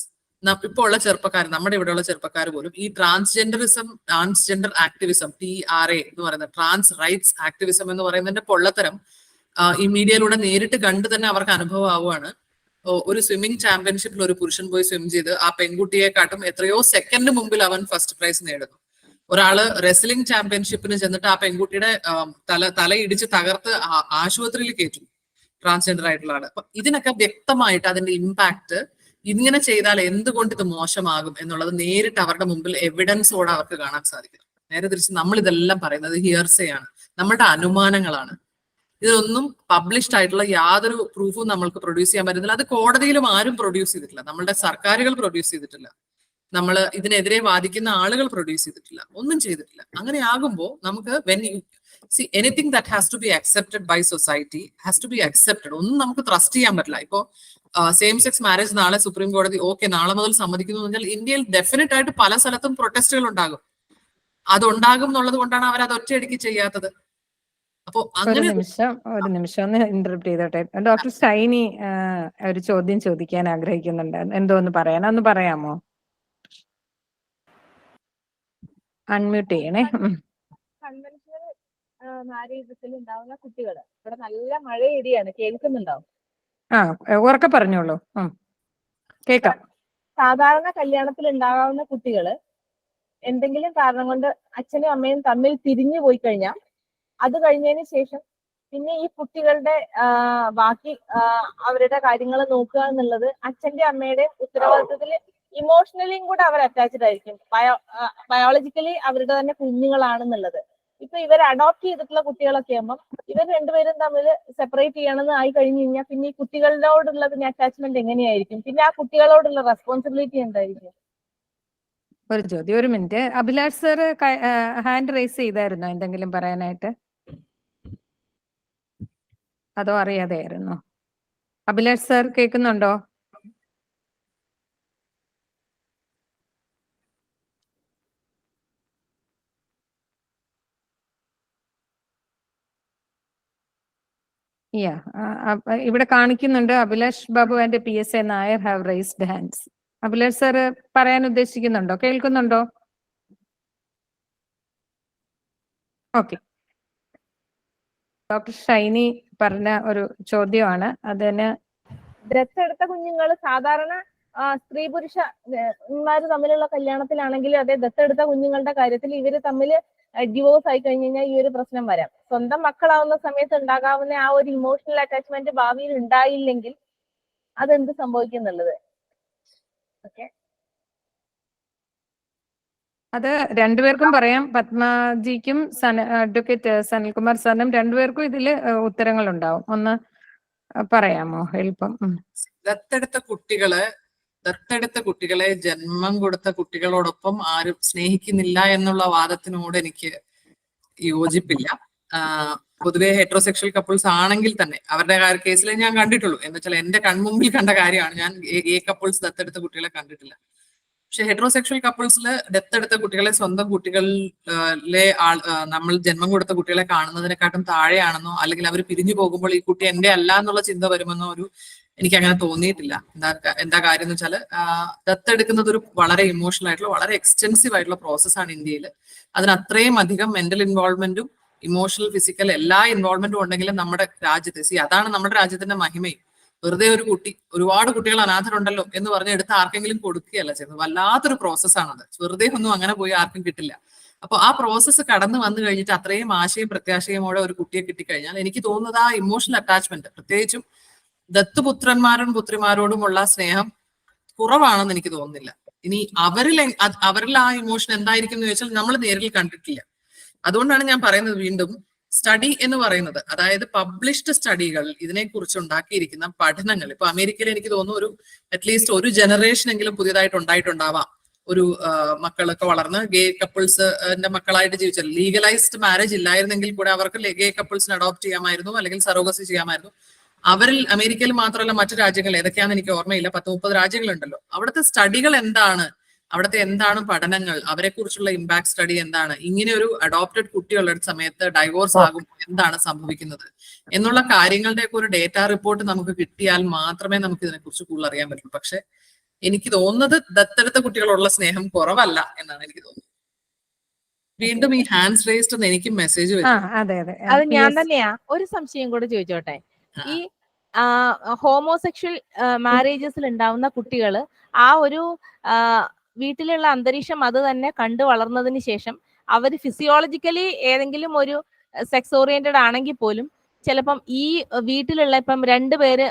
ഇപ്പോൾ ഉള്ള ചെറുപ്പക്കാർ, നമ്മുടെ ഇവിടെയുള്ള ചെറുപ്പക്കാർ പോലും ഈ ട്രാൻസ്ജെൻഡറിസം, ട്രാൻസ്ജെൻഡർ ആക്ടിവിസം, TRA എന്ന് പറയുന്ന ട്രാൻസ് റൈറ്റ്സ് ആക്ടിവിസം എന്ന് പറയുന്നതിന്റെ പൊള്ളത്തരം ഈ മീഡിയയിലൂടെ നേരിട്ട് കണ്ട് തന്നെ അവർക്ക് അനുഭവം ആവുകയാണ്. ഒരു സ്വിമ്മിംഗ് ചാമ്പ്യൻഷിപ്പിൽ ഒരു പുരുഷൻ പോയി സ്വിം ചെയ്ത് ആ പെൺകുട്ടിയെക്കാട്ടും എത്രയോ സെക്കൻഡ് മുമ്പിൽ അവൻ ഫസ്റ്റ് പ്രൈസ് നേടുന്നു. ഒരാള് റെസ്ലിംഗ് ചാമ്പ്യൻഷിപ്പിന് ചെന്നിട്ട് ആ പെൺകുട്ടിയുടെ തല ഇടിച്ച് തകർത്ത് ആശുപത്രിയിൽ കയറ്റും, ട്രാൻസ്ജെൻഡർ ആയിട്ടുള്ള ആള്. അപ്പൊ ഇതിനൊക്കെ വ്യക്തമായിട്ട് അതിന്റെ ഇമ്പാക്ട്, ഇങ്ങനെ ചെയ്താൽ എന്തുകൊണ്ട് ഇത് മോശമാകും എന്നുള്ളത് നേരിട്ട് അവരുടെ മുമ്പിൽ എവിഡൻസോടെ അവർക്ക് കാണാൻ സാധിക്കും. നേരെ തിരിച്ച് നമ്മൾ ഇതെല്ലാം പറയുന്നത് ഹിയർസേ ആണ്, നമ്മുടെ അനുമാനങ്ങളാണ്. ഇതൊന്നും പബ്ലിഷ്ഡ് ആയിട്ടുള്ള യാതൊരു പ്രൂഫും നമ്മൾക്ക് പ്രൊഡ്യൂസ് ചെയ്യാൻ പറ്റുന്നില്ല. അത് കോടതിയിലും ആരും പ്രൊഡ്യൂസ് ചെയ്തിട്ടില്ല, നമ്മളുടെ സർക്കാരുകൾ പ്രൊഡ്യൂസ് ചെയ്തിട്ടില്ല, നമ്മൾ ഇതിനെതിരെ വാദിക്കുന്ന ആളുകൾ പ്രൊഡ്യൂസ് ചെയ്തിട്ടില്ല, ഒന്നും ചെയ്തിട്ടില്ല. അങ്ങനെ ആകുമ്പോൾ നമുക്ക് when you see anything that has to be accepted by society has to be accepted. ഒന്നും നമുക്ക് ട്രസ്റ്റ് ചെയ്യാൻ പറ്റില്ല. ഇപ്പോ സെയിം സെക്സ് മാരേജ് നാളെ സുപ്രീം കോടതി ഓക്കെ നാളെ മുതൽ സമ്മതിക്കുന്നു എന്ന് പറഞ്ഞാൽ ഇന്ത്യയിൽ ഡെഫിനറ്റ് ആയിട്ട് പല സ്ഥലത്തും പ്രൊട്ടസ്റ്റുകൾ ഉണ്ടാകും. അതുണ്ടാകും എന്നുള്ളത് കൊണ്ടാണ് അവർ അത് ഒറ്റയടിക്ക് ചെയ്യാത്തത്. അപ്പോ ഒരു നിമിഷം ഒന്ന് ഇന്റർപ്റ്റ് ചെയ്തോട്ടെ. ഡോക്ടർ ഷൈനി ഒരു ചോദ്യം ചോദിക്കാൻ ആഗ്രഹിക്കുന്നുണ്ട്. എന്തോ ഒന്ന് പറയാമോ? അൺമ്യൂട്ട് ചെയ്യണേ. കൺവെൻഷണൽ മാരേജസിൽ ഉണ്ടാവുന്ന കുട്ടികൾ, ഇവിടെ നല്ല മഴ ഇടിയാണ്, കേൾക്കുന്നുണ്ടോ? ഉറക്കെ പറഞ്ഞോളൂ. കേൾക്കാം. സാധാരണ കല്യാണത്തിൽ ഉണ്ടാകാവുന്ന കുട്ടികൾ എന്തെങ്കിലും കാരണം കൊണ്ട് അച്ഛനും അമ്മയും തമ്മിൽ പിരിഞ്ഞു പോയി കഴിഞ്ഞാൽ അത് കഴിഞ്ഞതിന് ശേഷം പിന്നെ ഈ കുട്ടികളുടെ ബാക്കി അവരുടെ കാര്യങ്ങൾ നോക്കുക എന്നുള്ളത് അച്ഛന്റെ അമ്മയുടെ ഉത്തരവാദിത്വത്തിൽ ഇമോഷണലിയും കൂടെ അവർ അറ്റാച്ച്ഡ് ആയിരിക്കും. ബയോളജിക്കലി അവരുടെ തന്നെ കുഞ്ഞുങ്ങളാണെന്നുള്ളത്. ഇപ്പൊ ഇവർ അഡോപ്റ്റ് ചെയ്തിട്ടുള്ള കുട്ടികളൊക്കെ ആകുമ്പോൾ ഇവർ രണ്ടുപേരും തമ്മിൽ സെപ്പറേറ്റ് ചെയ്യണമെന്ന് ആയി കഴിഞ്ഞു കഴിഞ്ഞാൽ പിന്നെ ഈ കുട്ടികളോടുള്ള പിന്നെ അറ്റാച്ച്മെന്റ് എങ്ങനെയായിരിക്കും? പിന്നെ ആ കുട്ടികളോടുള്ള റെസ്പോൺസിബിലിറ്റി എന്തായിരിക്കും? ഒരു ചോദ്യം, ഒരു minute. Abhilash sir hand raise ചെയ്തായിരുന്നോ എന്തെങ്കിലും പറയാനായിട്ട്? അതോ അറിയാതെയായിരുന്നോ? അഭിലാഷ് സർ കേൾക്കുന്നുണ്ടോ? ഇവിടെ കാണിക്കുന്നുണ്ട് Abhilash Babu and PSA Nair have raised hands. Abhilash sir പറയാൻ ഉദ്ദേശിക്കുന്നുണ്ടോ? കേൾക്കുന്നുണ്ടോ? ഓക്കെ. ഡോക്ടർ ഷൈനി പറഞ്ഞ ഒരു ചോദ്യമാണ്. അതിന് ദത്തെടുത്ത കുഞ്ഞുങ്ങൾ സാധാരണ സ്ത്രീ പുരുഷന്മാര് തമ്മിലുള്ള കല്യാണത്തിലാണെങ്കിൽ അതെ, ദത്തെടുത്ത കുഞ്ഞുങ്ങളുടെ കാര്യത്തിൽ ഇവര് തമ്മിൽ ഡിവോഴ്സ് ആയി കഴിഞ്ഞു കഴിഞ്ഞാൽ ഈ ഒരു പ്രശ്നം വരാം. സ്വന്തം മക്കളാവുന്ന സമയത്ത് ഉണ്ടാകാവുന്ന ആ ഒരു ഇമോഷണൽ അറ്റാച്ച്മെന്റ് ഭാവിയിൽ ഉണ്ടായില്ലെങ്കിൽ അതെന്ത് സംഭവിക്കും എന്നുള്ളത്. ഓക്കെ, അത് രണ്ടുപേർക്കും പറയാം. പത്മജിക്കും അഡ്വക്കേറ്റ് സനൽകുമാർ സാറിനും രണ്ടുപേർക്കും ഇതിൽ ഉത്തരങ്ങൾ ഉണ്ടാവും. ഒന്ന് പറയാമോ? എളുപ്പം. ദത്തെടുത്ത കുട്ടികളെ ജന്മം കൊടുത്ത കുട്ടികളോടൊപ്പം ആരും സ്നേഹിക്കുന്നില്ല എന്നുള്ള വാദത്തിനോട് എനിക്ക് യോജിപ്പില്ല. പൊതുവെ ഹെറ്ററോസെക്ഷൽ കപ്പിൾസ് ആണെങ്കിൽ തന്നെ അവരുടെ കേസിൽ ഞാൻ കണ്ടിട്ടുള്ളൂ. എന്ന് വെച്ചാൽ എന്റെ കൺമുമ്പിൽ കണ്ട കാര്യമാണ്. ഞാൻ ഗേ കപ്പിൾസ് ദത്തെടുത്ത കുട്ടികളെ കണ്ടിട്ടില്ല. പക്ഷെ ഹെറ്ററോസെക്ഷൽ കപ്പിൾസിൽ ദത്തെടുത്ത കുട്ടികളെ സ്വന്തം കുട്ടികളിലെ നമ്മൾ ജന്മം കൊടുത്ത കുട്ടികളെ കാണുന്നതിനെക്കാട്ടും താഴെയാണെന്നോ അല്ലെങ്കിൽ അവർ പിരിഞ്ഞു പോകുമ്പോൾ ഈ കുട്ടി എന്റെ അല്ല എന്നുള്ള ചിന്ത വരുമെന്നോ എനിക്ക് അങ്ങനെ തോന്നിയിട്ടില്ല. എന്താ കാര്യം എന്ന് വെച്ചാൽ ദത്തെടുക്കുന്നത് ഒരു വളരെ ഇമോഷണൽ ആയിട്ടുള്ള വളരെ എക്സ്റ്റെൻസീവ് ആയിട്ടുള്ള പ്രോസസ്സാണ് ഇന്ത്യയിൽ. അതിന് അത്രയും അധികം മെന്റൽ ഇൻവോൾവ്മെന്റും ഇമോഷണൽ ഫിസിക്കൽ എല്ലാ ഇൻവോൾവ്മെന്റും ഉണ്ടെങ്കിലും നമ്മുടെ രാജ്യത്ത് അതാണ് നമ്മുടെ രാജ്യത്തിന്റെ മഹിമയും. വെറുതെ ഒരു കുട്ടി, ഒരുപാട് കുട്ടികൾ അനാഥരുണ്ടല്ലോ എന്ന് പറഞ്ഞ് എടുത്ത് ആർക്കെങ്കിലും കൊടുക്കുകയല്ല ചെയ്യുന്നത്. വല്ലാത്തൊരു പ്രോസസ്സാണത്. വെറുതെ ഒന്നും അങ്ങനെ പോയി ആർക്കും കിട്ടില്ല. അപ്പൊ ആ പ്രോസസ്സ് കടന്നു വന്നു കഴിഞ്ഞിട്ട് അത്രയും ആശയും പ്രത്യാശയോടെ ഒരു കുട്ടിയെ കിട്ടിക്കഴിഞ്ഞാൽ എനിക്ക് തോന്നുന്നത് ആ ഇമോഷണൽ അറ്റാച്ച്മെന്റ്, പ്രത്യേകിച്ചും ദത്തുപുത്രന്മാരും പുത്രിമാരോടുമുള്ള സ്നേഹം കുറവാണെന്ന് എനിക്ക് തോന്നുന്നില്ല. ഇനി അവരിൽ ആ ഇമോഷൻ എന്തായിരിക്കും എന്ന് ചോദിച്ചാൽ നമ്മൾ നേരിൽ കണ്ടിട്ടില്ല. അതുകൊണ്ടാണ് ഞാൻ പറയുന്നത് വീണ്ടും സ്റ്റഡി എന്ന് പറയുന്നത്, അതായത് പബ്ലിഷ്ഡ് സ്റ്റഡികൾ ഇതിനെക്കുറിച്ച് ഉണ്ടാക്കിയിരിക്കുന്ന പഠനങ്ങൾ. ഇപ്പൊ അമേരിക്കയിൽ എനിക്ക് തോന്നുന്നു ഒരു അറ്റ്ലീസ്റ്റ് ഒരു ജനറേഷൻ എങ്കിലും പുതിയതായിട്ട് ഉണ്ടായിട്ടുണ്ടാവാം. ഒരു മക്കളൊക്കെ വളർന്ന് ഗേ കപ്പിൾസിന്റെ മക്കളായിട്ട് ജീവിച്ചത്. ലീഗലൈസ്ഡ് മാരേജ് ഇല്ലായിരുന്നെങ്കിൽ കൂടെ അവർക്ക് ഗേ കപ്പിൾസിനെ അഡോപ്റ്റ് ചെയ്യാമായിരുന്നു, അല്ലെങ്കിൽ സറോഗസി ചെയ്യാമായിരുന്നു. അവരിൽ അമേരിക്കയിൽ മാത്രമല്ല മറ്റു രാജ്യങ്ങൾ ഏതൊക്കെയാണെന്ന് എനിക്ക് ഓർമ്മയില്ല, 10-30 രാജ്യങ്ങളുണ്ടല്ലോ. അവിടുത്തെ സ്റ്റഡികൾ എന്താണ്, അവിടുത്തെ എന്താണ് പഠനങ്ങൾ, അവരെ കുറിച്ചുള്ള ഇമ്പാക്ട് സ്റ്റഡി എന്താണ്, ഇങ്ങനെ ഒരു അഡോപ്റ്റഡ് കുട്ടിയുള്ള സമയത്ത് ഡൈവോഴ്സ് ആകുമ്പോൾ എന്താണ് സംഭവിക്കുന്നത് എന്നുള്ള കാര്യങ്ങളുടെയൊക്കെ ഒരു ഡേറ്റ റിപ്പോർട്ട് നമുക്ക് കിട്ടിയാൽ മാത്രമേ നമുക്ക് ഇതിനെക്കുറിച്ച് കൂടുതൽ അറിയാൻ പറ്റുള്ളൂ. പക്ഷെ എനിക്ക് തോന്നുന്നത് ദത്തെടുത്ത കുട്ടികളുള്ള സ്നേഹം കുറവല്ല എന്നാണ് എനിക്ക് തോന്നുന്നത്. വീണ്ടും ഈ ഹാൻഡ്സ് റേസ്ഡ് എന്ന് എനിക്ക് മെസ്സേജ് വരും. അത് ഞാൻ തന്നെയാ. ഒരു സംശയം കൂടെ ചോദിച്ചോട്ടെ. ഈ ഹോമോസെക്ഷൽ മാരേജസിൽ ഉണ്ടാവുന്ന കുട്ടികൾ ആ ഒരു വീട്ടിലുള്ള അന്തരീക്ഷം അത് തന്നെ കണ്ടു വളർന്നതിന് ശേഷം അവർ ഫിസിയോളജിക്കലി ഏതെങ്കിലും ഒരു സെക്സ് ഓറിയന്റഡ് ആണെങ്കിൽ പോലും ചിലപ്പം ഈ വീട്ടിലുള്ള ഇപ്പം രണ്ടുപേര്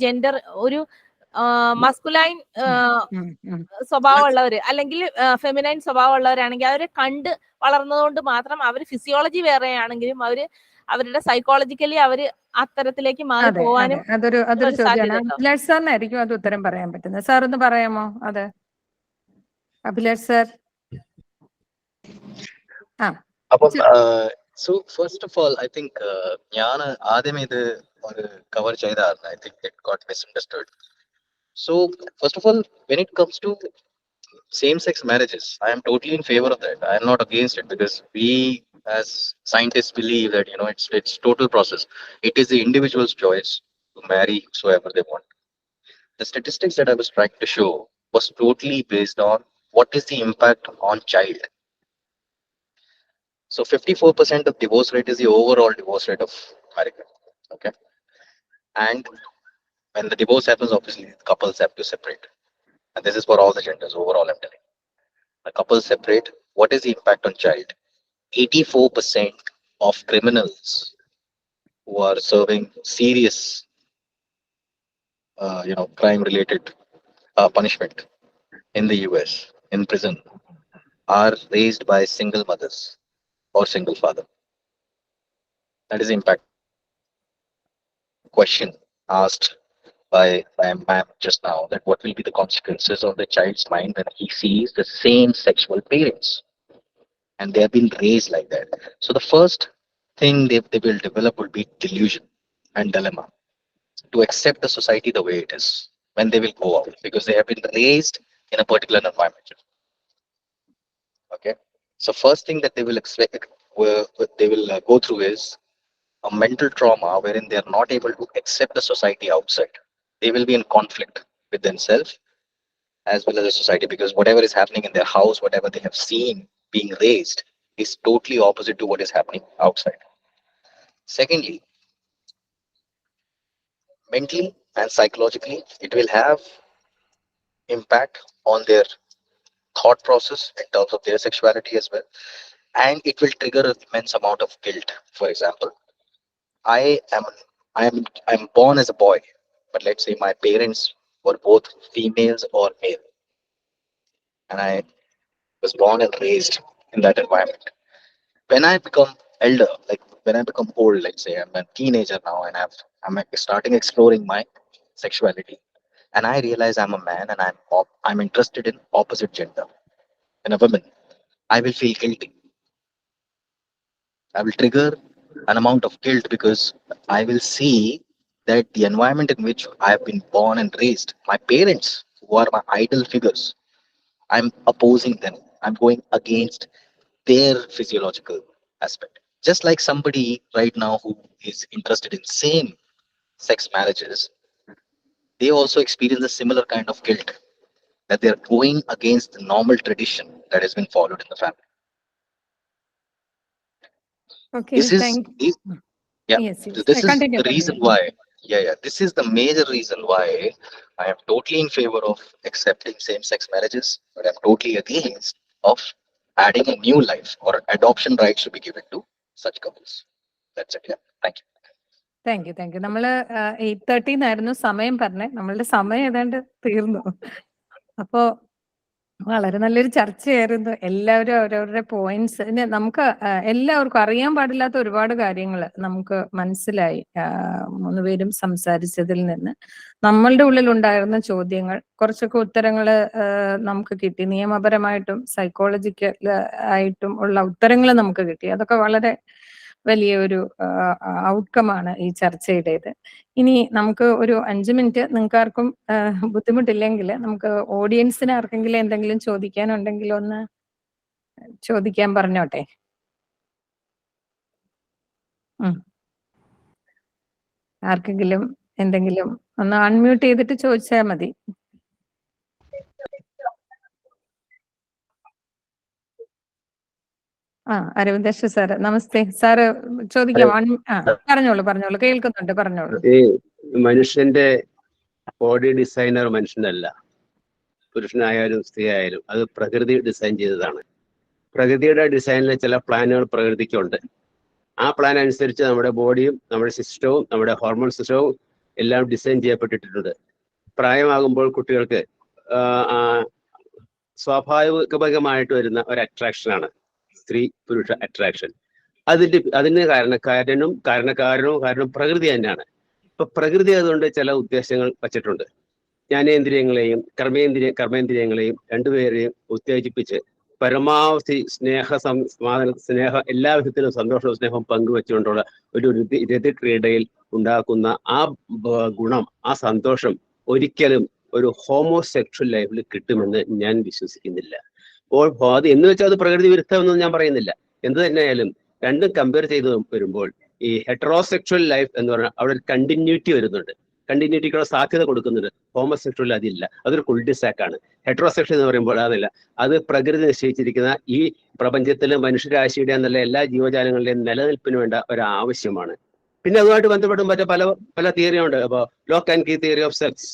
ജെൻഡർ ഒരു മസ്കുലൈൻ സ്വഭാവമുള്ളവര് അല്ലെങ്കിൽ ഫെമിനൈൻ സ്വഭാവമുള്ളവരാണെങ്കിൽ അവരെ കണ്ട് വളർന്നതുകൊണ്ട് മാത്രം അവർ ഫിസിയോളജി വേറെ ആണെങ്കിലും അവരുടെ സൈക്കോളജിക്കലി അവര് അത്തരത്തിലേക്ക് മാറി പോവാനും അതൊരു ചോദ്യമാണ്. അഭിലാഷ് സാറിനായിരിക്കും അത് ഉത്തരം പറയാൻ പറ്റുന്നത്. സാർ ഒന്ന് പറയാമോ അത്? അഭിലാഷ് സാർ. അപ്പം so first of all I think ഞാൻ ആദ്യമേ ഇത് ഒരു കവർ ചെയ്തായിരുന്നു. I think it got misunderstood. So first of all when it comes to same-sex marriages, I am totally in favor of that. I am not against it, because we as scientists believe that it's total process. It is the individual's choice to marry whoever they want. The statistics that I was trying to show was totally based on what is the impact on child. So 54% of divorce rate is the overall divorce rate of America. Okay, and when the divorce happens, obviously the couples have to separate. And this is for all the genders overall, I'm telling. The couples separate. What is the impact on child? 84% of criminals who are serving serious, crime-related punishment in the US, in prison, are raised by single mothers or single father. That is the impact. Question asked by a ma'am just now, that what will be the consequences of the child's mind when he sees the same sexual parents and they have been raised like that. So the first thing they will develop will be delusion and dilemma to accept the society the way it is when they will go out, because they have been raised in a particular environment. Okay, so first thing that they will expect, they will go through is a mental trauma wherein they are not able to accept the society outside. They will be in conflict with themselves as well as the society, because whatever is happening in their house, whatever they have seen being raised, is totally opposite to what is happening outside. Secondly, mentally and psychologically, it will have impact on their thought process in terms of their sexuality as well, and it will trigger an immense amount of guilt. For example, I am I'm born as a boy, but let's say my parents were both females or male, and I was born and raised in that environment. When I become elder, like when I become old, let's say I'm a teenager now, and I'm starting exploring my sexuality, and I realize I'm a man and I'm interested in opposite gender, in a woman, I will feel guilty. I will trigger an amount of guilt because I will see that the environment in which I have been born and raised, my parents, who are my idol figures, I'm opposing them. I'm going against their physiological aspect. Just like somebody right now who is interested in same sex marriages, they also experience a similar kind of guilt that they're going against the normal tradition that has been followed in the family. Okay, This is thank this, yeah. Yes, So yes. this is Continue, the reason continue. why. Yeah. This is the major reason why I am totally in favor of accepting same-sex marriages, but I'm totally against of adding a new life or adoption rights to be given to such couples. That's it. Yeah. Thank you. Thank you. നമ്മള് 8:30 സമയം പറഞ്ഞേ. നമ്മളുടെ സമയം ഏതാണ്ട് തീർന്നു. അപ്പോ വളരെ നല്ലൊരു ചർച്ചയായിരുന്നു. എല്ലാവരും അവരവരുടെ പോയിന്റ്സ് നമുക്ക് എല്ലാവർക്കും അറിയാൻ പാടില്ലാത്ത ഒരുപാട് കാര്യങ്ങൾ നമുക്ക് മനസ്സിലായി. 3 പേരും സംസാരിച്ചതിൽ നിന്ന് നമ്മളുടെ ഉള്ളിലുണ്ടായിരുന്ന ചോദ്യങ്ങൾ കുറച്ചൊക്കെ ഉത്തരങ്ങൾ നമുക്ക് കിട്ടി. നിയമപരമായിട്ടും സൈക്കോളജിക്കൽ ആയിട്ടും ഉള്ള ഉത്തരങ്ങൾ നമുക്ക് കിട്ടി. അതൊക്കെ വളരെ വലിയ ഒരു ഔട്ട്കമാണ് ഈ ചർച്ചയുടേത്. ഇനി നമുക്ക് ഒരു 5 മിനിറ്റ്, നിങ്ങൾക്ക് ആർക്കും ബുദ്ധിമുട്ടില്ലെങ്കിൽ നമുക്ക് ഓഡിയൻസിന് ആർക്കെങ്കിലും എന്തെങ്കിലും ചോദിക്കാനുണ്ടെങ്കിൽ ഒന്ന് ചോദിക്കാൻ പറഞ്ഞോട്ടെ. ആർക്കെങ്കിലും എന്തെങ്കിലും ഒന്ന് അൺമ്യൂട്ട് ചെയ്തിട്ട് ചോദിച്ചാൽ മതി. അരവിന്ദാക്ഷ സാറ്, നമസ്തേ സാറ്, ചോദിക്കാം. പറഞ്ഞോളൂ, കേൾക്കുന്നുണ്ട്, പറഞ്ഞോളൂ. ഈ മനുഷ്യന്റെ ബോഡി ഡിസൈനർ മനുഷ്യനല്ല, പുരുഷനായാലും സ്ത്രീ ആയാലും അത് പ്രകൃതി ഡിസൈൻ ചെയ്തതാണ്. പ്രകൃതിയുടെ ഡിസൈനിലെ ചില പ്ലാനുകൾ പ്രകൃതിക്കുണ്ട്. ആ പ്ലാൻ അനുസരിച്ച് നമ്മുടെ ബോഡിയും നമ്മുടെ സിസ്റ്റവും നമ്മുടെ ഹോർമോൺ സിസ്റ്റവും എല്ലാം ഡിസൈൻ ചെയ്യപ്പെട്ടിട്ടുണ്ട്. പ്രായമാകുമ്പോൾ കുട്ടികൾക്ക് സ്വാഭാവികമായിട്ട് വരുന്ന ഒരു അട്രാക്ഷനാണ് സ്ത്രീ പുരുഷ അട്രാക്ഷൻ. അതിന് കാരണവും പ്രകൃതി തന്നെയാണ്. ഇപ്പൊ പ്രകൃതി അതുകൊണ്ട് ചില ഉദ്ദേശങ്ങൾ വച്ചിട്ടുണ്ട്. ജ്ഞാനേന്ദ്രിയങ്ങളെയും കർമ്മേന്ദ്രിയങ്ങളെയും രണ്ടുപേരെയും ഉത്തേജിപ്പിച്ച് പരമാവധി സ്നേഹം എല്ലാ വിധത്തിലും സന്തോഷവും സ്നേഹവും പങ്കുവെച്ചുകൊണ്ടുള്ള ഒരു രതിക്രീഡയിൽ ഉണ്ടാക്കുന്ന ആ ഗുണം, ആ സന്തോഷം ഒരിക്കലും ഒരു ഹോമോസെക്ഷൽ ലൈഫിൽ കിട്ടുമെന്ന് ഞാൻ വിശ്വസിക്കുന്നില്ല. അത് എന്ന് വെച്ചാൽ അത് പ്രകൃതി വിരുദ്ധമെന്ന് ഞാൻ പറയുന്നില്ല. എന്ത് തന്നെയായാലും രണ്ടും കമ്പയർ ചെയ്ത് വരുമ്പോൾ ഈ ഹെറ്ററോസെക്ഷൽ ലൈഫ് എന്ന് പറഞ്ഞാൽ അവിടെ ഒരു കണ്ടിന്യൂറ്റി വരുന്നുണ്ട്, കണ്ടിന്യൂറ്റിക്കുള്ള സാധ്യത കൊടുക്കുന്നുണ്ട്. ഹോമോസെക്ഷൽ അതില്ല, അതൊരു കുൾഡിസാക്കാണ്. ഹെറ്ററോസെക്ഷൽ എന്ന് പറയുമ്പോൾ അതല്ല, അത് പ്രകൃതി നിശ്ചയിച്ചിരിക്കുന്ന ഈ പ്രപഞ്ചത്തിലെ മനുഷ്യരാശിയുടെ എന്നല്ല എല്ലാ ജീവജാലങ്ങളുടെയും നിലനിൽപ്പിന് വേണ്ട ഒരു ആവശ്യമാണ്. പിന്നെ അതുമായിട്ട് ബന്ധപ്പെട്ട് മറ്റേ പല പല തിയറിയുണ്ട്. അപ്പോൾ lock and key theory of sex,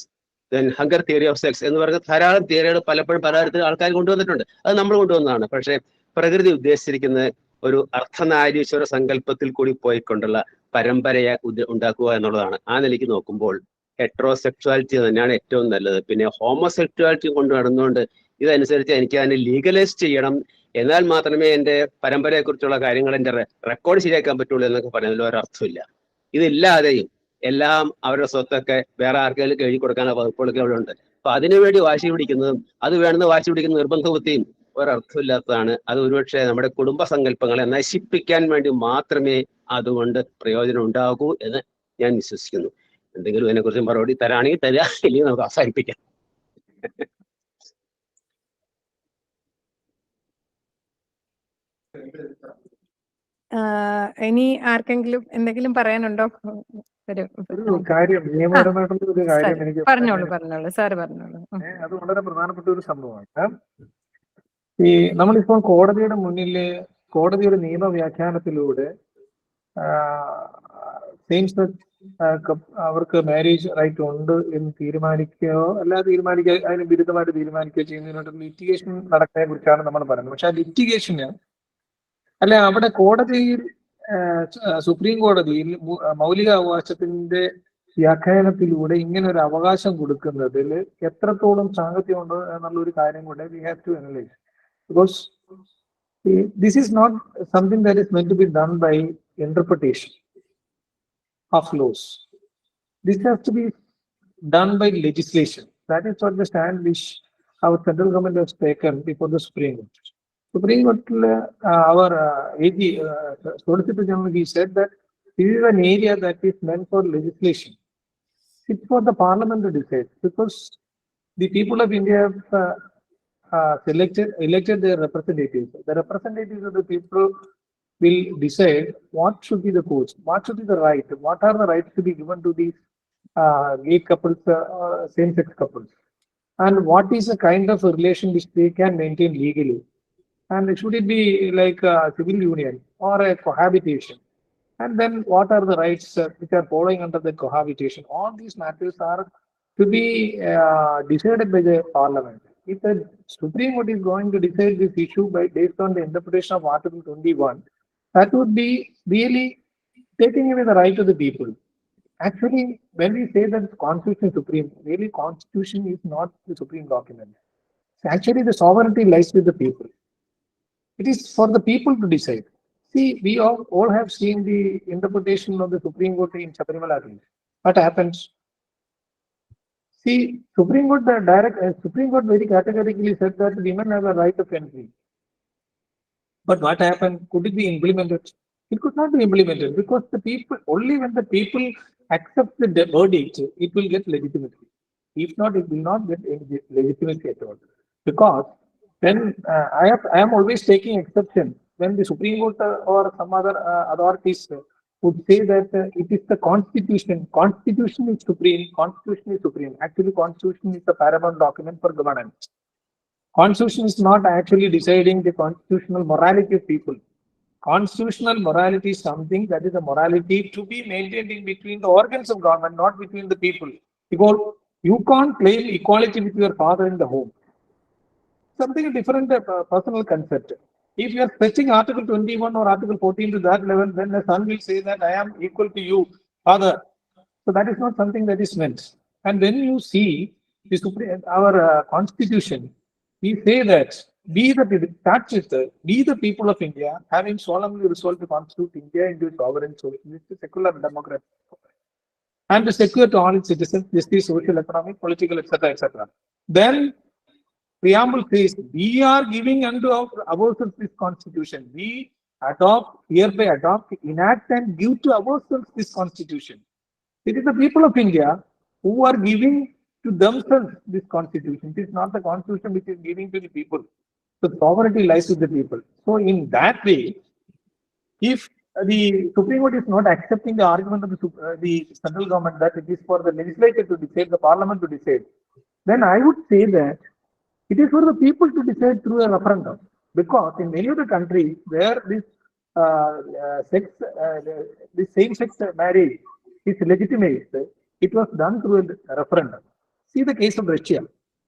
then hunger theory of sex എന്ന് പറയുന്ന ധാരാളം തിയറികൾ പലപ്പോഴും പലതരത്തിൽ ആൾക്കാർ കൊണ്ടുവന്നിട്ടുണ്ട്. അത് നമ്മൾ കൊണ്ടുവന്നതാണ്. പക്ഷേ പ്രകൃതി ഉദ്ദേശിച്ചിരിക്കുന്നത് ഒരു അർദ്ധനാരീശ്വര സങ്കല്പത്തിൽ കൂടി പോയിക്കൊണ്ടുള്ള പരമ്പരയെ ഉണ്ടാക്കുക എന്നുള്ളതാണ്. ആ നിലയ്ക്ക് നോക്കുമ്പോൾ ഹെട്രോസെക്ച്വാലിറ്റി തന്നെയാണ് ഏറ്റവും നല്ലത്. പിന്നെ ഹോമോസെക്ച്വാലിറ്റി കൊണ്ട് നടന്നുകൊണ്ട് ഇതനുസരിച്ച് എനിക്ക് അതിനെ ലീഗലൈസ് ചെയ്യണം, എന്നാൽ മാത്രമേ എൻ്റെ പരമ്പരയെക്കുറിച്ചുള്ള കാര്യങ്ങൾ എൻ്റെ റെക്കോർഡ് ശരിയാക്കാൻ പറ്റുള്ളൂ എന്നൊക്കെ പറയുന്നതിൽ ഒരർത്ഥമില്ല. ഇതില്ലാതെയും എല്ലാം അവരുടെ സ്വത്തൊക്കെ വേറെ ആർക്കെങ്കിലും എഴുതി കൊടുക്കാനുള്ള വകുപ്പുകളൊക്കെ അവിടെ ഉണ്ട്. അപ്പൊ അതിനുവേണ്ടി വാശി പിടിക്കുന്നതും അത് വേണമെന്ന് വാശി പിടിക്കുന്ന നിർബന്ധ ബുദ്ധിയും ഒരർത്ഥമില്ലാത്തതാണ്. അത് ഒരുപക്ഷെ നമ്മുടെ കുടുംബ സങ്കല്പങ്ങളെ നശിപ്പിക്കാൻ വേണ്ടി മാത്രമേ അതുകൊണ്ട് പ്രയോജനം ഉണ്ടാകൂ എന്ന് ഞാൻ വിശ്വസിക്കുന്നു. എന്തെങ്കിലും ഇതിനെക്കുറിച്ച് മറുപടി തരാണെങ്കിൽ തരിക, ഇല്ലെങ്കിൽ നമുക്ക് അവസാനിപ്പിക്കാം. ഇനി ആർക്കെങ്കിലും എന്തെങ്കിലും പറയാനുണ്ടോ? ഒരു കാര്യം, നിയമപരമായിട്ടുള്ള ഒരു കാര്യം എനിക്ക് പറഞ്ഞോളൂ സാറ് പറഞ്ഞോളൂ. അത് വളരെ പ്രധാനപ്പെട്ട ഒരു സംഭവമാണ്. ഈ നമ്മളിപ്പോൾ കോടതിയുടെ മുന്നില് കോടതിയുടെ നിയമവ്യാഖ്യാനത്തിലൂടെ സെയിം സെക്സ് അവർക്ക് മാരേജ് റൈറ്റ് ഉണ്ട് എന്ന് തീരുമാനിക്കുകയോ അല്ലാതെ അതിന് വിരുദ്ധമായിട്ട് തീരുമാനിക്കുകയോ ചെയ്യുന്നതിനോട് ലിറ്റിഗേഷൻ നടക്കുന്നതിനെ കുറിച്ചാണ് നമ്മൾ പറയുന്നത്. പക്ഷെ ആ ലിറ്റിഗേഷന് അല്ലെ അവിടെ കോടതിയിൽ സുപ്രീം കോടതിയിൽ മൗലിക അവകാശത്തിന്റെ വ്യാഖ്യാനത്തിലൂടെ ഇങ്ങനെ ഒരു അവകാശം കൊടുക്കുന്നതിൽ എത്രത്തോളം സാങ്കത്യമുണ്ടോ എന്നുള്ള ഒരു കാര്യം കൂടെ we have to analyse. Because this is not something that is meant to be done by interpretation of laws. This has to be done by legislation. That is what the stand which our central government has taken before the Supreme Court. Supreme Court, our AG, Solicitor General, he said that this is an area that is meant for legislation. It's for the Parliament to decide, because the people of India have elected their representatives. The representatives of the people will decide what should be the course, what should be the right, what are the rights to be given to these gay couples, same-sex couples, and what is the kind of a relation which they can maintain legally, and should it be like a civil union or a cohabitation, and then what are the rights which are following under the cohabitation. All these matters are to be decided by the Parliament. If the Supreme Court is going to decide this issue based on the interpretation of Article 21, that would be really taking away the right of the people. Actually, when we say that Constitution is supreme, really Constitution is not the supreme document. Actually, the sovereignty lies with the people. It is for the people to decide. See, we all have seen the interpretation of the Supreme Court in Sabarimala case. What happens? See, Supreme Court very categorically said that women have a right of entry. But what happened? Could it be implemented? It could not be implemented, because the people, only when the people accept the verdict, it will get legitimacy. If not, it will not get any legitimacy at all. Because then I am always taking exception when the Supreme Court or some other authorities would say that it is the Constitution. Constitution is supreme. Constitution is supreme. Actually, Constitution is the paramount document for governance. Constitution is not actually deciding the constitutional morality of people. Constitutional morality is something that is a morality to be maintained in between the organs of government, not between the people. Because you can't claim equality with your father in the home. Something different, personal concept. If you are stretching Article 21 or Article 14 to that level, then the son will say that I am equal to you, father. So that is not something that is meant. And when you see our Constitution, we say that we the people of India, having solemnly resolved to constitute India into a sovereign, secular democratic, and to secure to all its citizens justice, social, economic, political, etc., etc. Then preamble says, we are giving unto ourselves this Constitution. We hereby adopt, enact, and give to ourselves this Constitution. It is the people of India who are giving to themselves this Constitution. It is not the Constitution which is giving to the people. So sovereignty lies with the people. So in that way, if the Supreme Court is not accepting the argument of the central government that it is for the legislature to decide, the Parliament to decide, then I would say that it is for the people to decide through a referendum. Because in many of the countries where this the same-sex marriage is legitimate, it was done through a referendum. See the case of Russia.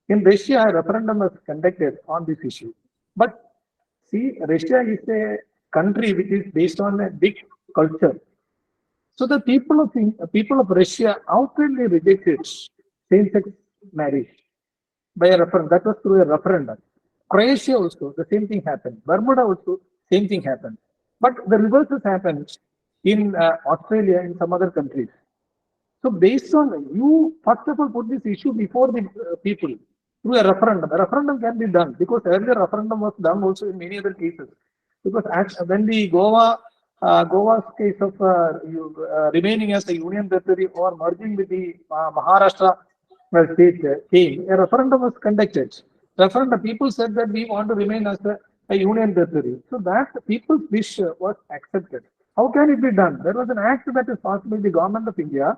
In Russia, a referendum was conducted on this issue. But see, Russia is a country which is based on a big culture. So the people of Russia outwardly rejected same-sex marriage by a referendum. That was through a referendum. Croatia also, the same thing happened. Bermuda also, same thing happened. But the reverse has happened in Australia and some other countries. So based on you, first of all, put this issue before the people through a referendum. A referendum can be done because earlier referendum was done also in many other cases. Because when the Goa's case of remaining as a union territory or merging with the Maharashtra state came, a referendum was conducted. Referendum, people said that we want to remain as a union territory. So that people's wish was accepted. How can it be done? There was an act that is passed by the government of India,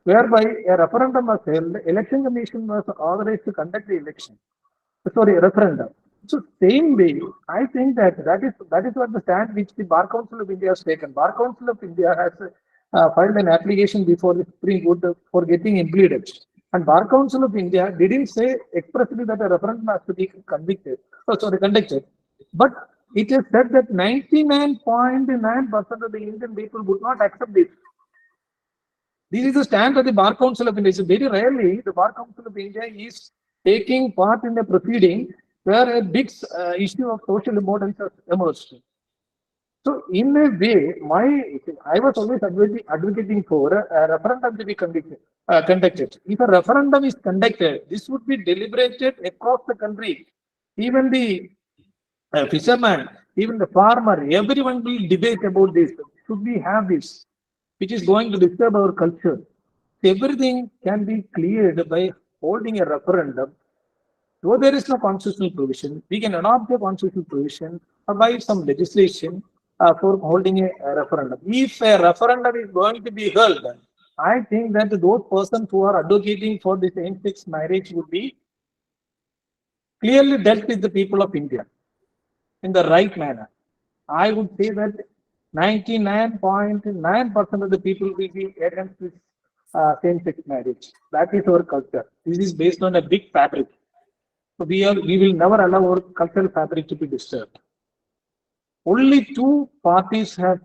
whereby a referendum was held. The election commission was authorized to conduct the election. Sorry, referendum. So same way, I think that is what the stand which the Bar Council of India has taken. Bar Council of India has filed an application before the Supreme Court for getting implemented. And Bar Council of India didn't say expressly that a referendum has to be conducted. But it is said that 99.9% of the Indian people would not accept this. This is the stand of the Bar Council of India. So very rarely the Bar Council of India is taking part in a proceeding where a big issue of social importance has emerged. So in a way, I was always advocating for a referendum to be conducted. If a referendum is conducted, this would be deliberated across the country. Even the fisherman, even the farmer, everyone will debate about this. Should we have this, which is going to disturb our culture? Everything can be cleared by holding a referendum. Though there is no constitutional provision, we can adopt a constitutional provision by some legislation for holding a referendum. If a referendum is going to be held, I think that those persons who are advocating for the same-sex marriage would be clearly dealt with the people of India in the right manner. I would say that 99.9% of the people will be against this same-sex marriage. That is our culture. This is based on a big fabric. So we will never allow our cultural fabric to be disturbed. Only two parties have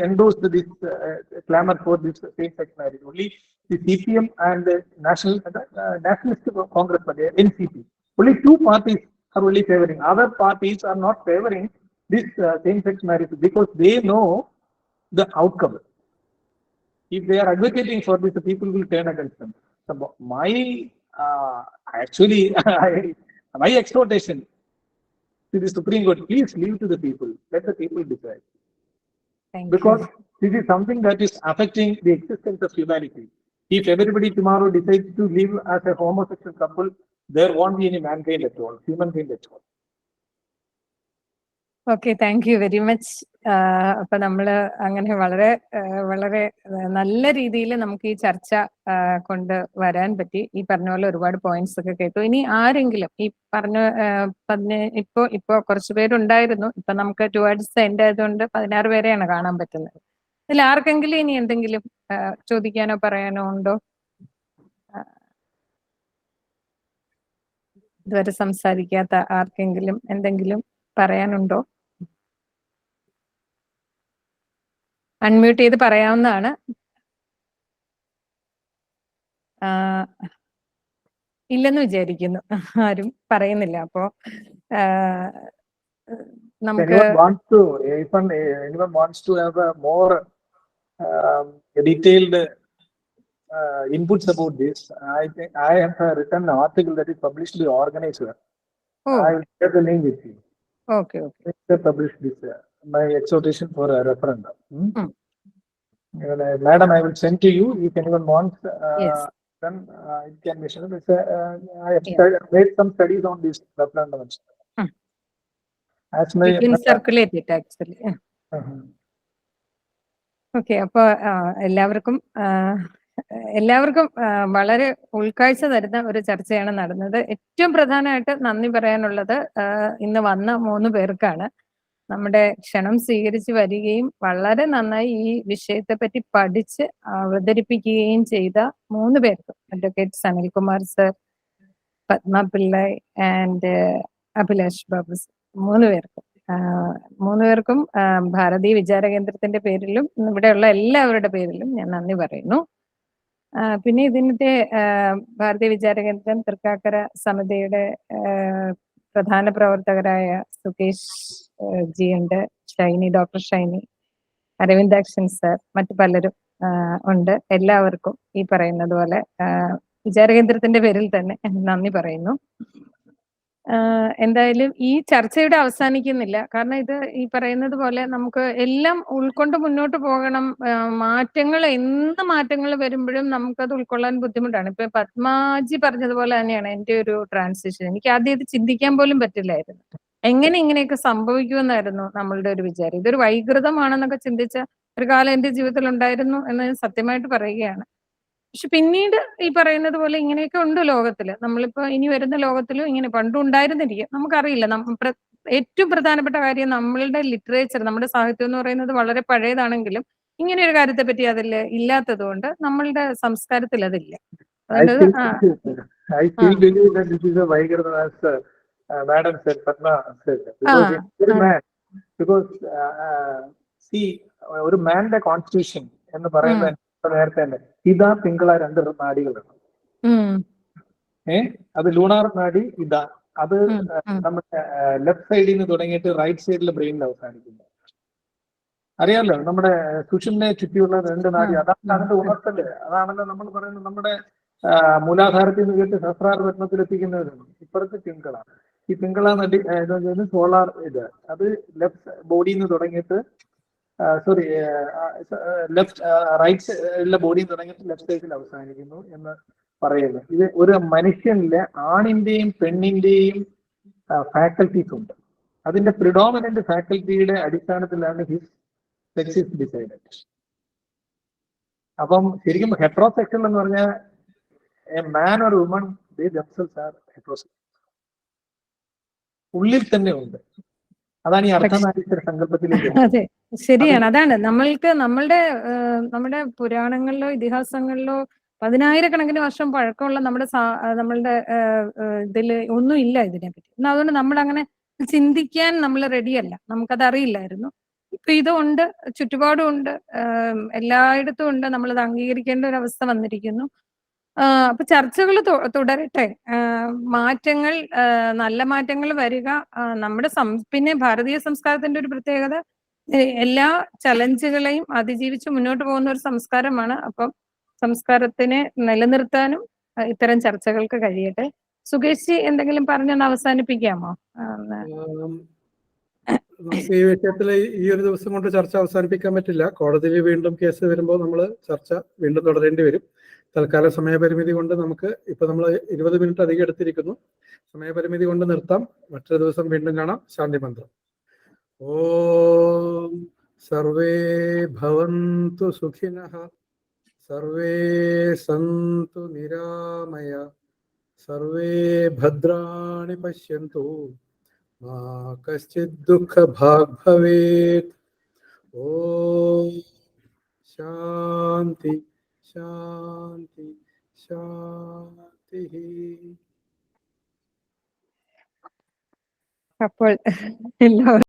endorsed this clamor for this same-sex marriage. Only the CPM and the Nationalist Congress Party, NCP. Only two parties are only favoring. Other parties are not favoring this same-sex marriage because they know the outcome. If they are advocating for this, the people will turn against them. So my exhortation to the Supreme Court, please leave to the people. Let the people decide. Because this is something that is affecting the existence of humanity. If everybody tomorrow decides to live as a homosexual couple, there won't be any mankind at all, humankind at all. Okay, thank you very much. അപ്പൊ നമ്മള് അങ്ങനെ വളരെ വളരെ നല്ല രീതിയിൽ നമുക്ക് ഈ ചർച്ച കൊണ്ടുവരാൻ പറ്റി. ഈ പറഞ്ഞ പോലെ ഒരുപാട് പോയിന്റ്സ് ഒക്കെ കേട്ടു. ഇനി ആരെങ്കിലും ഈ ഇപ്പൊ കുറച്ച് പേരുണ്ടായിരുന്നു. ഇപ്പൊ നമുക്ക് ടുവേർഡ്സ് എൻഡ് ആയതുകൊണ്ട് 16 പേരെയാണ് കാണാൻ പറ്റുന്നത്. ഇതിൽ ആർക്കെങ്കിലും ഇനി എന്തെങ്കിലും ചോദിക്കാനോ പറയാനോ ഉണ്ടോ? ഇതുവരെ സംസാരിക്കാത്ത ആർക്കെങ്കിലും എന്തെങ്കിലും പറയാനുണ്ടോ? അൺമ്യൂട്ട് ചെയ്ത് പറയാവുന്നതാണ്. ഇല്ലെന്ന് വിചാരിക്കുന്നു, ആരും പറയുന്നില്ല. അപ്പോ നമുക്ക് anyone wants to have a more detailed inputs about this, I think I have written an article that is published by the organizer. I will share the link with you. Okay. Publish this my exhortation for a referendum. Madam, I will send to you. If anyone wants, then it can be shown. I have made some studies on this referendum. You can circulate it actually. Okay, അപ്പോൾ എല്ലാവർക്കും എല്ലാവർക്കും വളരെ ഉൾക്കാഴ്ച തരുന്ന ഒരു ചർച്ചയാണ് നടന്നത്. ഏറ്റവും പ്രധാനമായിട്ട് നന്ദി പറയാനുള്ളത് ഇന്ന് വന്ന 3 പേർക്കാണ്. നമ്മുടെ ക്ഷണം സ്വീകരിച്ച് വരികയും വളരെ നന്നായി ഈ വിഷയത്തെ പറ്റി പഠിച്ച് അവതരിപ്പിക്കുകയും ചെയ്ത 3 പേർക്കും, advocate Sanilkumar sir, Padma Pillai and Abhilash Babu, 3 പേർക്കും 3 പേർക്കും ഭാരതീയ വിചാര കേന്ദ്രത്തിന്റെ പേരിലും ഇവിടെയുള്ള എല്ലാവരുടെ പേരിലും ഞാൻ നന്ദി പറയുന്നു. പിന്നെ ഇതിന്റെ ഭാരതീയ വിചാരകേന്ദ്രം തൃക്കാക്കര സമിതിയുടെ പ്രധാന പ്രവർത്തകരായ സുകേഷ് ജി ഉണ്ട്, ഷൈനി, ഡോക്ടർ ഷൈനി, അരവിന്ദാക്ഷൻ സർ, മറ്റു പലരും ഉണ്ട്. എല്ലാവർക്കും ഈ പറയുന്നത് പോലെ വിചാരകേന്ദ്രത്തിന്റെ പേരിൽ തന്നെ നന്ദി പറയുന്നു. എന്തായാലും ഈ ചർച്ചയുടെ അവസാനിക്കുന്നില്ല. കാരണം ഇത് ഈ പറയുന്നത് പോലെ നമുക്ക് എല്ലാം ഉൾക്കൊണ്ട് മുന്നോട്ട് പോകണം. എന്ത് മാറ്റങ്ങൾ വരുമ്പോഴും നമുക്കത് ഉൾക്കൊള്ളാൻ ബുദ്ധിമുട്ടാണ്. ഇപ്പൊ പത്മാജി പറഞ്ഞതുപോലെ തന്നെയാണ് എൻ്റെ ഒരു ട്രാൻസിഷൻ. എനിക്ക് ആദ്യം ഇത് ചിന്തിക്കാൻ പോലും പറ്റില്ലായിരുന്നു. എങ്ങനെ ഇങ്ങനെയൊക്കെ സംഭവിക്കുമെന്നായിരുന്നു നമ്മളുടെ ഒരു വിചാരം. ഇതൊരു വൈകൃതമാണെന്നൊക്കെ ചിന്തിച്ച ഒരു കാലം എൻ്റെ ജീവിതത്തിൽ ഉണ്ടായിരുന്നു എന്ന് ഞാൻ സത്യമായിട്ട് പറയുകയാണ്. പക്ഷെ പിന്നീട് ഈ പറയുന്നത് പോലെ ഇങ്ങനെയൊക്കെ ഉണ്ട് ലോകത്തില്. നമ്മളിപ്പോ ഇനി വരുന്ന ലോകത്തിലും ഇങ്ങനെ പണ്ടും ഉണ്ടായിരുന്നിരിക്കും, നമുക്കറിയില്ല. ഏറ്റവും പ്രധാനപ്പെട്ട കാര്യം നമ്മളുടെ ലിറ്ററേച്ചർ, നമ്മുടെ സാഹിത്യം എന്ന് പറയുന്നത് വളരെ പഴയതാണെങ്കിലും ഇങ്ങനെ ഒരു കാര്യത്തെ പറ്റി അതിൽ ഇല്ലാത്തത് കൊണ്ട് നമ്മളുടെ സംസ്കാരത്തിൽ അതില്ല. I still believe that this is a Vaigradam, as Madam said, Padma said. Because it's very mad. Because see, ഒരു മാന്റെ കോൺസ്റ്റിറ്റ്യൂഷൻ എന്ന് പറയുന്നത് നേരത്തെ തന്നെ ഇതാ പിങ്കള 2 നാഡികളാണ്. അത് ലൂണാർ നാഡി ഇതാ, അത് നമ്മുടെ ലെഫ്റ്റ് സൈഡിൽ നിന്ന് തുടങ്ങിയിട്ട് റൈറ്റ് സൈഡിലെ ബ്രെയിനിൽ അവസാനിക്കുന്നു. അറിയാമല്ലോ, നമ്മുടെ സുഷുമ്നെ ചുറ്റിയുള്ള 2 നാഡി, അതാണ് അതിന്റെ ഉണർത്തല്. അതാണല്ലോ നമ്മൾ പറയുന്നത്. നമ്മുടെ മൂലാധാരത്തിൽ നിന്ന് കേട്ട് സഹസ്രാര രത്നത്തിൽ എത്തിക്കുന്നവരാണ്. ഇപ്പുറത്ത് പിങ്കളാണ്. ഈ പിങ്കള നടി സോളാർ ഇത്, അത് ലെഫ്റ്റ് ബോഡിയിൽ നിന്ന് തുടങ്ങിയിട്ട് റൈറ്റ് സൈഡിലെ ബോഡിയിൽ നിന്ന് തുടങ്ങിയിട്ട് ലെഫ്റ്റ് സൈഡിൽ അവസാനിക്കുന്നു എന്ന് പറയുന്നത്. ഇത് ഒരു മനുഷ്യനിലെ ആണിന്റെയും പെണ്ണിന്റെയും ഫാക്കൽറ്റീസ് ഉണ്ട്. അതിന്റെ പ്രിഡോമിനന്റ് ഫാക്കൽറ്റിയുടെ അടിസ്ഥാനത്തിലാണ് ഹിസ് സെക്സ് ഈസ് ഡിസൈഡഡ്. അപ്പം ശരിക്കും ഹെട്രോസെക്ഷൽ എന്ന് പറഞ്ഞാൽ a man or woman, they themselves are heterosexual. ഉള്ളിൽ തന്നെ ഉണ്ട്. അതാണ് ഈ അർദ്ധനാരീശ്വര സങ്കല്പത്തിലേക്ക്. അതെ, ശരിയാണ്. അതാണ് നമ്മുടെ പുരാണങ്ങളിലോ ഇതിഹാസങ്ങളിലോ 10,000-കണക്കിന് വർഷം പഴക്കമുള്ള നമ്മളുടെ ഇതില് ഒന്നും ഇല്ല ഇതിനെപ്പറ്റി. അതുകൊണ്ട് നമ്മൾ അങ്ങനെ ചിന്തിക്കാൻ നമ്മൾ റെഡിയല്ല. നമുക്കത് അറിയില്ലായിരുന്നു. ഇപ്പൊ ഇതുണ്ട്, ചുറ്റുപാടും ഉണ്ട്, എല്ലായിടത്തും ഉണ്ട്. നമ്മളത് അംഗീകരിക്കേണ്ട ഒരു അവസ്ഥ വന്നിരിക്കുന്നു. അപ്പൊ ചർച്ചകൾ തുടരട്ടെ. മാറ്റങ്ങൾ, നല്ല മാറ്റങ്ങൾ വരിക. നമ്മുടെ പിന്നെ ഭാരതീയ സംസ്കാരത്തിന്റെ ഒരു പ്രത്യേകത എല്ലാ ചലഞ്ചുകളെയും അതിജീവിച്ച് മുന്നോട്ട് പോകുന്ന ഒരു സംസ്കാരമാണ്. അപ്പം സംസ്കാരത്തിനെ നിലനിർത്താനും ഇത്തരം ചർച്ചകൾക്ക് കഴിയട്ടെ. സുകേഷ് എന്തെങ്കിലും പറഞ്ഞൊന്ന് അവസാനിപ്പിക്കാമോ? നമുക്ക് ഈ വിഷയത്തിൽ ഈ ഒരു ദിവസം കൊണ്ട് ചർച്ച അവസാനിപ്പിക്കാൻ പറ്റില്ല. കോടതിയിൽ വീണ്ടും കേസ് വരുമ്പോൾ നമ്മൾ ചർച്ച വീണ്ടും തുടരേണ്ടി വരും. തൽക്കാല സമയപരിമിതി കൊണ്ട് നമ്മൾ 20 മിനിറ്റ് അധികം എടുത്തിരിക്കുന്നു. സമയപരിമിതി കൊണ്ട് നിർത്താം. മറ്റൊരു ദിവസം വീണ്ടും കാണാം. ശാന്തി മന്ത്രം. ഓം സർവേ ഭവന്തു സുഖിനഃ, സർവേ സന്തു നിരാമയ, സർവേ ഭദ്രാണി പശ്യന്തു, മാ കശ്ചിത് ദുഃഖഭാഗ് ഭവേത്. ഓം ശാന്തി ശാന്തി ശാന്തി. അപ്പോൾ എല്ലാവരും